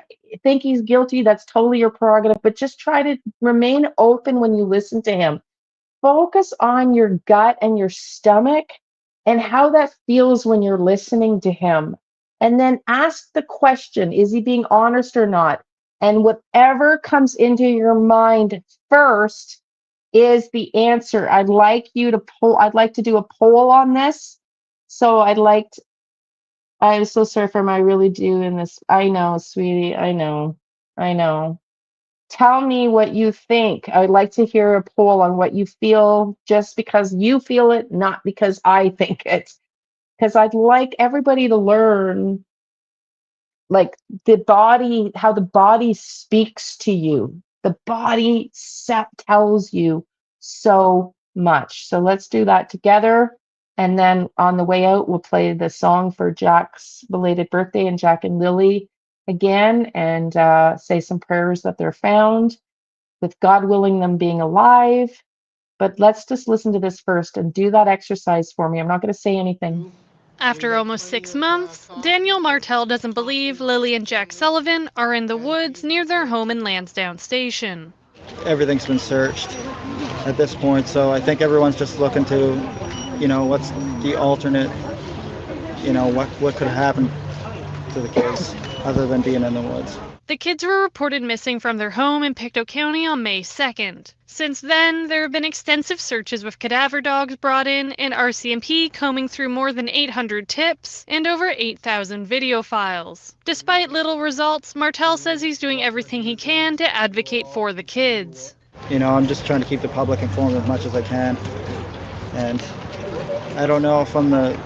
think he's guilty, that's totally your prerogative, but just try to remain open when you listen to him. Focus on your gut and your stomach and how that feels when you're listening to him. And then ask the question, is he being honest or not? And whatever comes into your mind first is the answer. I'd like to do a poll on this. So I'm so sorry for him. I really do in this. I know, sweetie. I know. Tell me what you think. I would like to hear a poll on what you feel just because you feel it, not because I think it. Because I'd like everybody to learn like how the body speaks to you. The body tells you so much. So let's do that together. And then on the way out, we'll play the song for Jack's belated birthday and Jack and Lily again, and say some prayers that they're found, with God willing them being alive. But let's just listen to this first and do that exercise for me. I'm not going to say anything. After almost 6 months, Daniel Martel doesn't believe Lily and Jack Sullivan are in the woods near their home in Lansdowne Station. Everything's been searched at this point, so I think everyone's just looking to, what's the alternate, what could happen to the kids other than being in the woods. The kids were reported missing from their home in Pictou County on May 2nd. Since then, there have been extensive searches with cadaver dogs brought in and RCMP combing through more than 800 tips and over 8,000 video files. Despite little results, Martel says he's doing everything he can to advocate for the kids. I'm just trying to keep the public informed as much as I can. And I don't know if I'm the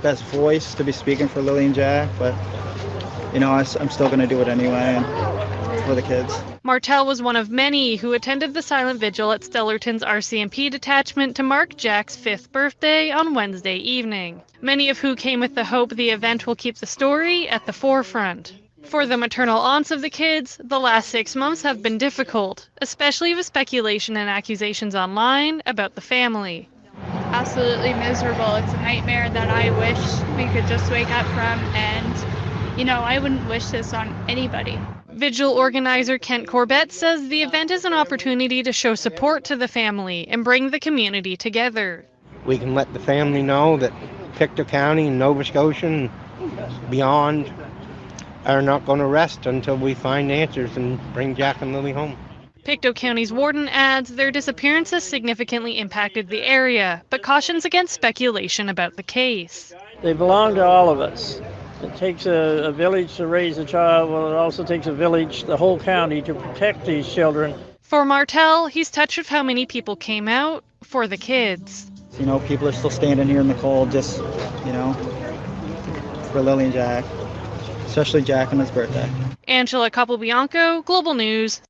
best voice to be speaking for Lily and Jack, but I'm still going to do it anyway and for the kids. Martel was one of many who attended the silent vigil at Stellarton's RCMP detachment to mark Jack's 5th birthday on Wednesday evening, many of who came with the hope the event will keep the story at the forefront. For the maternal aunts of the kids, the last 6 months have been difficult, especially with speculation and accusations online about the family. Absolutely miserable. It's a nightmare that I wish we could just wake up from, and I wouldn't wish this on anybody. Vigil organizer Kent Corbett says the event is an opportunity to show support to the family and bring the community together. We can let the family know that Pictou County and Nova Scotia and beyond are not going to rest until we find answers and bring Jack and Lily home. Pictou County's warden adds their disappearance has significantly impacted the area, but cautions against speculation about the case. They belong to all of us. It takes a village to raise a child. Well, it also takes a village, the whole county, to protect these children. For Martel, he's touched with how many people came out for the kids. People are still standing here in the cold just, for Lily and Jack, especially Jack on his birthday. Angela Capobianco, Global News.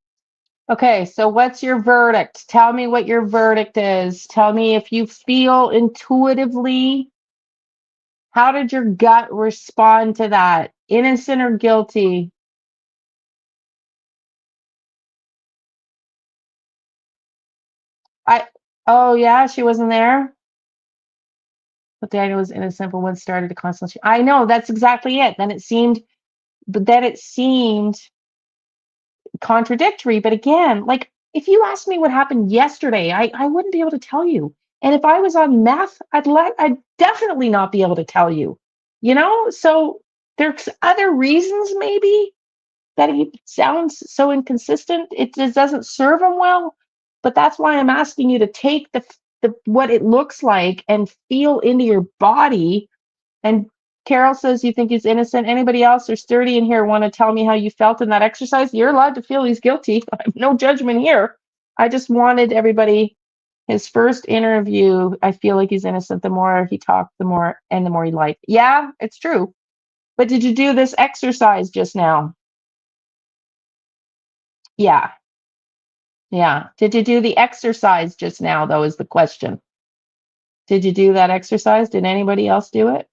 Okay, so what's your verdict? Tell me what your verdict is. Tell me if you feel intuitively. How did your gut respond to that? Innocent or guilty? Oh yeah, she wasn't there? But Daniel was innocent, but when started to constantly. I know, that's exactly it. Then it seemed contradictory. But again, like if you asked me what happened yesterday, I wouldn't be able to tell you. And if I was on meth, I'd definitely not be able to tell you. So there's other reasons maybe that he sounds so inconsistent. It just doesn't serve him well. But that's why I'm asking you to take the what it looks like and feel into your body. And Carol says you think he's innocent. Anybody else or sturdy in here want to tell me how you felt in that exercise? You're allowed to feel he's guilty. I have no judgment here. I just wanted everybody His first interview, I feel like he's innocent. The more he talked, the more he lied. Yeah, it's true. But did you do this exercise just now? Yeah. Yeah. Did you do the exercise just now, though, is the question. Did you do that exercise? Did anybody else do it?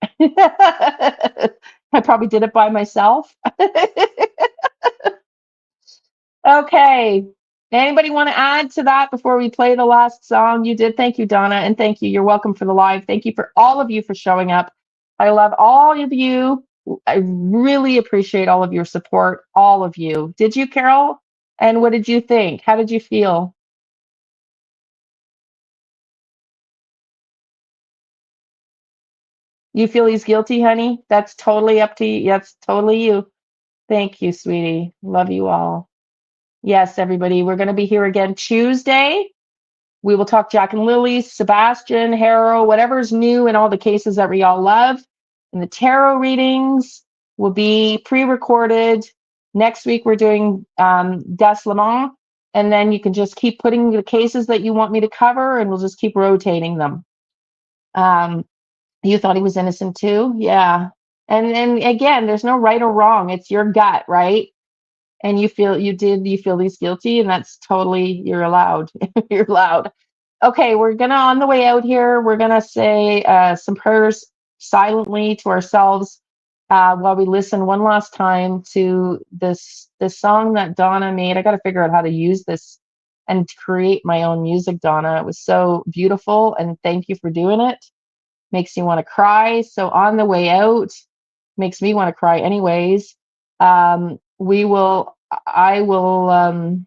I probably did it by myself. Okay. Anybody want to add to that before we play the last song? You did. Thank you, Donna. And thank you. You're welcome for the live. Thank you for all of you for showing up. I love all of you. I really appreciate all of your support. All of you. Did you, Carol? And what did you think? How did you feel? You feel he's guilty, honey? That's totally up to you. That's totally you. Thank you, sweetie. Love you all. Yes, everybody. We're going to be here again Tuesday. We will talk Jack and Lily, Sebastian, Harrow, whatever's new in all the cases that we all love. And the tarot readings will be pre-recorded. Next week, we're doing Das Lemon. And then you can just keep putting the cases that you want me to cover, and we'll just keep rotating them. You thought he was innocent too? Yeah. And again, there's no right or wrong. It's your gut, right? And you feel he's guilty, and that's totally, you're allowed. You're allowed. Okay, we're gonna, on the way out here, we're gonna say some prayers silently to ourselves while we listen one last time to this song that Donna made. I got to figure out how to use this and create my own music, Donna. It was so beautiful, and thank you for doing it. Makes you want to cry. So on the way out, makes me want to cry anyways. I will, can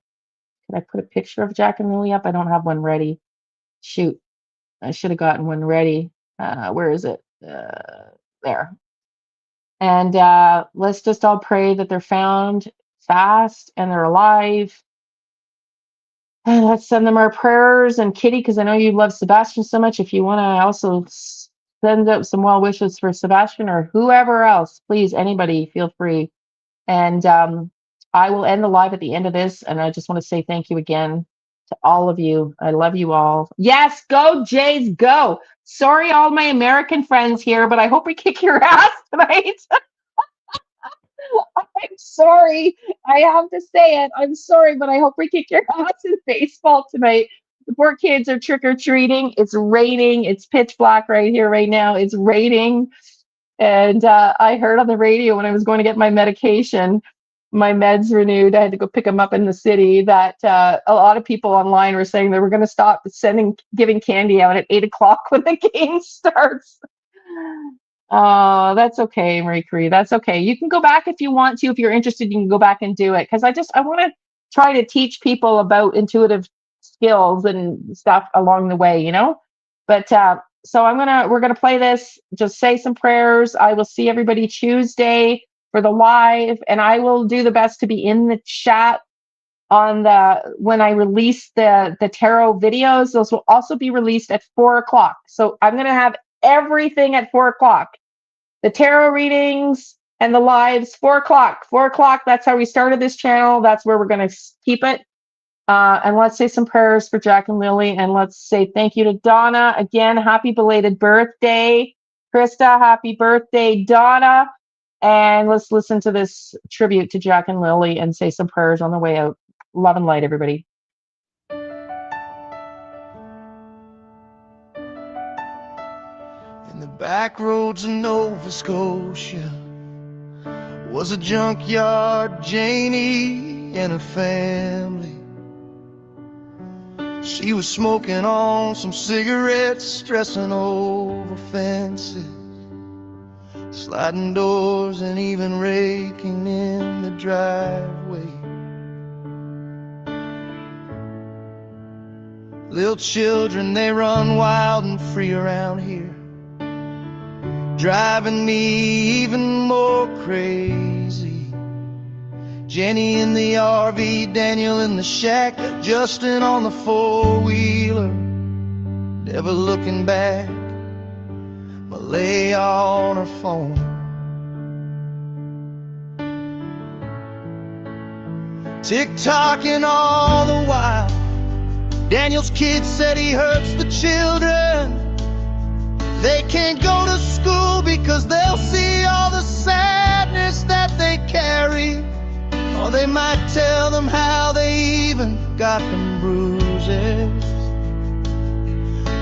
I put a picture of Jack and Lily up? I don't have one ready. Shoot, I should have gotten one ready. Where is it? There. And let's just all pray that they're found fast and they're alive. And let's send them our prayers. And Kitty, because I know you love Sebastian so much, if you want to also send out some well wishes for Sebastian or whoever else, please, anybody, feel free. And I will end the live at the end of this. And I just want to say thank you again to all of you. I love you all. Yes, go Jays, go. Sorry, all my American friends here, but I hope we kick your ass tonight. I'm sorry. I have to say it. I'm sorry, but I hope we kick your ass in baseball tonight. The poor kids are trick-or-treating. It's raining. It's pitch black right here right now. It's raining. And I heard on the radio when I was going to get my medication, my meds renewed, I had to go pick them up in the city, that a lot of people online were saying they were going to stop giving candy out at 8 o'clock when the game starts. Oh, that's okay, Marie Curie. That's okay. You can go back if you want to. If you're interested, you can go back and do it. Because I want to try to teach people about intuitive skills and stuff along the way, you know? But so we're gonna play this. Just say some prayers. I will see everybody Tuesday for the live, and I will do the best to be in the chat when I release the tarot videos. Those will also be released at 4 o'clock. So I'm gonna have everything at 4 o'clock. The tarot readings and the lives, 4 o'clock. 4 o'clock, that's how we started this channel. That's where we're going to keep it. And let's say some prayers for Jack and Lily. And let's say thank you to Donna. Again, happy belated birthday. Krista, happy birthday, Donna. And let's listen to this tribute to Jack and Lily and say some prayers on the way out. Love and light, everybody. In the back roads of Nova Scotia was a junkyard Janie and her family. She was smoking on some cigarettes, stressing over fences, sliding doors and even raking in the driveway. Little children, they run wild and free around here, driving me even more crazy. Jenny in the RV, Daniel in the shack, Justin on the four-wheeler, never looking back. Malay on her phone, tick-tocking all the while, Daniel's kid said he hurts the children. They can't go to school because they'll see all the sadness that they carry. Or they might tell them how they even got them bruises.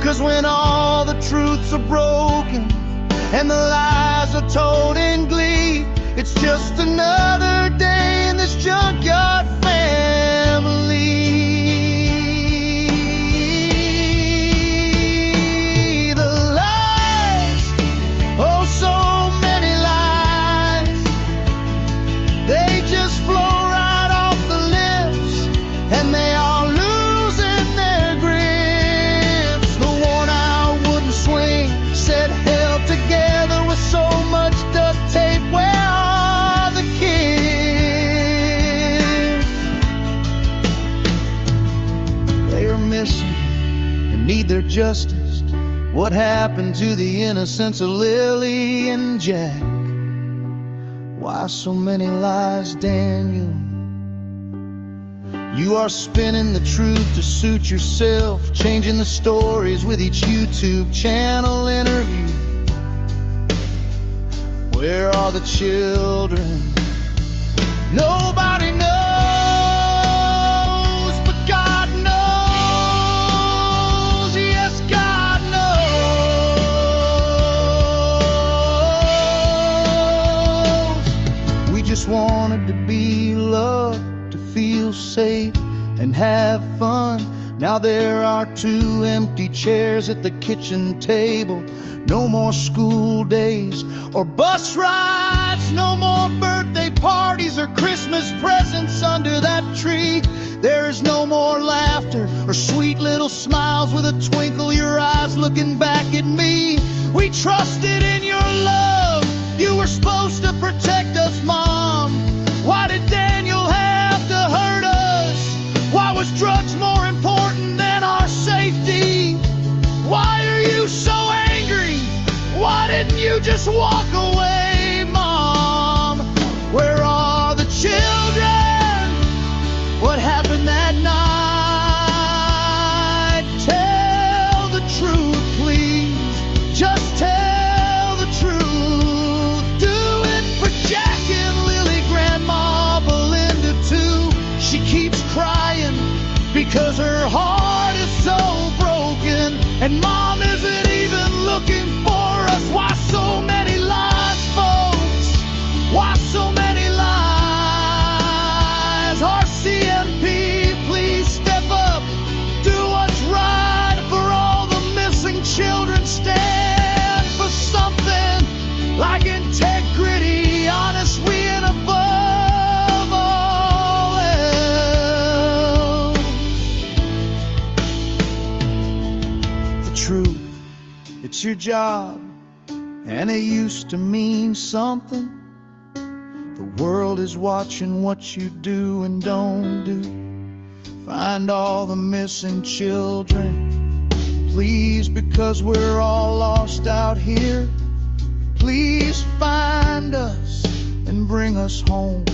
'Cause when all the truths are broken and the lies are told in glee, it's just another day in this junkyard family. The lies, oh so many lies, they just flow right off the lips, and they are losing their grips. The worn out wooden swing said held together with so much duct tape. Where are the kids? They are missing and need their justice. What happened to the innocence of Lily and Jack? Why so many lies, Daniel? You are spinning the truth to suit yourself, changing the stories with each YouTube channel interview. Where are the children? Nobody knows, but God knows. Yes, God knows. We just wanted to be loved, to feel safe and have fun. Now there are 2 empty chairs at the kitchen table. No more school days or bus rides. No more birthday parties or Christmas presents under that tree. There is no more laughter or sweet little smiles with a twinkle your eyes looking back at me. We trusted in your love. You were supposed to protect us, Mom. Why did Daniel have to hurt us? Why was drugs more important than our safety? Why are you so angry? Why didn't you just walk away, Mom? Where are the children? What happened that night? Tell the truth, please. Just tell the truth. Do it for Jack and Lily, Grandma Belinda too. She keeps crying because her heart is so broken, and Mom isn't even looking for us. Why so many lies, folks? Why so many lies? RCMP, please step up. Do what's right for all the missing children. Stand for something like integrity, honest, we and above all else. The truth, it's your job, and it used to mean something. The world is watching what you do and don't do. Find all the missing children, please, because we're all lost out here. Please find us and bring us home.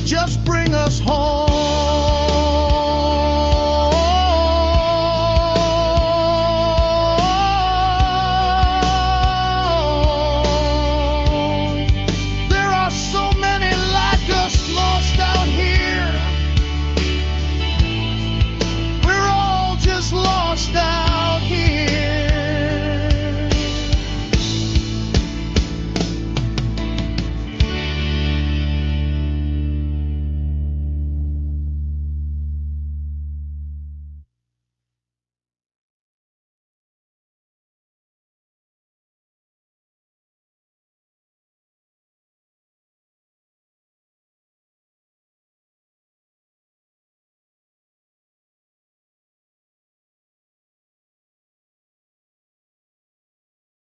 Just bring us home.